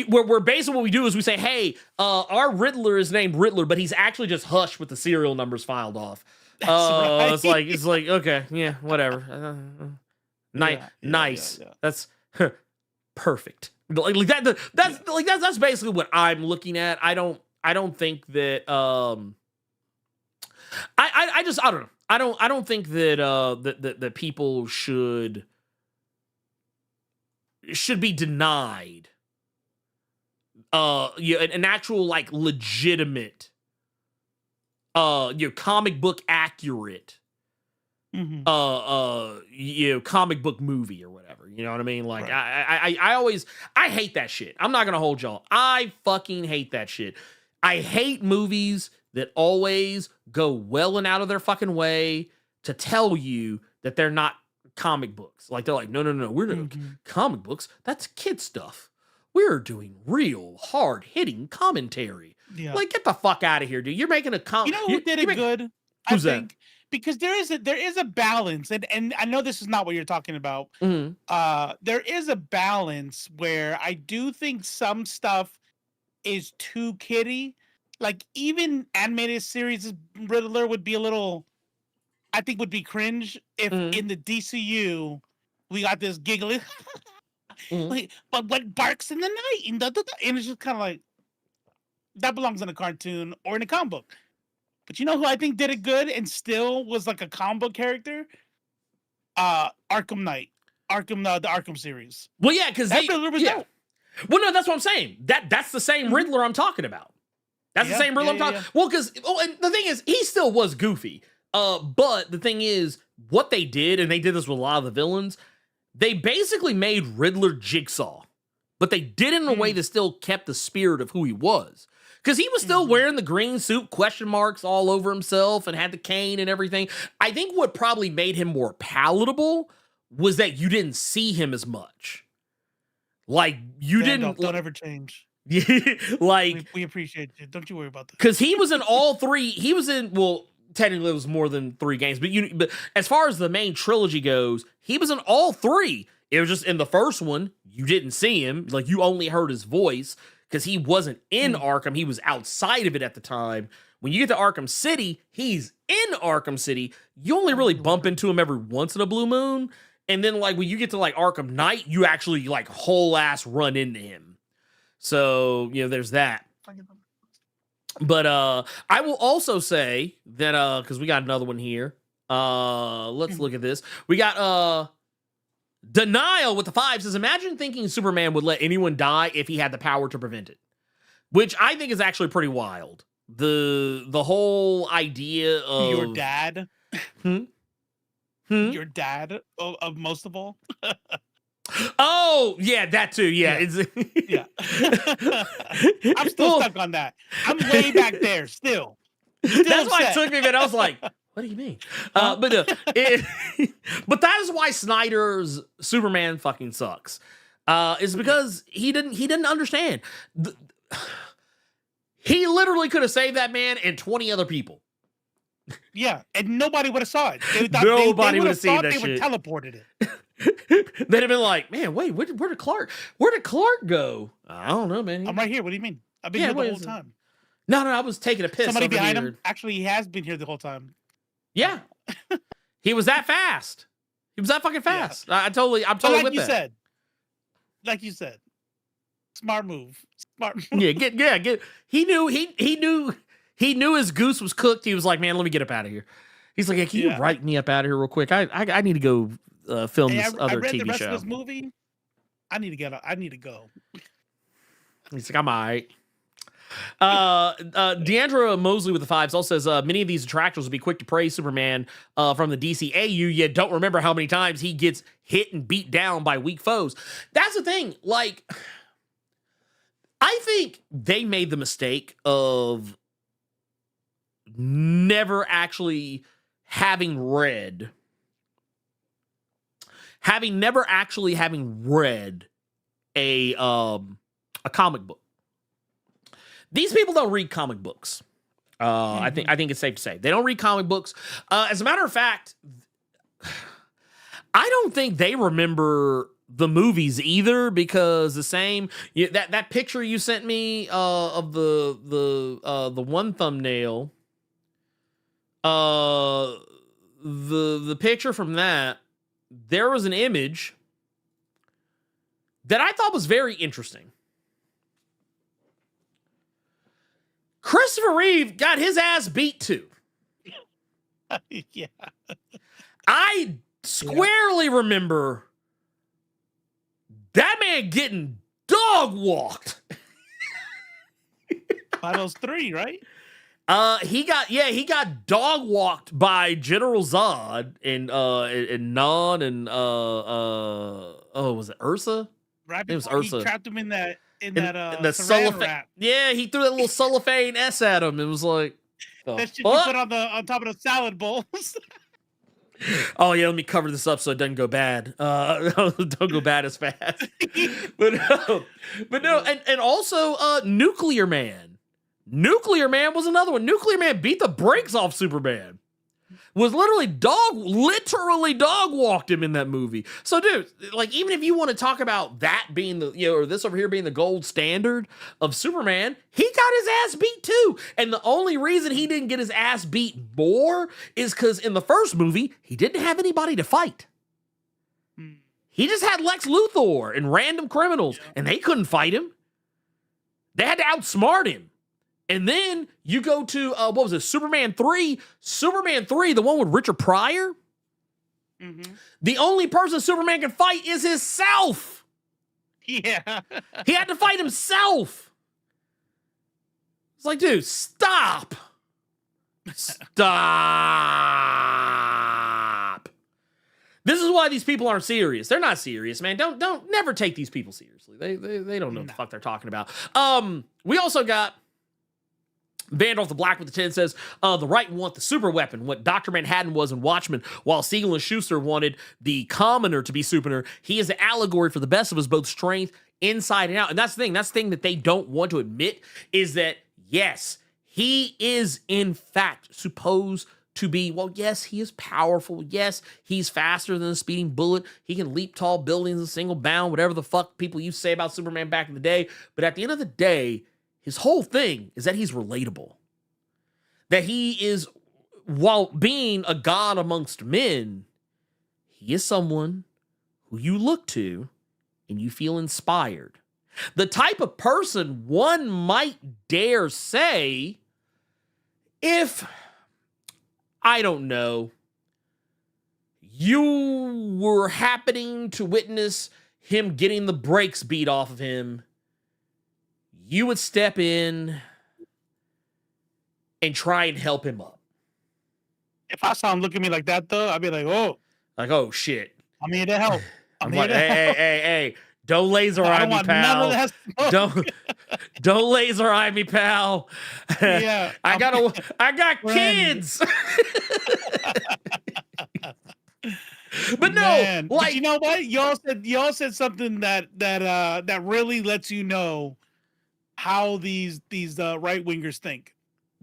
Where basically what we do is we say, hey, our Riddler is named Riddler, but he's actually just Hush with the serial numbers filed off. Right. It's like okay, yeah, whatever. Nice. Yeah. That's perfect. Like that's basically what I'm looking at. I don't think that I don't know. I don't think that that people should be denied an actual like legitimate comic book accurate comic book movie or whatever, you know what I mean? Like right. I hate that shit. I'm not gonna hold y'all. I fucking hate that shit. I hate movies that always go well and out of their fucking way to tell you that they're not comic books. Like they're like, no, we're not comic books. That's kid stuff. We're doing real hard hitting commentary. Yeah. Like get the fuck out of here, dude. You're making a You know who did it good? Who's that? Because there is a balance, and I know this is not what you're talking about. There is a balance where I do think some stuff is too kiddie. Like even animated series Riddler would be a little, I think would be cringe if in the DCU we got this giggly Like, but what barks in the night? And it's just kind of like, that belongs in a cartoon or in a comic book. But you know who I think did it good and still was like a comic book character? Arkham Knight. The Arkham series. Well, yeah, because that Riddler was dope. Well, no, that's what I'm saying. That's the same Riddler I'm talking about. That's the same Riddler I'm talking. Well, because and the thing is, he still was goofy. But the thing is, what they did, and they did this with a lot of the villains, they basically made Riddler Jigsaw, but they did it in a way that still kept the spirit of who he was. Because he was still wearing the green suit, question marks all over himself, and had the cane and everything. I think what probably made him more palatable was that you didn't see him as much. Like, you didn't... Don't ever change. Like... We appreciate you. Don't you worry about that. Because he was in all three... He was in... Well, technically it was more than 3 games. But as far as the main trilogy goes, he was in all 3. It was just in the first one, you didn't see him. Like, you only heard his voice. Because he wasn't in Arkham. He was outside of it at the time. When you get to Arkham City, he's in Arkham City. You only really bump into him every once in a blue moon. And then, like, when you get to, like, Arkham Knight, you actually, like, whole ass run into him. So, you know, there's that. But I will also say that, because we got another one here. Let's look at this. We got, Denial with the 5 says, imagine thinking Superman would let anyone die if he had the power to prevent it. Which I think is actually pretty wild. The whole idea of... Your dad? Your dad, of most of all? Oh, yeah, that too. Yeah. Yeah. I'm still stuck on that. I'm way back there still That's why it took me a minute. I was like... What do you mean? But that is why Snyder's Superman fucking sucks. Is because he didn't understand. He literally could have saved that man and 20 other people. Yeah, and nobody would have saw it. Nobody would have seen that they shit. They would teleported it. They'd have been like, man, wait, where did Clark go? I don't know, man. I'm right here. What do you mean? I've been here the whole time. No, I was taking a piss. Somebody behind here. him. Actually, he has been here the whole time. Yeah, he was that fast. He was that fucking fast. Yeah. I'm totally with that. Like you said, smart move. Yeah, get. He knew his goose was cooked. He was like, man, let me get up out of here. He's like, hey, can you write me up out of here real quick? I need to go film this other TV show. I read the rest of this movie. I need to go. He's like, I'm all right. Deandra Mosley with the 5s also says many of these detractors will be quick to praise Superman from the DCAU, yet don't remember how many times he gets hit and beat down by weak foes. That's the thing. Like, I think they made the mistake of never actually having read a comic book. These people don't read comic books. I think it's safe to say they don't read comic books. As a matter of fact, I don't think they remember the movies either, because that picture you sent me of the one thumbnail, the picture from that, there was an image that I thought was very interesting. Christopher Reeve got his ass beat too. Yeah. I squarely remember that man getting dog walked. By those 3, right? He got dog walked by General Zod and Non and was it Ursa? Right. It was Ursa. He trapped him in that the cellophane wrap. Yeah, he threw that little cellophane S at him. It was like, that shit you put on top of the salad bowls. Oh yeah, let me cover this up so it doesn't go bad. Don't go bad as fast. but no, and also Nuclear Man. Nuclear Man was another one. Nuclear Man beat the brakes off Superman. Was literally dog walked him in that movie. So, dude, like, even if you want to talk about that being or this over here being the gold standard of Superman, he got his ass beat too. And the only reason he didn't get his ass beat more is because in the first movie, he didn't have anybody to fight. He just had Lex Luthor and random criminals, and they couldn't fight him. They had to outsmart him. And then you go to, what was it, Superman 3? Superman 3, the one with Richard Pryor? Mm-hmm. The only person Superman can fight is himself. Yeah. He had to fight himself. It's like, dude, stop. Stop. This is why these people aren't serious. They're not serious, man. Don't never take these people seriously. They don't know what the fuck they're talking about. We also got Vandal the Black with the 10 says, the right want the super weapon, what Dr. Manhattan was in Watchmen, while Siegel and Schuster wanted the commoner to be Superman. He is an allegory for the best of us, both strength, inside and out. And that's the thing. That's the thing that they don't want to admit is that, yes, he is in fact supposed to be, well, yes, he is powerful. Yes, he's faster than a speeding bullet. He can leap tall buildings in single bound, whatever the fuck people used to say about Superman back in the day. But at the end of the day, his whole thing is that he's relatable. That he is, while being a god amongst men, he is someone who you look to and you feel inspired. The type of person one might dare say, if, I don't know, you were happening to witness him getting the brakes beat off of him, you would step in and try and help him up. If I saw him look at me like that, though, I'd be like, oh. Like, oh, shit. I'm here to help. I'm like, hey. Don't laser eye me, pal. Don't laser eye me, pal. Yeah. I got kids. But no, man. like, But you know what? Y'all said something that really lets you know how these right wingers think.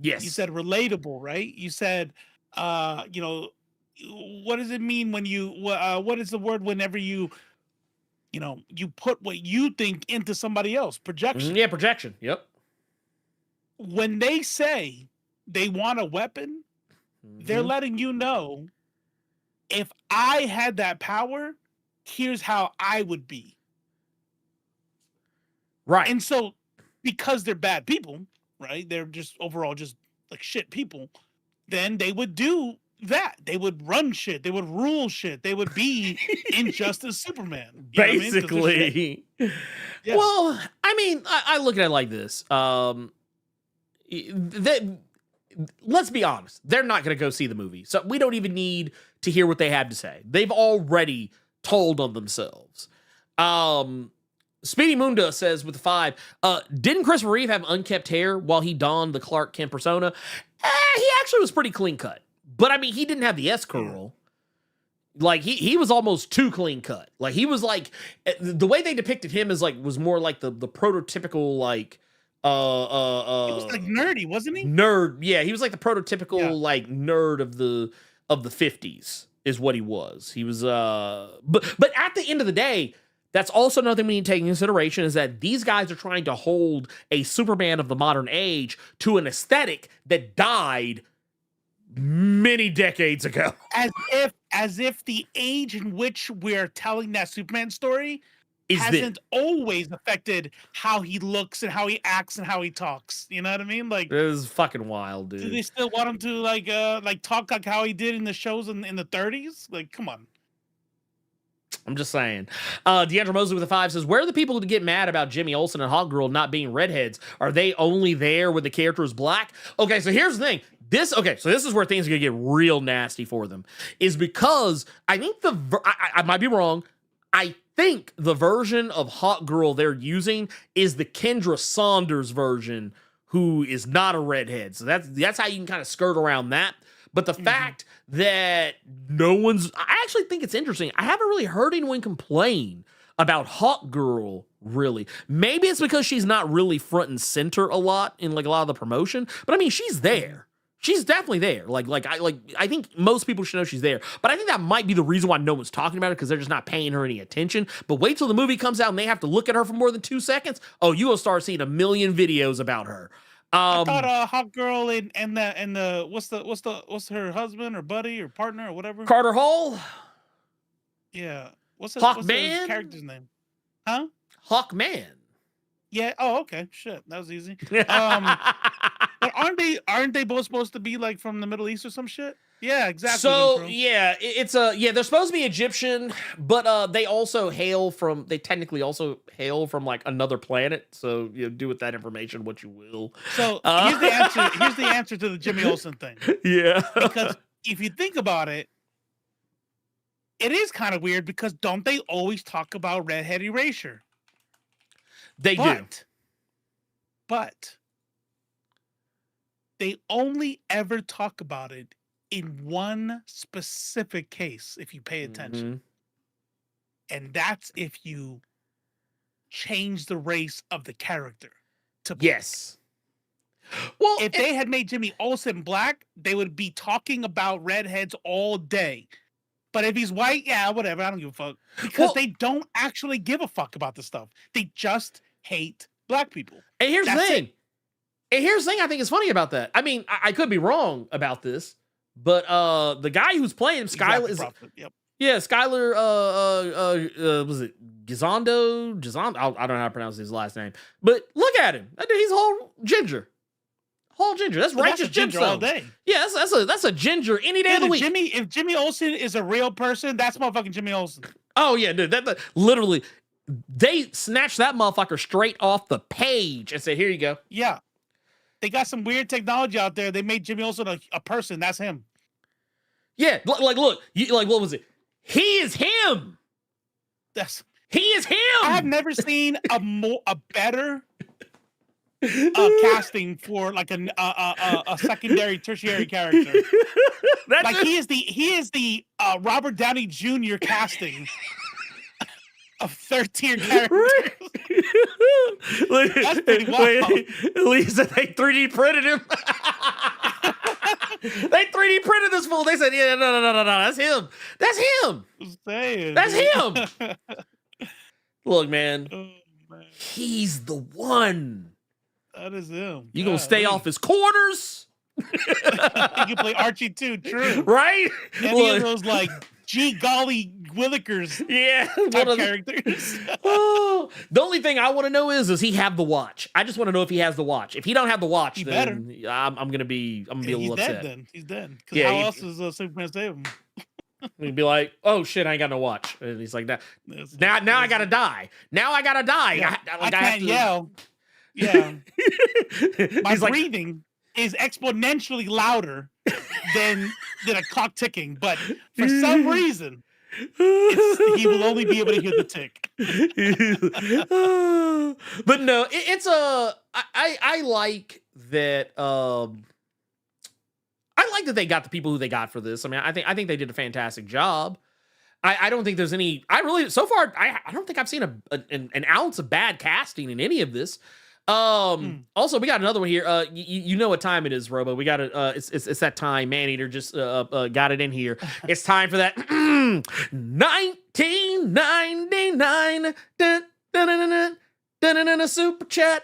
yes. You said relatable, right? You said, what does it mean when you what is the word whenever you put what you think into somebody else? Projection. Yeah, projection. Yep. When they say they want a weapon, they're letting you know, if I had that power, here's how I would be. Right. And so, because they're bad people, right? They're just overall just like shit people. Then they would do that. They would run shit. They would rule shit. They would be Injustice Superman. You know what I mean? 'Cause they're shit. Basically. Yeah. Well, I mean, I look at it like this. Let's be honest. They're not going to go see the movie. So we don't even need to hear what they have to say. They've already told on themselves. Speedy Munda says with the 5, didn't Christopher Reeve have unkept hair while he donned the Clark Kent persona? He actually was pretty clean cut. But I mean, he didn't have the S curl. Like he was almost too clean cut. Like he was like, the way they depicted him is like, was more like the prototypical like, he was like nerdy, wasn't he? Nerd. Yeah. He was like the prototypical like nerd of the 50s is what he was. He was, but at the end of the day, that's also another thing we need to take into consideration is that these guys are trying to hold a Superman of the modern age to an aesthetic that died many decades ago. As if the age in which we're telling that Superman story Is hasn't always affected how he looks and how he acts and how he talks. You know what I mean? Like, It was fucking wild, do dude. they still want him to like talk like how he did in the shows in the 30s? Like, come on. I'm just saying. Deandra Mosley with a 5 says, where are the people who get mad about Jimmy Olsen and Hawkgirl not being redheads? Are they only there when the character is black? Okay, so here's the thing. This is where things are going to get real nasty for them. Is because I think I might be wrong. I think the version of Hawkgirl they're using is the Kendra Saunders version, who is not a redhead. So that's how you can kind of skirt around that. But the fact that I actually think it's interesting. I haven't really heard anyone complain about Hawkgirl, really. Maybe it's because she's not really front and center a lot in like a lot of the promotion. But I mean, she's there. She's definitely there. I think most people should know she's there. But I think that might be the reason why no one's talking about it, because they're just not paying her any attention. But wait till the movie comes out and they have to look at her for more than 2 seconds. Oh, you will start seeing a million videos about her. I thought Hawkgirl and the what's her husband or buddy or partner or whatever? Carter Hall. Yeah. What's his Hawkman? character's name? Huh? Hawkman. Yeah. Oh, okay. Shit, that was easy. But aren't they both supposed to be like from the Middle East or some shit? Yeah, exactly. So yeah, they're supposed to be Egyptian, but they technically also hail from like another planet. So do with that information what you will. So here's the answer. Here's the answer to the Jimmy Olsen thing. Yeah, because if you think about it, it is kind of weird because don't they always talk about redhead erasure? They do. But they only ever talk about it in one specific case, if you pay attention. And that's if you change the race of the character to black. Yes. Well, if they had made Jimmy Olsen black, they would be talking about redheads all day. But if he's white, yeah, whatever. I don't give a fuck. Because they don't actually give a fuck about this stuff. They just hate black people. And here's the thing. And here's the thing I think is funny about that. I mean, I could be wrong about this, but the guy who's playing him, Skylar, Skylar, was it Gizondo? I don't know how to pronounce his last name. But look at him. He's whole ginger. That's righteous ginger all day. Yeah, that's a ginger any day of the week. If Jimmy Olsen is a real person, that's motherfucking Jimmy Olsen. Oh yeah, dude. That literally, they snatched that motherfucker straight off the page and said, "Here you go." Yeah, they got some weird technology out there. They made Jimmy Olsen a person. That's him. Yeah, look, what was it? He is him. He is him. I have never seen a better casting for like a secondary, tertiary character. He is the Robert Downey Jr. casting of third-tier characters. That's pretty wild. At least they 3D printed him. They 3D printed this fool. They said, "Yeah, no, that's him. That's him. That's him." Look, man, he's the one. That is him. You gonna stay off his corners? You can play Archie too, true. Right? Any of those like G golly Willikers type characters. The only thing I want to know is he have the watch? I just want to know if he has the watch. If he don't have the watch, then I'm gonna be a little upset. Then he's dead. Because how else is Superman save him? He'd be like, "Oh shit, I ain't got no watch," and he's like, "Now I gotta die. Now I gotta die. Yeah, I can't yell." Yeah. My breathing is exponentially louder than a clock ticking, but for some reason, he will only be able to hear the tick. But no, I like that. I like that they got the people who they got for this. I mean, I think they did a fantastic job. I don't think there's any. So far, I don't think I've seen an ounce of bad casting in any of this. Also, we got another one here. You know what time it is, Robo. We got it. It's that time. Maneater just got it in here. It's time for that 1999 super chat.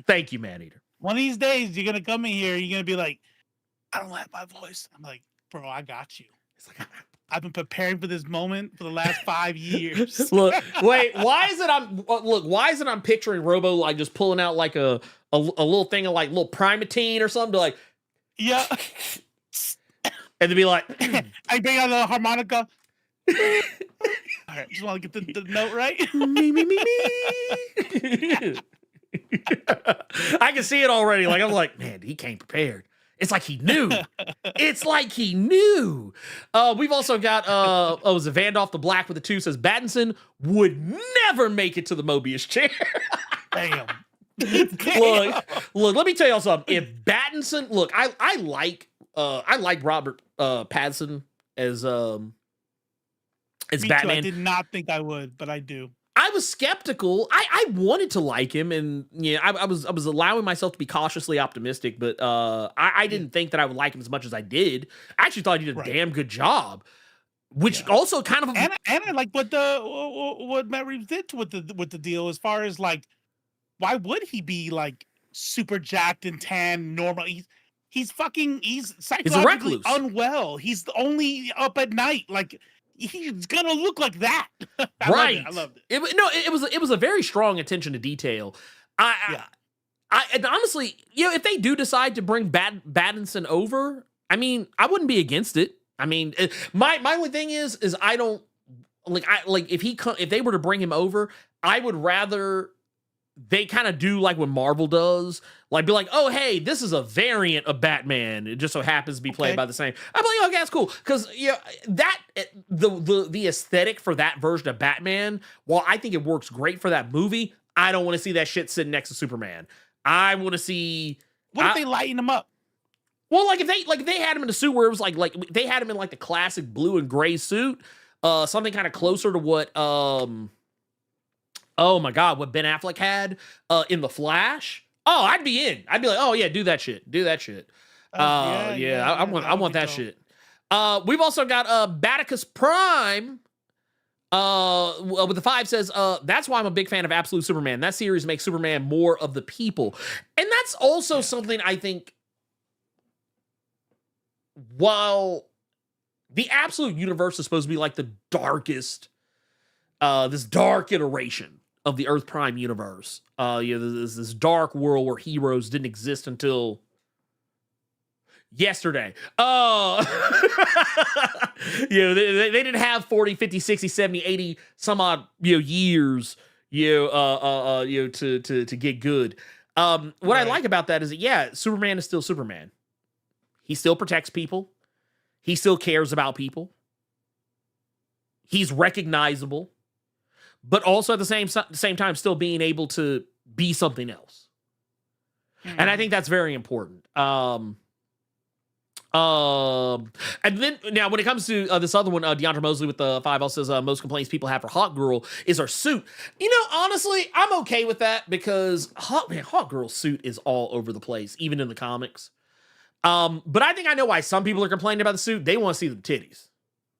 Thank you, Maneater. One of these days, you're gonna come in here. You're gonna be like, "I don't like my voice." I'm like, "Bro, I got you." It's like I've been preparing for this moment for the last 5 years. Look, wait, why is it I'm picturing Robo like just pulling out like a little thing of like little Primatine or something to like, yeah, and to be like, I bring out the harmonica. All right, just want to get the note right. me. I can see it already. Like I'm like, man, he came prepared. It's like he knew. It's like he knew. We've also got was it Vandolph the Black with the 2 says Battinson would never make it to the Mobius chair. Damn. Look, let me tell y'all something. If Battinson, look, I like Robert Pattinson as Batman. Too. I did not think I would, but I do. I was skeptical. I wanted to like him, and I was allowing myself to be cautiously optimistic, but I didn't think that I would like him as much as I did. I actually thought he did a damn good job, which also kind of and I like what Matt Reeves did with the deal as far as like, why would he be like super jacked and tan normal? he's He's a psychologically recluse. unwell. He's only up at night. Like he's gonna look like that. Right. I loved it. It was a very strong attention to detail. And honestly, if they do decide to bring Battinson over, I mean, I wouldn't be against it. I mean, my only thing is I don't if they were to bring him over, I would rather they kind of do like what Marvel does, like be like, oh hey, this is a variant of Batman. It just so happens to be played by the same. I'm like, okay, that's cool, because that the aesthetic for that version of Batman, while I think it works great for that movie, I don't want to see that shit sitting next to Superman. I want to see. What if they lighten him up? Well, like if they had him in a suit where it was like they had him in like the classic blue and gray suit, something kind of closer to what what Ben Affleck had in The Flash. Oh, I'd be in. I'd be like, oh yeah, do that shit. I want that shit. We've also got Batticus Prime. With the 5 says, that's why I'm a big fan of Absolute Superman. That series makes Superman more of the people. And that's also something I think, while the Absolute universe is supposed to be like the darkest, this dark iteration of the Earth Prime universe. There's this dark world where heroes didn't exist until yesterday. They didn't have 40, 50, 60, 70, 80 some odd years to get good. What I like about that is that Superman is still Superman. He still protects people. He still cares about people. He's recognizable, but also at the same time still being able to be something else. And I think that's very important. And then now when it comes to this other one, DeAndre Mosley with the 5 also says most complaints people have for Hawk Girl is her suit. Honestly, I'm okay with that because Hawk Girl's suit is all over the place, even in the comics. But I think I know why some people are complaining about the suit. They want to see the titties.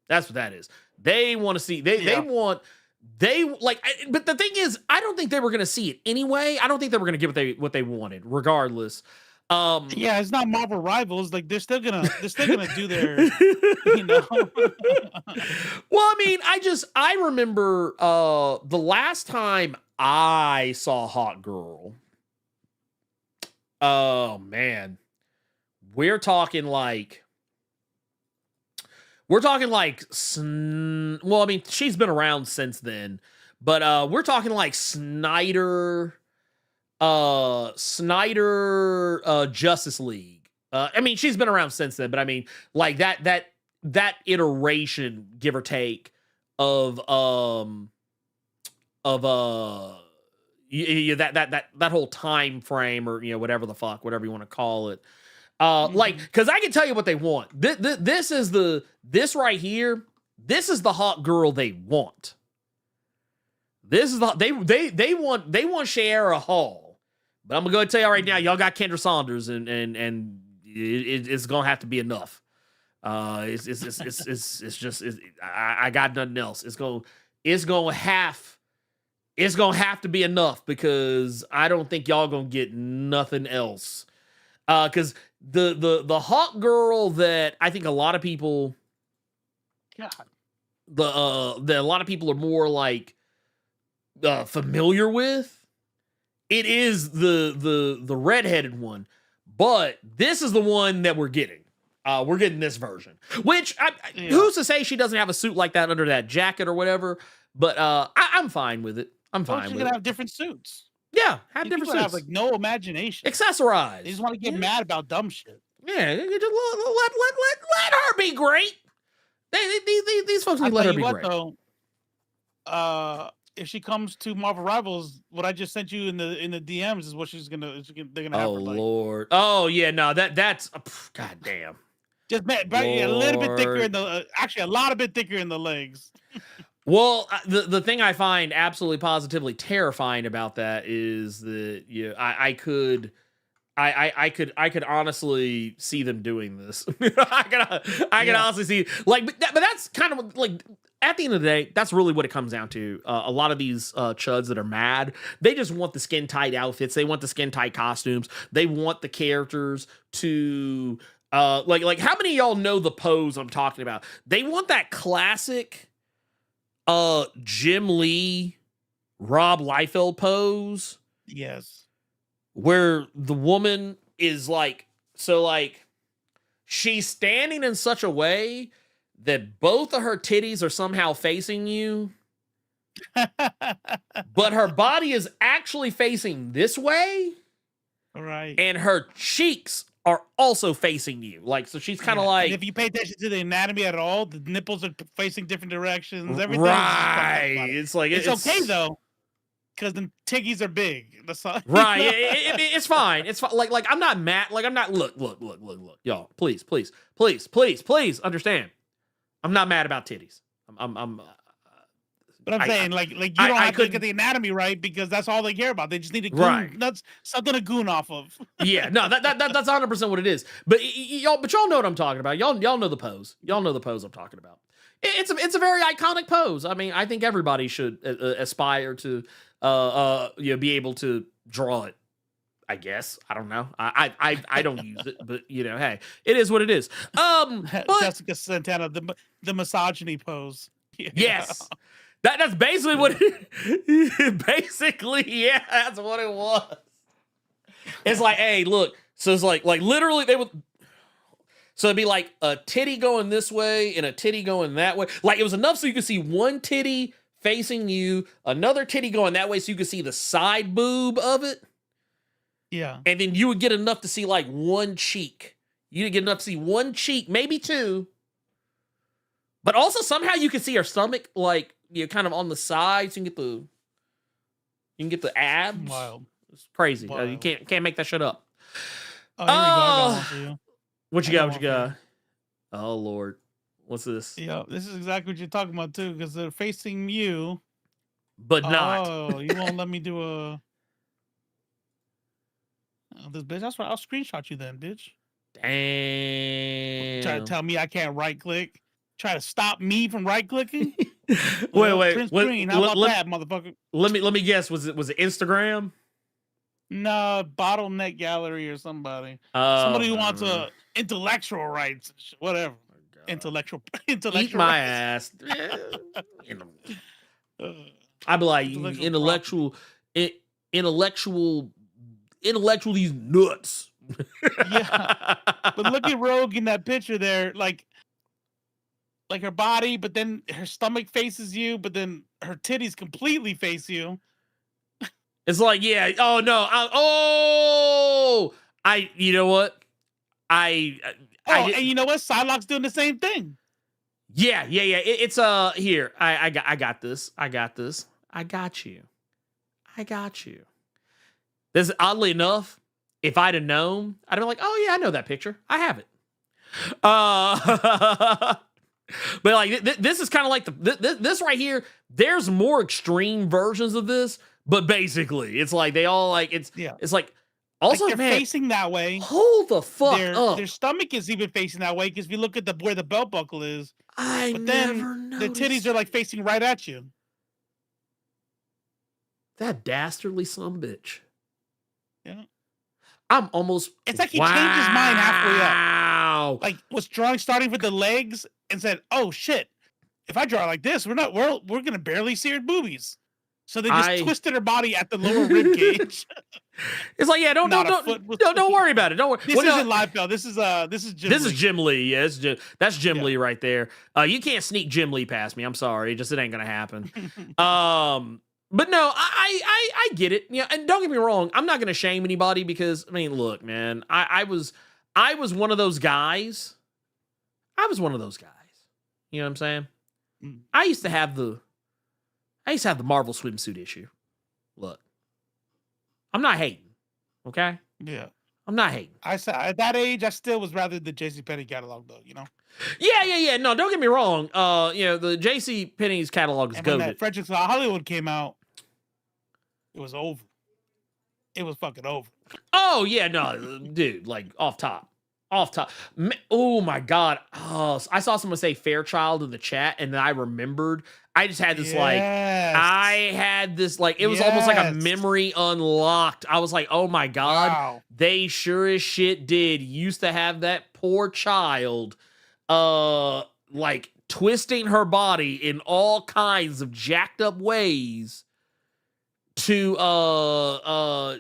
That's what that is. They want to see. But the thing is, I don't think they were going to see it anyway. I don't think they were going to get what they wanted, regardless. It's not Marvel Rivals. Like they're still gonna do their, Well, I mean, I remember the last time I saw Hot Girl. Oh man, we're talking like. Well, I mean, she's been around since then, but we're talking like Snyder Justice League. I mean, she's been around since then, but I mean, like that iteration, give or take, of that whole time frame, or whatever you want to call it. Because I can tell you what they want. This right here. This is the Hawk Girl they want. This is they want Shayera Hall. But I'm gonna tell you right now, y'all got Kendra Saunders, and it's gonna have to be enough. I got nothing else. It's gonna have to be enough, because I don't think y'all gonna get nothing else. Because the Hawk Girl that I think a lot of people, that a lot of people are more like familiar with, it is the redheaded one, but this is the one that we're getting. We're getting this version, which who's to say she doesn't have a suit like that under that jacket or whatever? But I'm fine with it. I'm fine with it. She's gonna have different suits. Yeah, have different suits. Have like no imagination. Accessorize. They just want to get mad about dumb shit. Yeah, just let her be great. These folks need to let her be great. Though, if she comes to Marvel Rivals, what I just sent you in the DMs is what they're gonna have. Oh her like. Lord. Oh yeah, no, that's goddamn. Just a little bit thicker in the actually a lot of bit thicker in the legs. Well, the thing I find absolutely positively terrifying about that is that I I could honestly see them doing this. I can honestly see like, but that's kind of like at the end of the day, that's really what it comes down to. A lot of these chuds that are mad, they just want the skin tight outfits. They want the skin tight costumes. They want the characters to like how many of y'all know the pose I'm talking about? They want that classic Jim Lee, Rob Liefeld pose. Yes. Where the woman is like, so like she's standing in such a way that both of her titties are somehow facing you, but her body is actually facing this way. Right. And her cheeks are also facing you. Like, so she's kind of like, and if you pay attention to the anatomy at all, the nipples are facing different directions. Everything. Right. It's like, it's okay though. Because the tiggies are big. That's all. Right. It's fine. It's fine. Like I'm not mad. Like I'm not. Look. Y'all, please understand. I'm not mad about titties. But I'm saying, like you don't have to get the anatomy right because that's all they care about. They just need a goon. Right. That's something to goon off of. Yeah. No. That's 100% what it is. But y'all know what I'm talking about. Y'all know the pose. Y'all know the pose I'm talking about. It's a very iconic pose. I mean, I think everybody should aspire to be able to draw it. I guess. I don't know. I don't use it, but hey, it is what it is. But, Jessica Santana, the misogyny pose. Yeah. Yes. That's basically what basically, yeah, that's what it was. It's like, hey, look, so it's like literally they would. So it'd be like a titty going this way and a titty going that way. Like it was enough so you could see one titty facing you, another titty going that way so you could see the side boob of it. Yeah. And then you would get enough to see like one cheek. You'd get enough to see one cheek, maybe two. But also somehow you can see her stomach like kind of on the sides. You can get the abs. Wild. It's crazy. You can't make that shit up. Oh, here we go. I got one for you. What you got? Oh Lord. What's this? Yeah, this is exactly what you're talking about too, because they're facing you. But not. Oh, you won't let me do a this bitch. That's right. I'll screenshot you then, bitch. Damn. Try to tell me I can't right click. Try to stop me from right clicking. Wait. Print screen. How about that, motherfucker? Let me guess. Was it Instagram? No, bottleneck gallery or somebody. Oh, Somebody who wants intellectual rights, whatever. Intellectual Eat my rights. ass. I'd be like intellectual these nuts. Yeah, but look at Rogue in that picture there, like her body, but then her stomach faces you, but then her titties completely face you. It's like, yeah. Oh no. You know what? And you know what? Psylocke's doing the same thing. Yeah. It's here. I got this. I got you. This oddly enough, if I'd have known, I'd have been like, oh yeah, I know that picture. I have it. But like this is kind of like this right here. There's more extreme versions of this, but basically it's like they all like it's like also like they're facing that way. Hold the fuck up. Their stomach is even facing that way because if you look at where the belt buckle is, but then the titties are like facing right at you. That dastardly sumbitch. Yeah. I'm almost. It's like he changed his mind halfway up. Like was starting with the legs and said, "Oh shit! If I draw like this, we're gonna barely see her boobies." So they just twisted her body at the lower rib cage. It's like, yeah, don't worry about it. Don't worry. This isn't Liefeld. This is Jim. This is Jim Lee. Yeah, that's Jim Lee right there. You can't sneak Jim Lee past me. I'm sorry. It ain't gonna happen. But no, I get it. Yeah, and don't get me wrong. I'm not gonna shame anybody because I mean, look, man, I was one of those guys. You know what I'm saying? I used to have the Marvel swimsuit issue. Look, I'm not hating. Okay? Yeah. I'm not hating. I said at that age, I still was rather the JCPenney catalog though, you know? Yeah. No, don't get me wrong. The JCPenney's catalog is and goated. When that Frederick's Law Hollywood came out, it was over. It was fucking over. Oh yeah, no, dude, like off top. Oh my god. Oh, I saw someone say Fairchild in the chat, and then I remembered. I just had this it was almost like a memory unlocked. I was like, oh my god, Wow. they sure as shit did used to have that poor child, like twisting her body in all kinds of jacked up ways to oh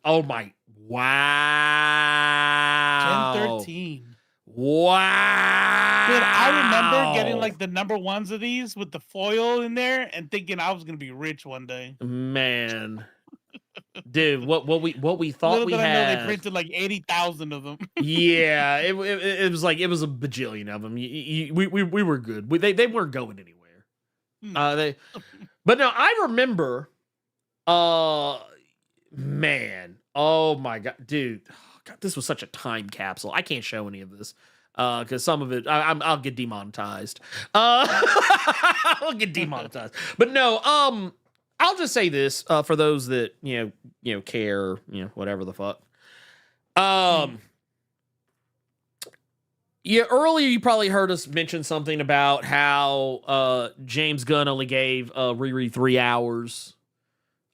my wow. Gen 13. Wow. Dude, I remember getting like the number ones of these with the foil in there and thinking I was gonna be rich one day. Man. Dude, what we thought Little we did I know had. they printed like 80,000 of them. Yeah, it was like it was a bajillion of them. We were good. They weren't going anywhere. But no, I remember. Man, oh my god, dude, God, this was such a time capsule. I can't show any of this because some of it I'll get demonetized. I'll get demonetized. But no, I'll just say this for those that you know care, whatever the fuck. Yeah, earlier you probably heard us mention something about how James Gunn only gave Riri 3 hours.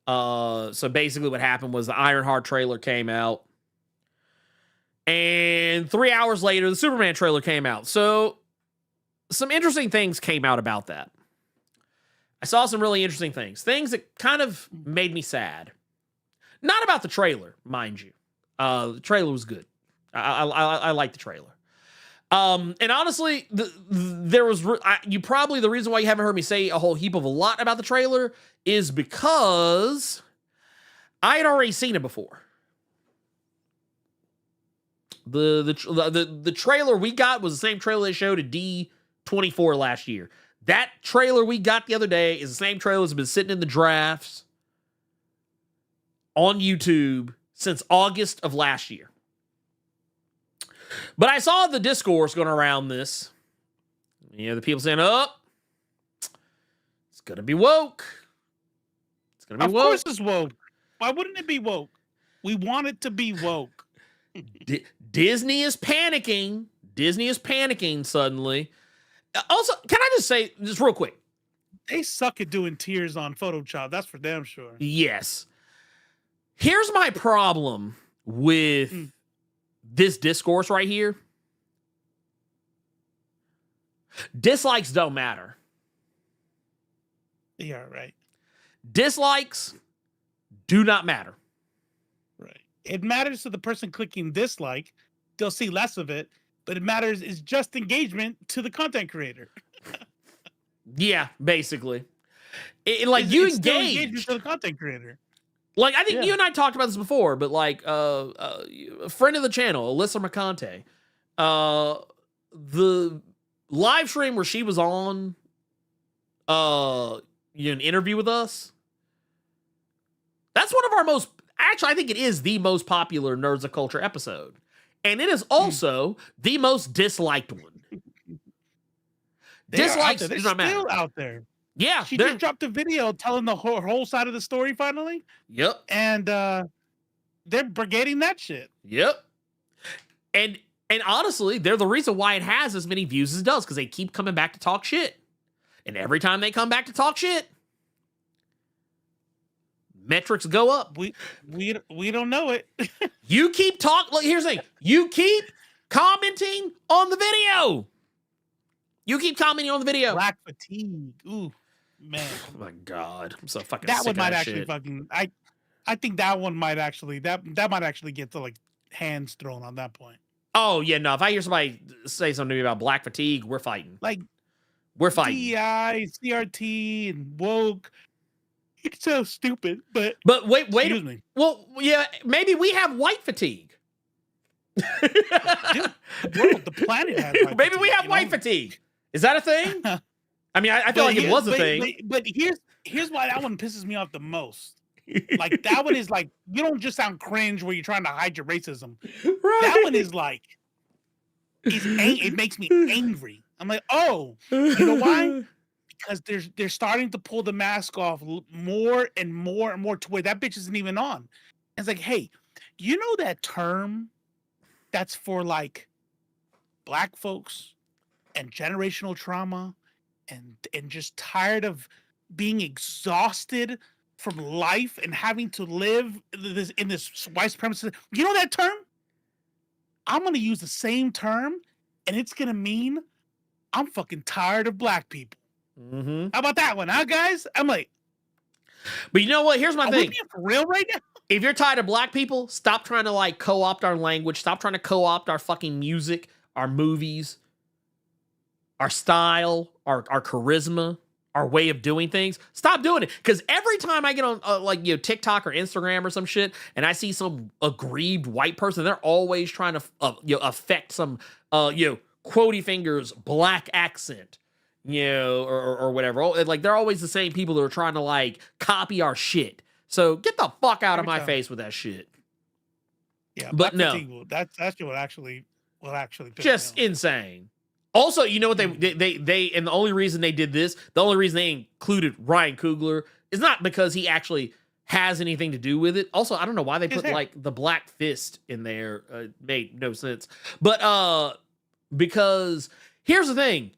So basically what happened was the Ironheart trailer came out, and 3 hours later the Superman trailer came out. So some interesting things came out about that. I saw some really interesting things that kind of made me sad. Not about the trailer, mind you. The trailer was good. I like the trailer. And honestly, there was the reason why you haven't heard me say a whole heap of a lot about the trailer is because I had already seen it before. The trailer we got was the same trailer they showed at D24 last year. That trailer we got the other day is the same trailer that's been sitting in the drafts on YouTube since August of last year. But I saw the discourse going around this. The people saying, oh, it's going to be woke. It's going to be woke. Of course it's woke. Why wouldn't it be woke? We want it to be woke. Disney is panicking. Disney is panicking suddenly. Also, can I just say, just real quick? They suck at doing tears on Photoshop. That's for damn sure. Yes. Here's my problem with this discourse right here. Dislikes don't matter. Yeah, right. Dislikes do not matter. Right. It matters to the person clicking dislike. They'll see less of it, but it matters is just engagement to the content creator. Yeah, basically. You engage to the content creator. Like, I think you and I talked about this before, but like a friend of the channel, Alyssa McConte, the live stream where she was on an interview with us, that's one of our most, actually I think it is the most popular Nerds of Culture episode. And it is also the most disliked one. Dislikes do not matter. Still out there. Yeah. She just dropped a video telling the whole side of the story finally. Yep. And they're brigading that shit. Yep. And honestly, they're the reason why it has as many views as it does, because they keep coming back to talk shit. And every time they come back to talk shit, metrics go up. We don't know it. You keep talking. Look, here's the thing. You keep commenting on the video. You keep commenting on the video. Black fatigue. Ooh, man. Oh my god. I'm so fucking that sick one of might that actually shit. fucking I think that one might actually that might actually get to like hands thrown on that point. Oh yeah, no. If I hear somebody say something to me about black fatigue, we're fighting. Like we're fighting. DEI, CRT, and woke. It's so stupid, but wait. Excuse me. Well, yeah, maybe we have white fatigue. Dude, the planet has white maybe fatigue, we have white fatigue. Is that a thing? I mean, I feel like it was a thing. But here's why that one pisses me off the most. Like that one is like, you don't just sound cringe where you're trying to hide your racism. Right. That one is like, it makes me angry. I'm like, oh, you know why? Because they're starting to pull the mask off more and more and more to where that bitch isn't even on. It's like, hey, You know that term that's for like black folks and generational trauma and just tired of being exhausted from life and having to live in this white supremacy. You know that term? I'm going to use the same term, and it's going to mean I'm fucking tired of black people. Mm-hmm. How about that one, huh, guys? I'm like, but you know what? Here's my are thing. we being for real right now? If you're tired of black people, stop trying to like co-opt our language. Stop trying to co-opt our fucking music, our movies, our style, our charisma, our way of doing things. Stop doing it. Because every time I get on TikTok or Instagram or some shit, and I see some aggrieved white person, they're always trying to affect some quotey fingers black accent, or whatever. Like they're always the same people that are trying to like copy our shit. So get the fuck out of my face with that shit. Yeah, but no, that's what actually just insane. Also, you know what they and the only reason they did this, the only reason they included Ryan Coogler is not because he actually has anything to do with it. Also, I don't know why they put like the black fist in there. Made no sense. But because here's the thing.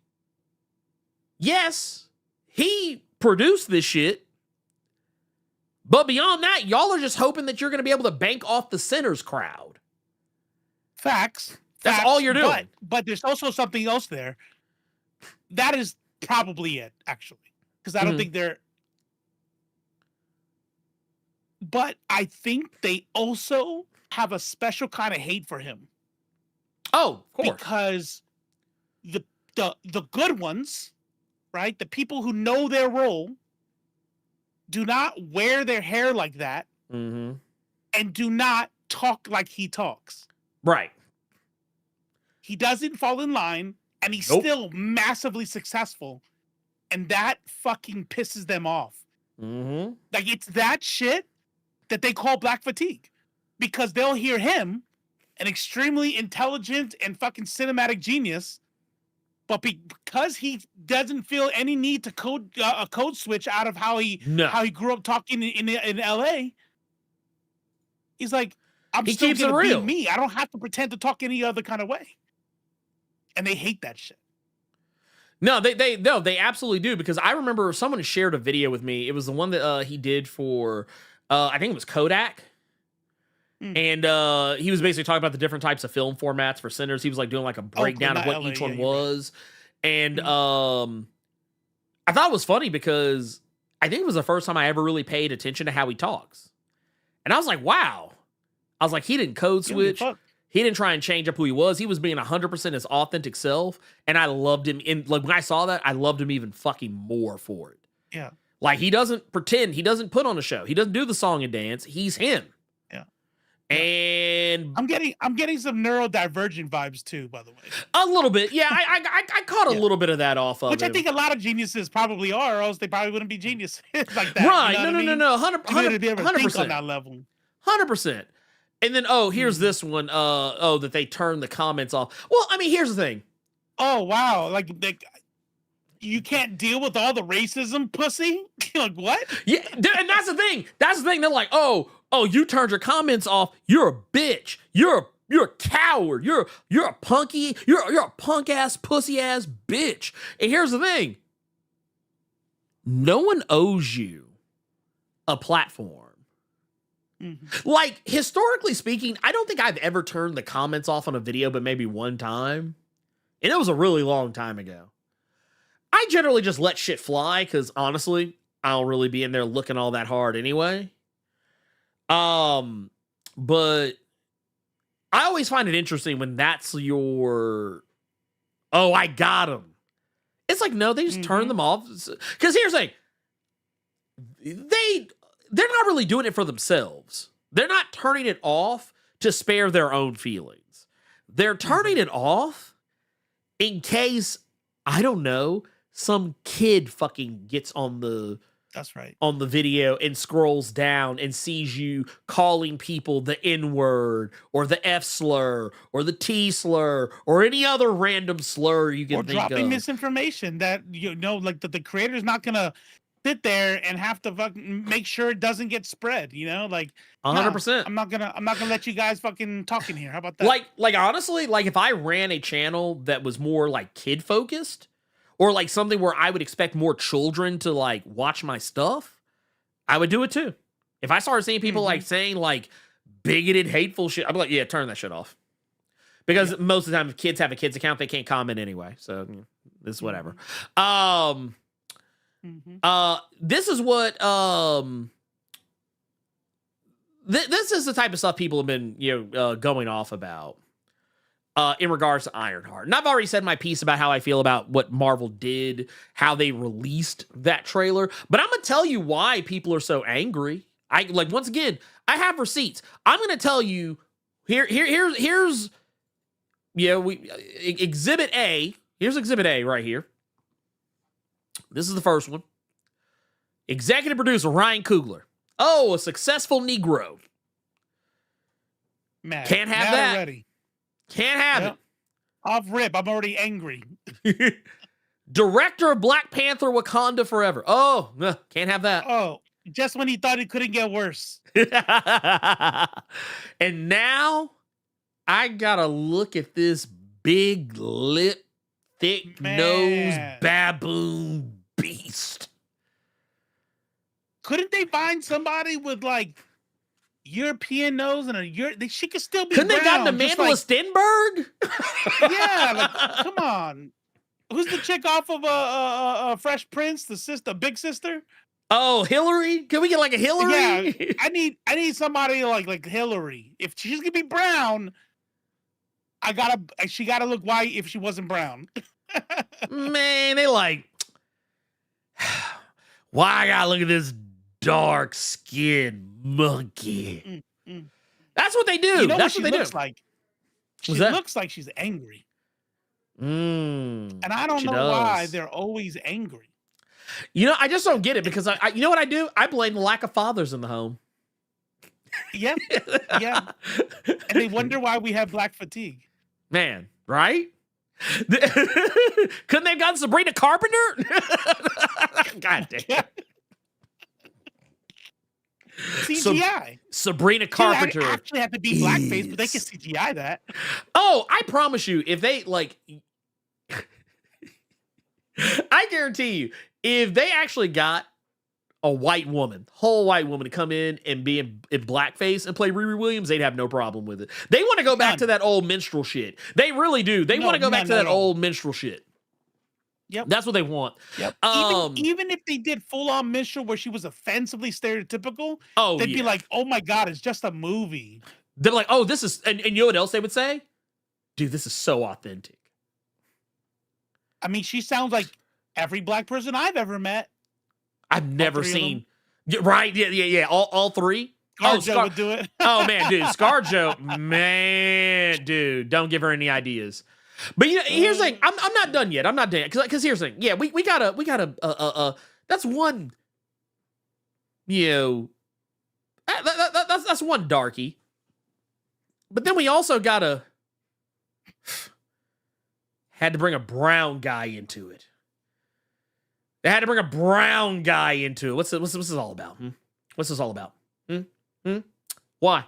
Yes, he produced this shit. But beyond that, y'all are just hoping that you're going to be able to bank off the sinners crowd. Facts. That's all you're doing. But there's also something else there. That is probably it, actually. Because I don't think they're... But I think they also have a special kind of hate for him. Oh, of course. Because the good ones, right? The people who know their role do not wear their hair like that and do not talk like he talks. Right. He doesn't fall in line, and he's still massively successful, and that fucking pisses them off. Like, it's that shit that they call black fatigue, because they'll hear him, an extremely intelligent and fucking cinematic genius, but because he doesn't feel any need to code a code switch out of how he grew up talking in LA, he's like, I'm still gonna be me. I don't have to pretend to talk any other kind of way. And they hate that shit. No, they absolutely do, because I remember someone shared a video with me. It was the one that he did for I think it was Kodak. And he was basically talking about the different types of film formats for Sinners. He was like doing like a breakdown of what each one was. And I thought it was funny because I think it was the first time I ever really paid attention to how he talks. And I was like, wow. I was like, he didn't code switch. He didn't try and change up who he was. He was being 100% his authentic self. And I loved him. Like when I saw that, I loved him even fucking more for it. Yeah. Like he doesn't pretend. He doesn't put on a show. He doesn't do the song and dance. He's him. And I'm getting some neurodivergent vibes too, by the way. A little bit, yeah. I caught a little bit of that off of which him. I think a lot of geniuses probably are, or else they probably wouldn't be geniuses like that. Right? You know No, 100% on that level. 100%. And then here's this one. That they turned the comments off. Well, I mean, here's the thing. Oh wow, like you can't deal with all the racism, pussy. Like what? Yeah, and that's the thing. They're like, oh, you turned your comments off. You're a bitch. You're a coward. You're a punky. You're a punk ass pussy ass bitch. And here's the thing. No one owes you a platform. Like historically speaking, I don't think I've ever turned the comments off on a video, but maybe one time, and it was a really long time ago. I generally just let shit fly because honestly, I don't really be in there looking all that hard anyway. But I always find it interesting when that's your, oh, I got him. It's like, no, they just turn them off. Because here's the thing. They're not really doing it for themselves. They're not turning it off to spare their own feelings. They're turning it off in case, I don't know, some kid fucking gets on the on the video and scrolls down and sees you calling people the N-word or the F slur or the T slur or any other random slur you can think of. Or dropping misinformation that, like the creator's not gonna sit there and have to fucking make sure it doesn't get spread. You know, like 100%. I'm not gonna let you guys fucking talk in here. How about that? Like honestly, like if I ran a channel that was more like kid focused, or like something where I would expect more children to like watch my stuff, I would do it too. If I started seeing people like saying like bigoted, hateful shit, I'd be like, yeah, turn that shit off. Because most of the time, if kids have a kids account, they can't comment anyway. So it's whatever. This is what this is the type of stuff people have been going off about in regards to Ironheart. And I've already said my piece about how I feel about what Marvel did, how they released that trailer. But I'm gonna tell you why people are so angry. Once again, I have receipts. I'm gonna tell you here's Exhibit A. Here's Exhibit A right here. This is the first one. Executive producer Ryan Coogler. Oh, a successful Negro. Mad. Can't have that. Already. Can't have it. Off rip. I'm already angry. Director of Black Panther Wakanda Forever. Oh, can't have that. Oh, just when he thought it couldn't get worse. And now I gotta look at this big lip, thick nose baboon beast. Couldn't they find somebody with like European nose and she could still be Couldn't brown, they gotten Amanda Stenberg? Yeah, like, come on. Who's the chick off of Fresh Prince? The sister, big sister? Oh, Hillary? Can we get like a Hillary? Yeah, I need somebody like Hillary. If she's gonna be brown, she gotta look white if she wasn't brown. Man, they like, why I gotta look at this dark skinned monkey? That's what they do. You know That's what they looks do. Like? She looks like she's angry. And I don't know why they're always angry. You know, I just don't get it because you know what I do? I blame the lack of fathers in the home. Yeah. And they wonder why we have black fatigue. Man, right? Couldn't they have gotten Sabrina Carpenter? God damn. CGI. Sabrina Carpenter. They actually have to be blackface, but they can CGI that. Oh, I promise you, if they like, I guarantee you, if they actually got a whole white woman to come in and be in blackface and play Riri Williams, they'd have no problem with it. They want to go back to that old minstrel shit. They really do. They want to go back to that old minstrel shit. Yep. That's what they want. Yep. Even if they did full-on minstrel where she was offensively stereotypical, they'd be like, oh my God, it's just a movie. They're like, oh, this is, and you know what else they would say? Dude, this is so authentic. I mean, she sounds like every black person I've ever met. I've never seen. Right? Yeah. All three. ScarJo would do it. Oh man, dude, ScarJo, man, dude, don't give her any ideas. But you know, here's the thing. I'm not done yet. I'm not done because here's the thing. Yeah, we gotta. That's one. You know, that's one darky. But then we also had to bring a brown guy into it. They had to bring a brown guy into it. What's this all about? What's this all about? Why?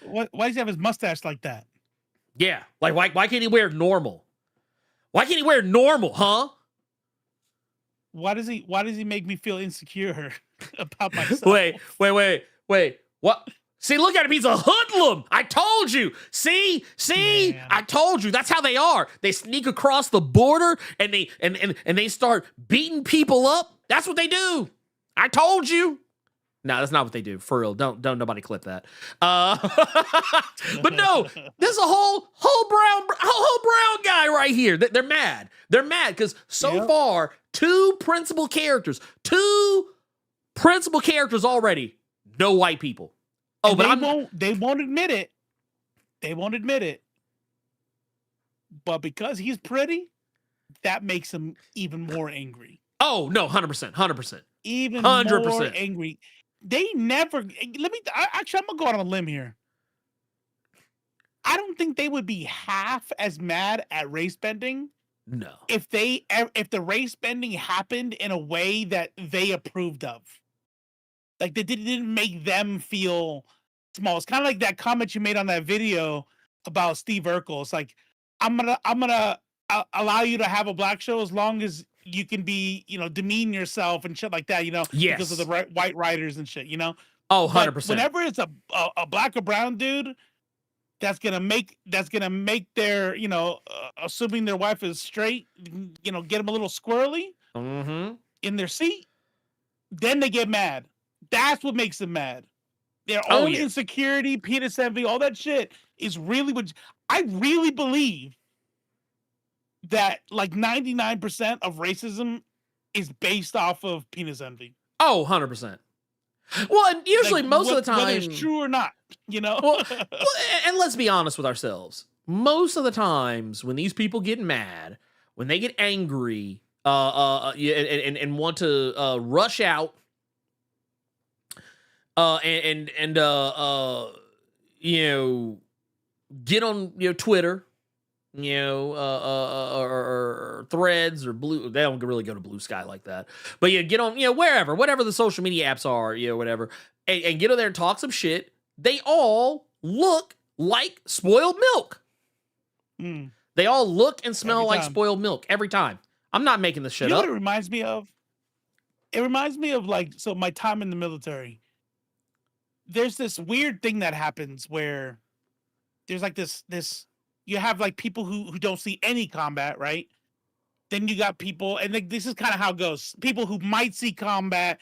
Why does he have his mustache like that? Yeah, like why can't he wear normal? Why can't he wear normal, huh? Why does he make me feel insecure about myself? Wait. What? See, look at him. He's a hoodlum. I told you. See, man. I told you. That's how they are. They sneak across the border and they start beating people up. That's what they do. I told you. No, that's not what they do. For real. Don't nobody clip that. But no, there's a whole brown guy right here. They're mad. They're mad because so far, two principal characters already. No white people. Oh, but they won't admit it. They won't admit it. But because he's pretty, that makes him even more angry. Oh, no, 100%. Even 100%. More angry. They never actually, I'm gonna go out on a limb here. I don't think they would be half as mad at race bending No. if the race bending happened in a way that they approved of. Like they didn't make them feel small. It's kind of like that comment you made on that video about Steve Urkel. It's like I'm gonna allow you to have a black show as long as you can be, demean yourself and shit like that, because of the white writers and shit, Oh, But 100%. whenever it's a black or brown dude that's gonna make their, assuming their wife is straight, get them a little squirrely in their seat, then they get mad. That's what makes them mad. Their own insecurity, penis envy, all that shit is really what I really believe that like 99% of racism is based off of penis envy. Oh, 100%. Well, and usually most of the time, whether it's true or not, well, and let's be honest with ourselves. Most of the times when these people get mad, when they get angry, and want to rush out, get on Twitter, or Threads or Blue. They don't really go to Blue Sky like that, but get on whatever the social media apps are, whatever, and get on there and talk some shit. They all look like spoiled milk. They all look and smell like spoiled milk every time. I'm not making this shit up. What it reminds me of? It reminds me of my time in the military. There's this weird thing that happens where there's like this you have like people who don't see any combat, right? Then you got people, and this is kind of how it goes. People who might see combat,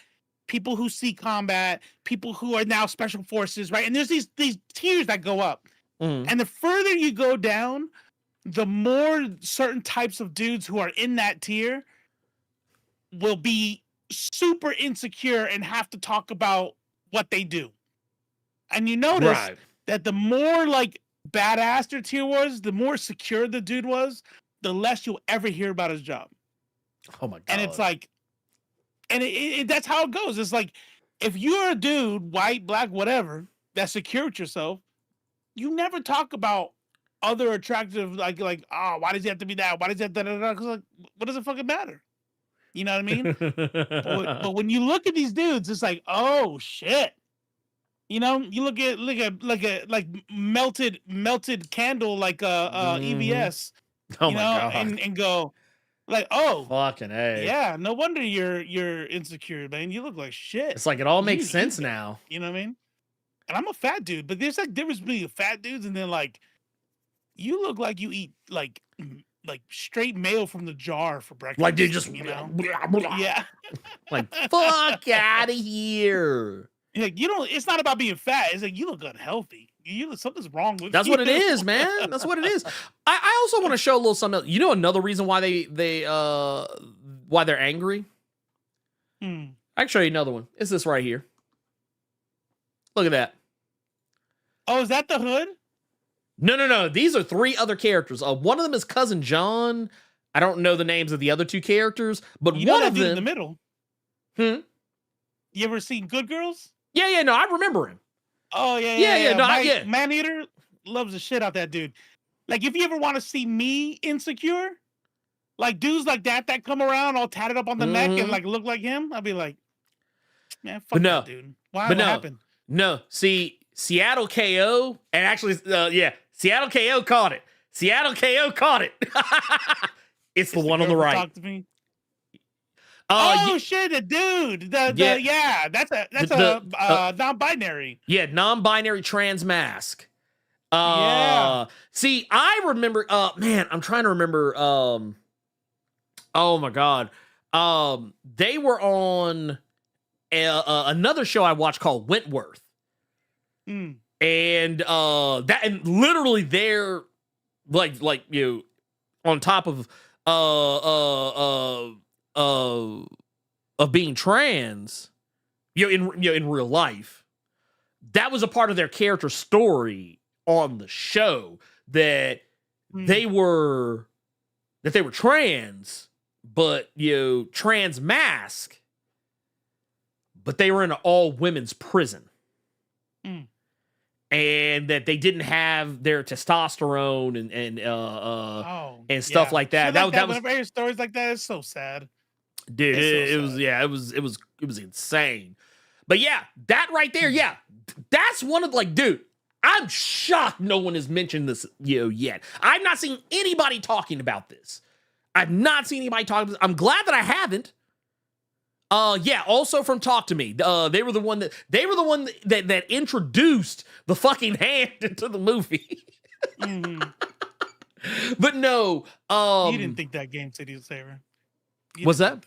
people who see combat, people who are now special forces, right? And there's these tiers that go up. And the further you go down, the more certain types of dudes who are in that tier will be super insecure and have to talk about what they do. And you notice that the more like badass their tier was, the more secure the dude was, the less you'll ever hear about his job. Oh my God. And it's like, and that's how it goes. It's like, if you're a dude, white, black, whatever, that's secure with yourself, you never talk about other attractive, like, oh, why does he have to be that? Why does he have to, because like, what does it fucking matter? You know what I mean? but when you look at these dudes, it's like, oh shit. You look at like melted candle, like EVS. Oh my God. And go like, oh, fucking A. Yeah, no wonder you're insecure, man. You look like shit. It's like it all makes sense now. You know what I mean? And I'm a fat dude, but there's like difference between fat dudes and then like you look like you eat like straight mayo from the jar for breakfast. Like they just yeah. Like fuck out of here. Like it's not about being fat. It's like you look unhealthy. You look, something's wrong with That's you. what it is, man. That's what it is. I also want to show a little something else. Another reason why why they're angry? I can show you another one. It's this right here. Look at that. Oh, is that the hood? No. These are 3 other characters. One of them is Cousin John. I don't know the names of the other 2 characers, but one of them in the middle. You ever seen Good Girls? Yeah. No, I remember him. Oh yeah. No, Man-Eater loves the shit out that dude. Like if you ever want to see me insecure, like dudes like that come around all tatted up on the neck and like look like him, I'll be like, man, fuck that dude. Why? What happened? No, see, Seattle KO, and actually, Seattle KO caught it. It's the one on the right. Talk to me. Shit, the dude. That's a non-binary. Yeah, non-binary trans mask. See, I remember. Man, I'm trying to remember. Oh my God. They were on another show I watched called Wentworth. And literally they're like on top of being trans, in real life. That was a part of their character story on the show that they were trans, but trans mask, but they were in an all women's prison. and that they didn't have their testosterone and stuff like that. Shit That was whenever I hear stories like that, it's so sad. dude. It's It was insane. But yeah, that right there, yeah, that's one of dude. I'm shocked no one has mentioned this yet. I've not seen anybody talking about this. I've not seen anybody talking about this. I'm glad that I haven't. Yeah, also from Talk to Me. They were the one that introduced the fucking hand into the movie. Mm-hmm. But no, you didn't think that Game City Savior. Was that?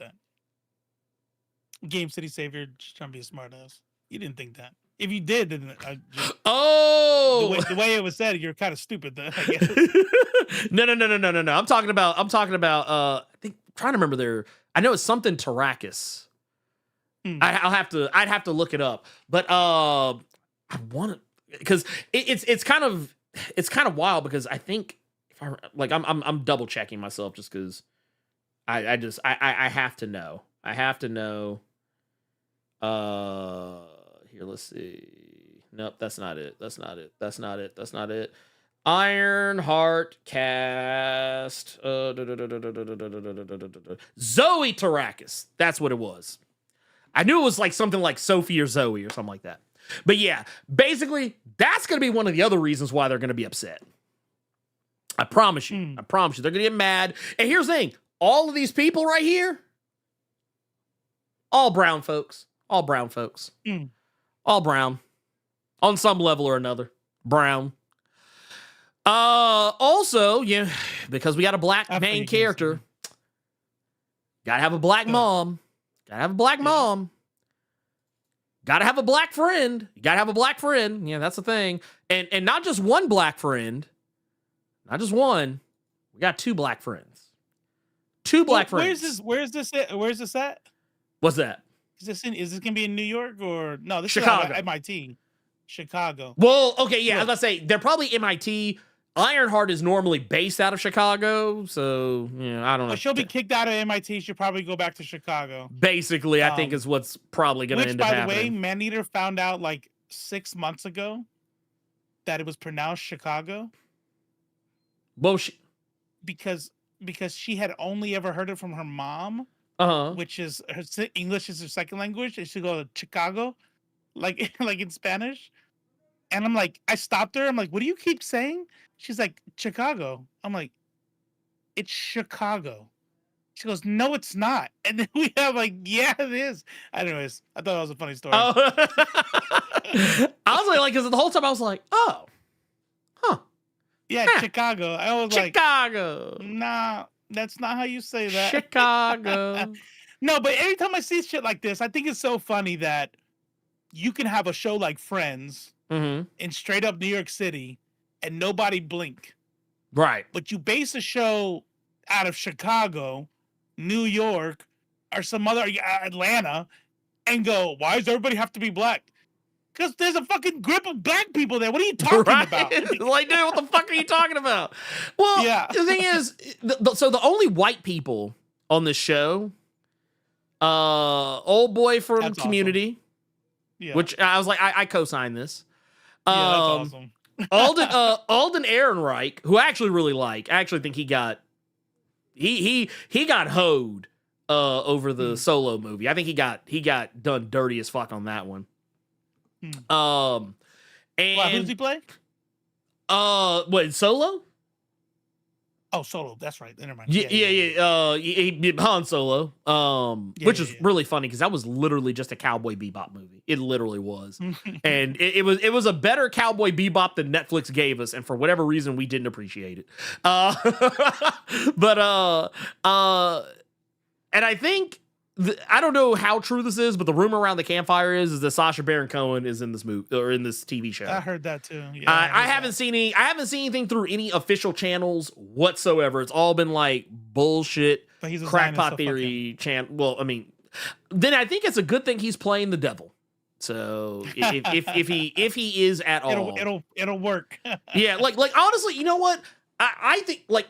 Game City Savior just trying to be a smart ass. You didn't think that. If you did, then the way it was said, you're kind of stupid. Then I guess. No. I'm talking about. I think trying to remember their. I know it's something Tarakis. I'd have to look it up. But I want to because it's kind of wild because I think if I'm double checking myself just because I have to know. I have to know. Here, let's see. Nope, that's not it. Ironheart cast. Zoe Tarakis. That's what it was. I knew it was like something like Sophie or Zoe or something like that. But yeah, basically, that's going to be one of the other reasons why they're going to be upset. I promise you. They're going to get mad. And here's the thing. All of these people right here, all brown folks. All brown. On some level or another. Brown. Also, yeah, because we got a black main character. Gotta have a black mom. Gotta have a black mom. Gotta have a black friend. You gotta have a black friend. Yeah, that's the thing. And not just one black friend. Not just one. We got two black friends. Two black friends. Where's this at? What's that? Is this gonna be in New York or no? This Chicago. is MIT. Chicago. Well, okay, yeah, I was about to say they're probably MIT. Ironheart is normally based out of Chicago, so I don't know. But she'll be kicked out of MIT. She'll probably go back to Chicago. Basically, I think is what's probably going to end up happening. By the way, Maneater found out like 6 months ago that it was pronounced Chicago. Well, because she had only ever heard it from her mom, which is English is her second language, and she go to Chicago, like in Spanish. And I'm like, I stopped her. I'm like, what do you keep saying? She's like, Chicago. I'm like, it's Chicago. She goes, no, it's not. And then we have like, yeah, it is. Anyways, I thought that was a funny story. Oh. I was like, because the whole time I was like, oh, yeah, Chicago. I was Chicago. Like, nah, that's not how you say that. Chicago. No, but every time I see shit like this, I think it's so funny that you can have a show like Friends in straight up New York City and nobody blink. Right. But you base a show out of Chicago, New York, or some other Atlanta, and go, why does everybody have to be black? Because there's a fucking grip of black people there. What are you talking about? Like, dude, what the fuck are you talking about? Well, the thing is, so the only white people on this show, old boy from That's Community, awesome. Yeah. which I was like, I co-sign this. Yeah, that's awesome. Alden Ehrenreich, who I actually really like. I actually think he got hoed over the Solo movie. I think he got done dirty as fuck on that one. And who does he play? What, Solo? Oh, Solo. That's right. Never mind. Yeah. Han Solo. Which is really funny because that was literally just a Cowboy Bebop movie. It literally was, and it was a better Cowboy Bebop than Netflix gave us, and for whatever reason we didn't appreciate it. But and I think I don't know how true this is, but the rumor around the campfire is that Sacha Baron Cohen is in this movie or in this TV show. I heard that too. Yeah, I haven't seen anything through any official channels whatsoever. It's all been like bullshit, crackpot theory channel. Well, I mean, then I think it's a good thing he's playing the devil. So if he is at all, it'll work. Yeah, like honestly, you know what? I think like,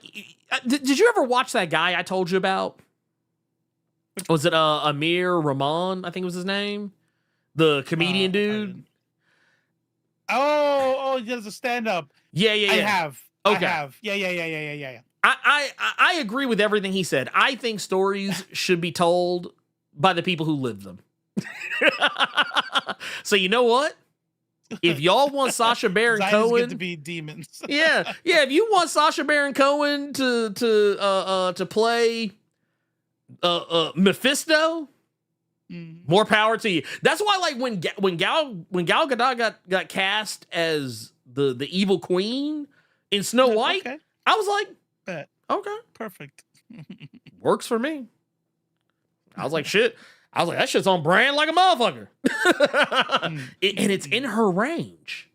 did you ever watch that guy I told you about? Was it Amir Rahman? I think was his name. The comedian dude. Oh, there's a stand-up. Yeah. I have. Okay. I have. Yeah. I agree with everything he said. I think stories should be told by the people who live them. So you know what? If y'all want Sacha Baron Zions Cohen get to be demons. yeah. If you want Sacha Baron Cohen to play Mephisto, more power to you. That's why, like, when Gal Gadot got cast as the evil queen in Snow White, Okay. I was like, Bet. okay, Perfect. works for me. I was like, shit. I was like, that shit's on brand like a motherfucker. And it's in her range.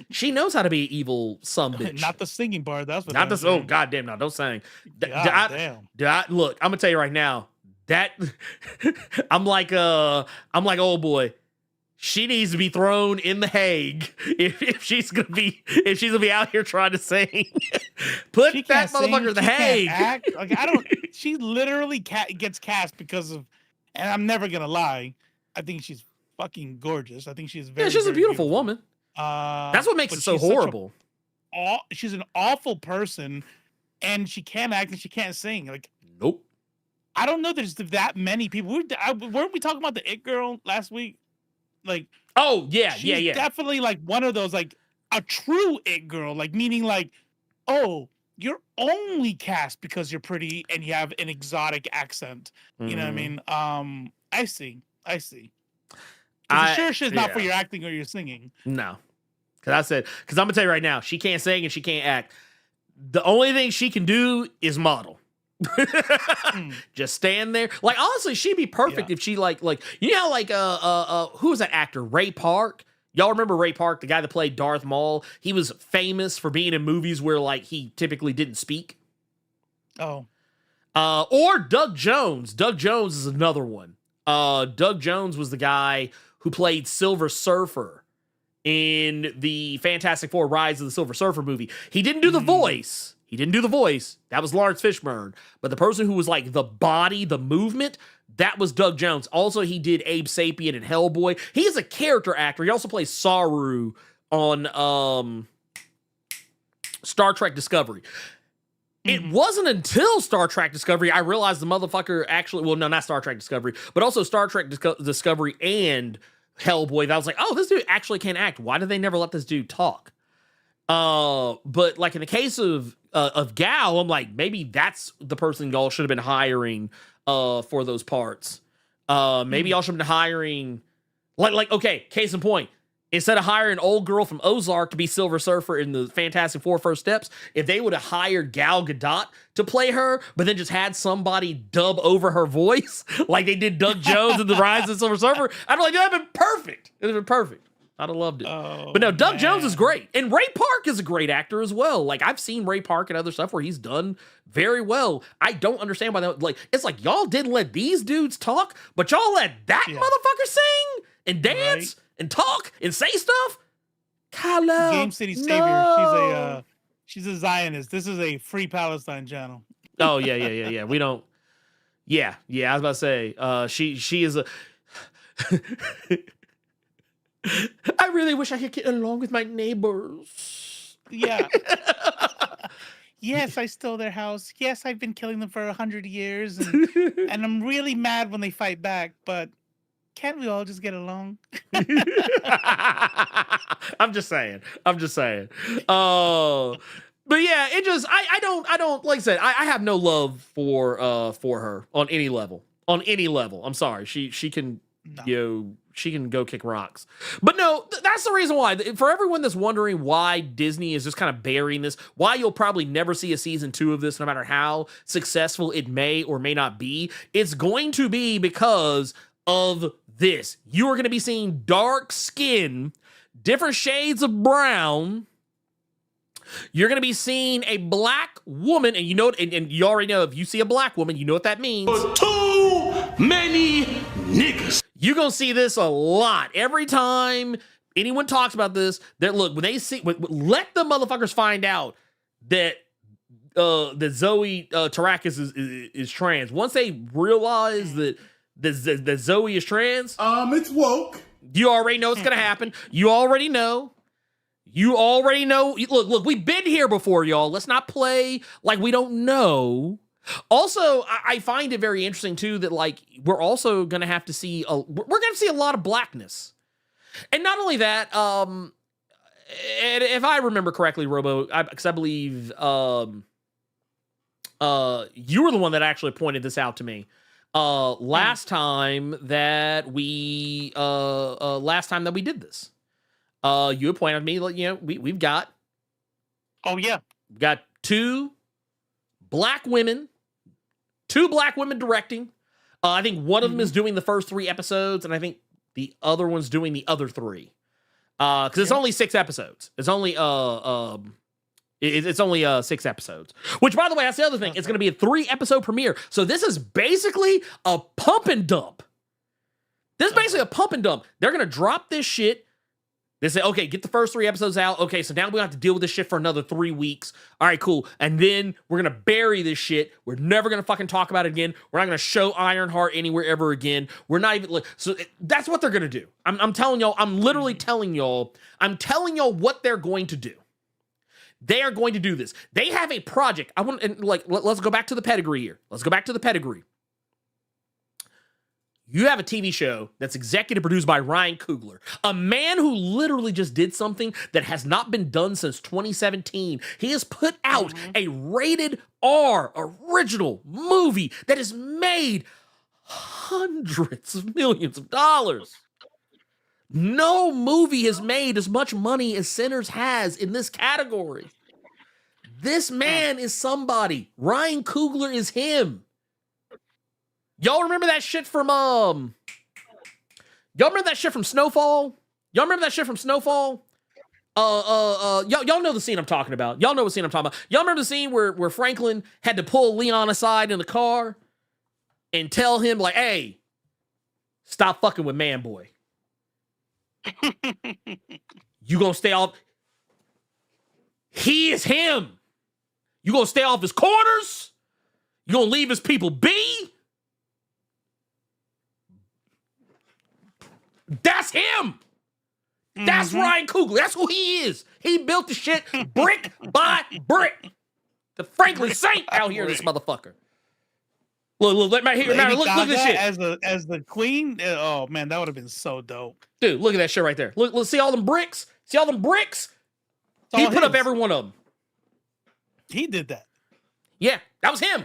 She knows how to be an evil sumbitch. Not the singing part. That's what. Not this. Oh, goddamn! No, don't sing. Damn. Look, I'm gonna tell you right now. That I'm like, oh boy. She needs to be thrown in the Hague if she's gonna be out here trying to sing. Put that motherfucker in the Hague. Act. Like, I don't. She literally gets cast because of, and I'm never gonna lie. I think she's fucking gorgeous. I think she's very. Yeah, she's very a beautiful woman. That's what makes it so horrible. She's an awful person, and she can't act and she can't sing. Like, nope. I don't know. There's that many people. Weren't we talking about the It Girl last week? Like, oh yeah, she's definitely like one of those, like a true It Girl, like meaning like, oh, you're only cast because you're pretty and you have an exotic accent. You know what I mean? I see. Sure, she's not for your acting or your singing. No, because I'm gonna tell you right now, she can't sing and she can't act. The only thing she can do is model. Just stand there. Like, honestly, she'd be perfect if she like you know, like who was that actor? Ray Park. Y'all remember Ray Park, the guy that played Darth Maul? He was famous for being in movies where like he typically didn't speak. Oh. Or Doug Jones. Doug Jones is another one. Doug Jones was the guy who played Silver Surfer in the Fantastic Four Rise of the Silver Surfer movie. He didn't do the voice. That was Lawrence Fishburne. But the person who was like the body, the movement, that was Doug Jones. Also, he did Abe Sapien and Hellboy. He is a character actor. He also plays Saru on Star Trek Discovery. It wasn't until Star Trek Discovery I realized the motherfucker actually, well, no, not Star Trek Discovery, but also Star Trek Discovery and Hellboy, that I was like, oh, this dude actually can act. Why did they never let this dude talk? But like in the case of Gal, I'm like, maybe that's the person y'all should have been hiring for those parts. Maybe y'all should have been hiring like okay, case in point. Instead of hiring an old girl from Ozark to be Silver Surfer in the Fantastic Four First Steps, if they would have hired Gal Gadot to play her, but then just had somebody dub over her voice, like they did Doug Jones in The Rise of the Silver Surfer, I'd be like, that'd been perfect. It'd have been perfect. I'd have loved it. But no, Doug Jones is great. And Ray Park is a great actor as well. Like, I've seen Ray Park and other stuff where he's done very well. I don't understand why that, like, it's like y'all didn't let these dudes talk, but y'all let that motherfucker sing and dance and talk and say stuff. Hello. Game City Savior. She's a Zionist. This is a Free Palestine channel. Oh, yeah. We don't. Yeah. I was about to say, she is a. I really wish I could get along with my neighbors. Yeah. Yes, I stole their house. Yes, I've been killing them for 100 years, and I'm really mad when they fight back. But can't we all just get along? I'm just saying. But yeah, it just I don't like I said, I have no love for her on any level. I'm sorry. She can she can go kick rocks. But no, that's the reason why. For everyone that's wondering why Disney is just kind of burying this, why you'll probably never see a season 2 of this, no matter how successful it may or may not be, it's going to be because of this. You are going to be seeing dark skin, different shades of brown. You're going to be seeing a black woman, and you know, and you already know, if you see a black woman, you know what that means. Too many niggas. You're going to see this a lot. Every time anyone talks about this, that look, when they see, let the motherfuckers find out that that Zoe Tarakis is trans. Once they realize that Zoe is trans, it's woke. You already know it's gonna happen. You already know. Look, we've been here before, y'all. Let's not play like we don't know. Also, I find it very interesting too that like we're also gonna have to see we're gonna see a lot of blackness, and not only that. And if I remember correctly, Robo, because I believe you were the one that actually pointed this out to me. Last time that we did this, you had pointed out to me, like, you know, we've got. Oh yeah, we've got two black women directing. I think one of them is doing the first 3 episodes, and I think the other one's doing the other 3. Because it's only 6 episodes. It's only it's only 6 episodes. Which, by the way, that's the other thing. It's going to be a 3-episode premiere. So this is basically a pump and dump. This is basically a pump and dump. They're going to drop this shit. They say, okay, get the first 3 episodes out. Okay, so now we have to deal with this shit for another 3 weeks. All right, cool. And then we're going to bury this shit. We're never going to fucking talk about it again. We're not going to show Ironheart anywhere ever again. We're not even... that's what they're going to do. I'm telling y'all. I'm literally telling y'all. I'm telling y'all what they're going to do. They are going to do this. They have a project. Let's go back to the pedigree here. Let's go back to the pedigree. You have a TV show that's executive produced by Ryan Coogler, a man who literally just did something that has not been done since 2017. He has put out a rated R original movie that has made hundreds of millions of dollars. No movie has made as much money as Sinners has in this category. This man is somebody. Ryan Coogler is him. Y'all remember that shit from Y'all remember that shit from Snowfall? Y'all know the scene I'm talking about. Y'all know what scene I'm talking about. Y'all remember the scene where Franklin had to pull Leon aside in the car and tell him, like, hey, stop fucking with man boy. You gonna stay off. He is him. You gonna stay off his corners? You gonna leave his people be? That's him. That's Ryan Coogler. That's who he is. He built the shit brick by brick. The Franklin Saint out here, this motherfucker. Look at this shit. As the queen, oh man, that would have been so dope. Dude, look at that shit right there. Look, see all them bricks? See all them bricks? He put up every one of them. He did that. Yeah, that was him.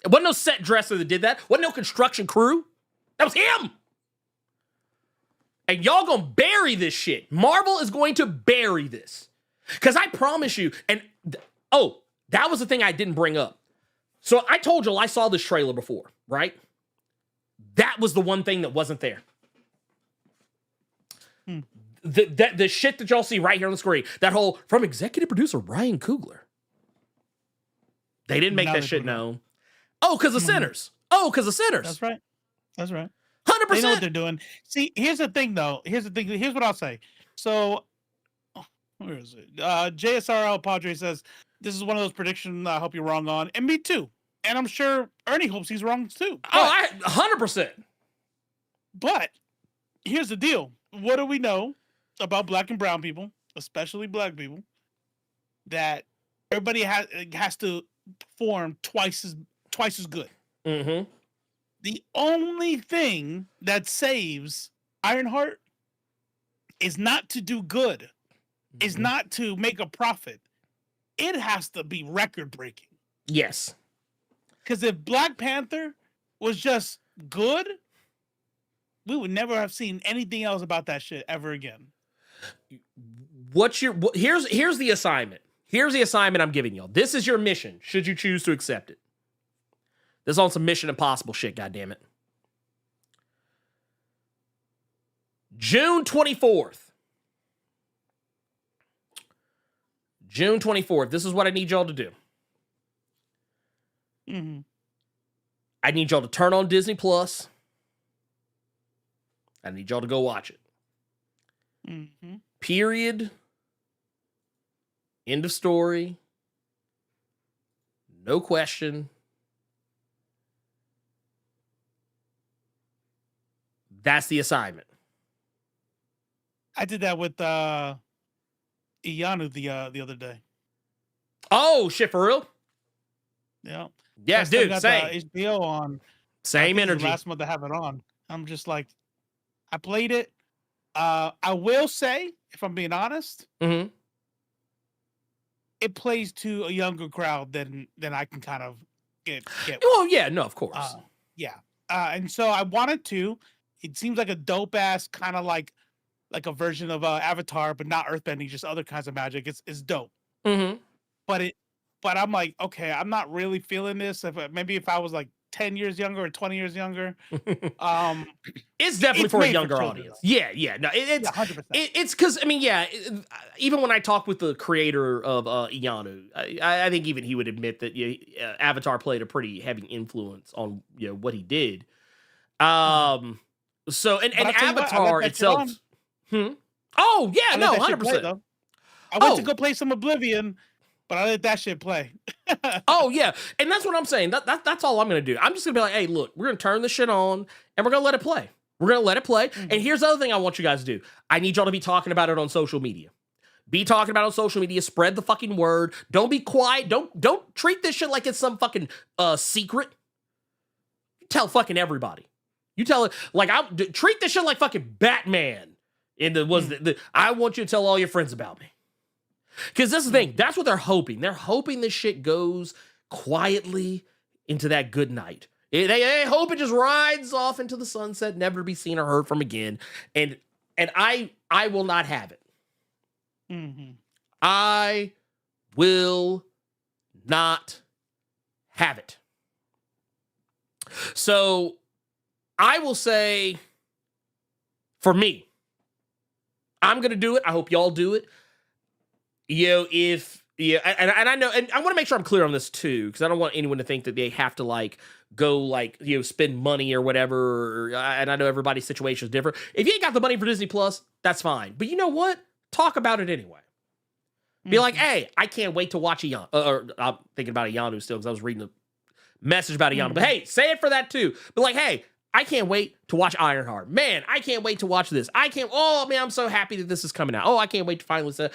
It wasn't no set dresser that did that. Wasn't no construction crew. That was him. And y'all gonna bury this shit. Marvel is going to bury this. Because I promise you, and that was the thing I didn't bring up. So I told y'all I saw this trailer before, right? That was the one thing that wasn't there. The shit that y'all see right here on the screen, that whole, from executive producer Ryan Coogler. They didn't make that shit known. Oh, because of Sinners. That's right. 100%. They know what they're doing. See, here's the thing, though. Here's what I'll say. So, where is it? JSRL Padre says, this is one of those predictions I hope you're wrong on. And me too. And I'm sure Ernie hopes he's wrong too. But, 100%. But here's the deal. What do we know about black and brown people, especially black people, that everybody has to perform twice as good? Mm-hmm. The only thing that saves Ironheart is not to do good, is not to make a profit. It has to be record-breaking. Yes. Because if Black Panther was just good, we would never have seen anything else about that shit ever again. Here's the assignment. Here's the assignment I'm giving y'all. This is your mission, should you choose to accept it. This is on some Mission Impossible shit, goddammit. June 24th. June 24th. This is what I need y'all to do. Mm-hmm. I need y'all to turn on Disney Plus. I need y'all to go watch it. Mm-hmm. Period. End of story. No question. That's the assignment. I did that with Ianu the other day. Oh shit, for real? Yeah. Yeah, dude. Got Same. the HBO on. Same energy. Last month I have it on. I'm just like, I played it. I will say, if I'm being honest, Mm-hmm. it plays to a younger crowd than I can kind of get. Oh yeah, no, of course. Yeah. And so I wanted to. It seems like a dope ass kind of like a version of Avatar, but not earthbending, just other kinds of magic. It's dope. Mm-hmm. But I'm like, okay, I'm not really feeling this. Maybe if I was like 10 years younger or 20 years younger, it's definitely for a younger audience. Yeah. No, it's 100%. It's because even when I talk with the creator of Ianu, I think even he would admit that Avatar played a pretty heavy influence on what he did. So and Avatar itself. Oh yeah, no, 100%. I went to go play some Oblivion, but I let that shit play. Oh yeah, and that's what I'm saying. That's all I'm gonna do. I'm just gonna be like, hey, look, we're gonna turn this shit on and we're gonna let it play. And here's the other thing I want you guys to do. I need y'all to be talking about it on social media. Be talking about it on social media. Spread the fucking word. Don't be quiet. Don't treat this shit like it's some fucking secret. You tell fucking everybody. You tell it like treat this shit like fucking Batman. I want you to tell all your friends about me. Because that's the thing. That's what they're hoping. They're hoping this shit goes quietly into that good night. They hope it just rides off into the sunset, never to be seen or heard from again. And I will not have it. Mm-hmm. I will not have it. So I will say, for me, I'm going to do it. I hope y'all do it. And I know, and I want to make sure I'm clear on this too, because I don't want anyone to think that they have to go spend money or whatever. And I know everybody's situation is different. If you ain't got the money for Disney Plus, that's fine. But you know what? Talk about it anyway. Be like, hey, I can't wait to watch Ianu. Or I'm thinking about Ianu still because I was reading a message about Ianu. But hey, say it for that too. But like, hey, I can't wait to watch Ironheart. Man, I can't wait to watch this. Oh man, I'm so happy that this is coming out. Oh, I can't wait to finally say,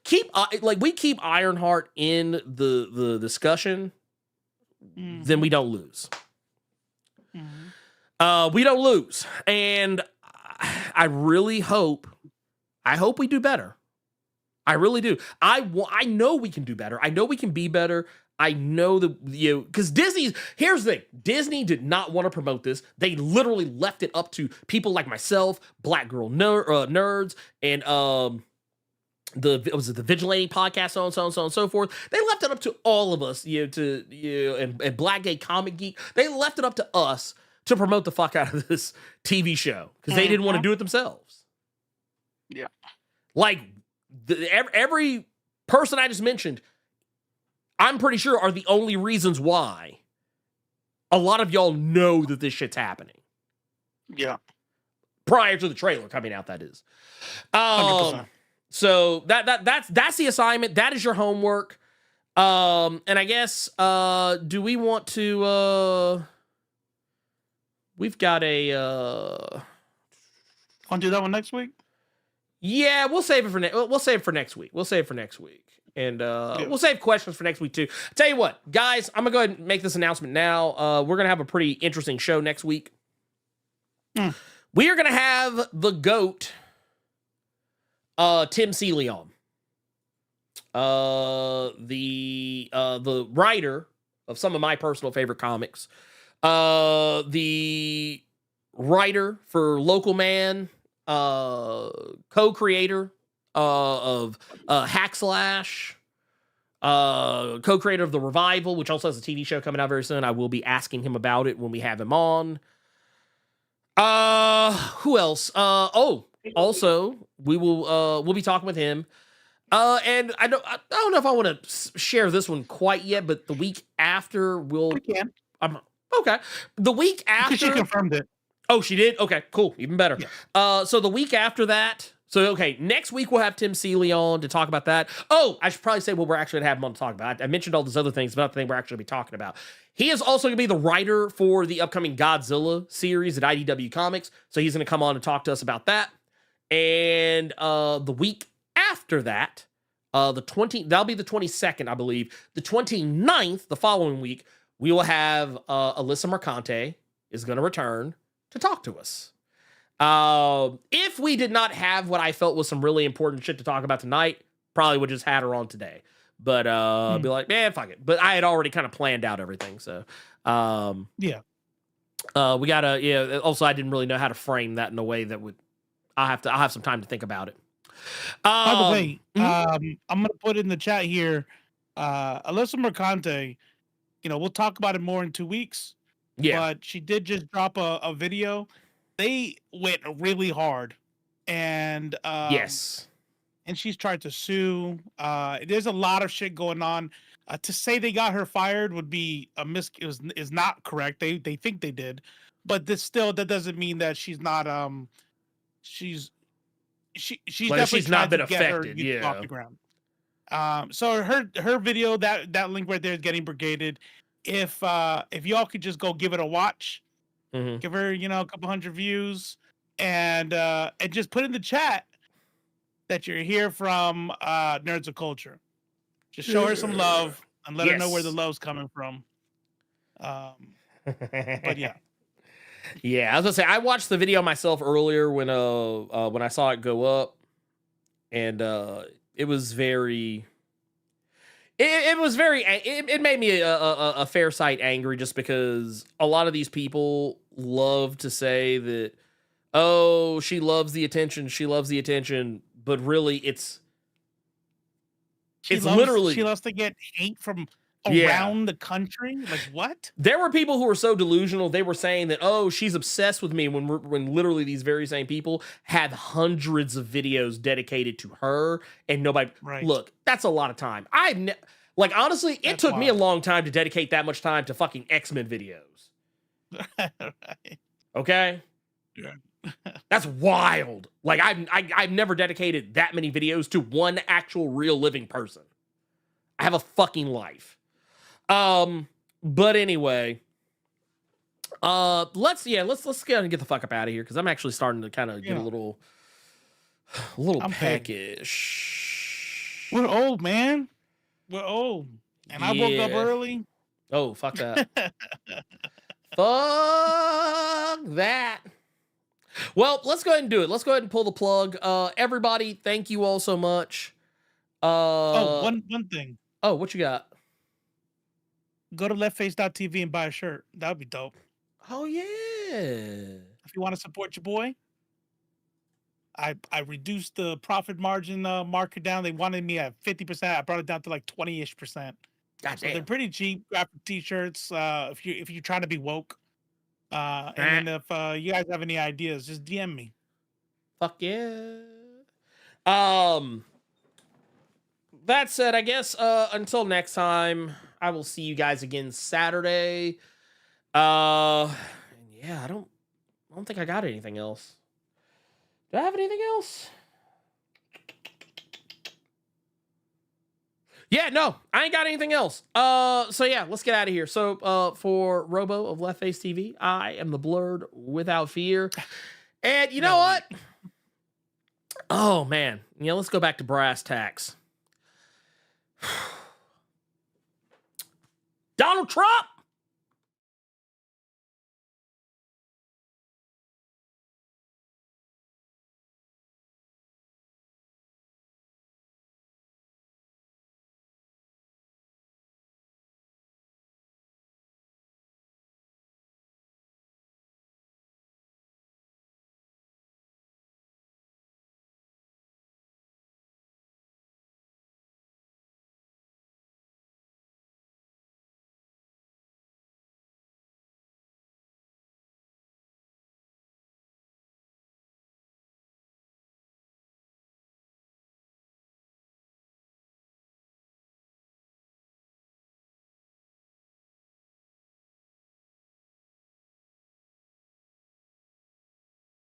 keep we keep Ironheart in the discussion, then we don't lose. We don't lose. And I really hope we do better. I really do. I know we can do better. I know we can be better. I know that, because here's the thing. Disney did not want to promote this. They literally left it up to people like myself, Black Girl Nerds, and the Vigilante podcast, so on and so forth. They left it up to all of us, and Black Gay Comic Geek. They left it up to us to promote the fuck out of this TV show because they didn't want to do it themselves. Yeah. Like, every person I just mentioned, I'm pretty sure are the only reasons why a lot of y'all know that this shit's happening. Yeah. Prior to the trailer coming out, that is. 100%. So that's the assignment. That is your homework. And I guess, do we want to, we've got a, Want to do that one next week? Yeah, we'll save it for next week. And we'll save questions for next week too. Tell you what, guys, I'm gonna go ahead and make this announcement now. We're gonna have a pretty interesting show next week. We are gonna have the GOAT, Tim Seeley on. The writer of some of my personal favorite comics. The writer for Local Man, co-creator of Hack Slash, co-creator of The Revival, which also has a TV show coming out very soon. I will be asking him about it when we have him on. Who else? Also, we'll be talking with him. And I don't know if I want to share this one quite yet, but the week after We can. Okay. The week after, She confirmed it. Oh, she did? Okay, cool. Even better. Yeah. So the week after that, next week we'll have Tim Seeley on to talk about that. Oh, I should probably say what we're actually going to have him on to talk about. I mentioned all those other things, but not the thing we're actually going to be talking about. He is also going to be the writer for the upcoming Godzilla series at IDW Comics. So he's going to come on and talk to us about that. And the week after that, that'll be the 22nd, I believe. The 29th, the following week, we will have Alyssa Mercante is going to return to talk to us. If we did not have what I felt was some really important shit to talk about tonight, probably would just had her on today. But be like, man, fuck it. But I had already kind of planned out everything. So Yeah. we gotta, also I didn't really know how to frame that in a way that would I'll have some time to think about it. By the way, I'm gonna put in the chat here, Alyssa Mercante, we'll talk about it more in 2 weeks. Yeah. But she did just drop a video. They went really hard. And yes. And she's tried to sue. There's a lot of shit going on. To say they got her fired would be is not correct. They think they did, but that doesn't mean that she's not she's definitely she's not been to get her affected. youth Yeah. off the ground. So her video, that link right there is getting brigaded. If y'all could just go give it a watch, give her a couple hundred views, and just put in the chat that you're here from Nerds of Culture. Just show her some love and let her know where the love's coming from. But yeah. Yeah, I was gonna say I watched the video myself earlier when I saw it go up, and it was very. It made me a fair sight angry, just because a lot of these people love to say that, oh, she loves the attention, but really she loves to get hate from around the country. Like, what? There were people who were so delusional. They were saying that, oh, she's obsessed with me, when literally these very same people have hundreds of videos dedicated to her and nobody. Right. Look, that's a lot of time. Honestly, it took me a long time to dedicate that much time to fucking X-Men videos. Right. Okay. Yeah. That's wild. Like, I've never dedicated that many videos to one actual real living person. I have a fucking life. But anyway, let's get the fuck up out of here, because I'm actually starting to kind of get a little peckish. We're old, man. We're old, and I woke up early. Oh, fuck that. Fuck that. Well, let's go ahead and do it. Let's go ahead and pull the plug. Everybody, thank you all so much. One thing. Oh, what you got? Go to leftface.tv and buy a shirt. That would be dope. Oh, yeah. If you want to support your boy, I reduced the profit margin marker down. They wanted me at 50%. I brought it down to like 20-ish%. God So damn. they're pretty cheap graphic t-shirts. If you're trying to be woke. And if you guys have any ideas, just DM me. Fuck yeah. That said, I guess until next time, I will see you guys again Saturday. Yeah, I don't think I got anything else. Do I have anything else? Yeah, no, I ain't got anything else. So yeah, let's get out of here. So for Robo of Left Face TV, I am the Blerd Without Fear. And you know what? Oh man, let's go back to brass tacks. Donald Trump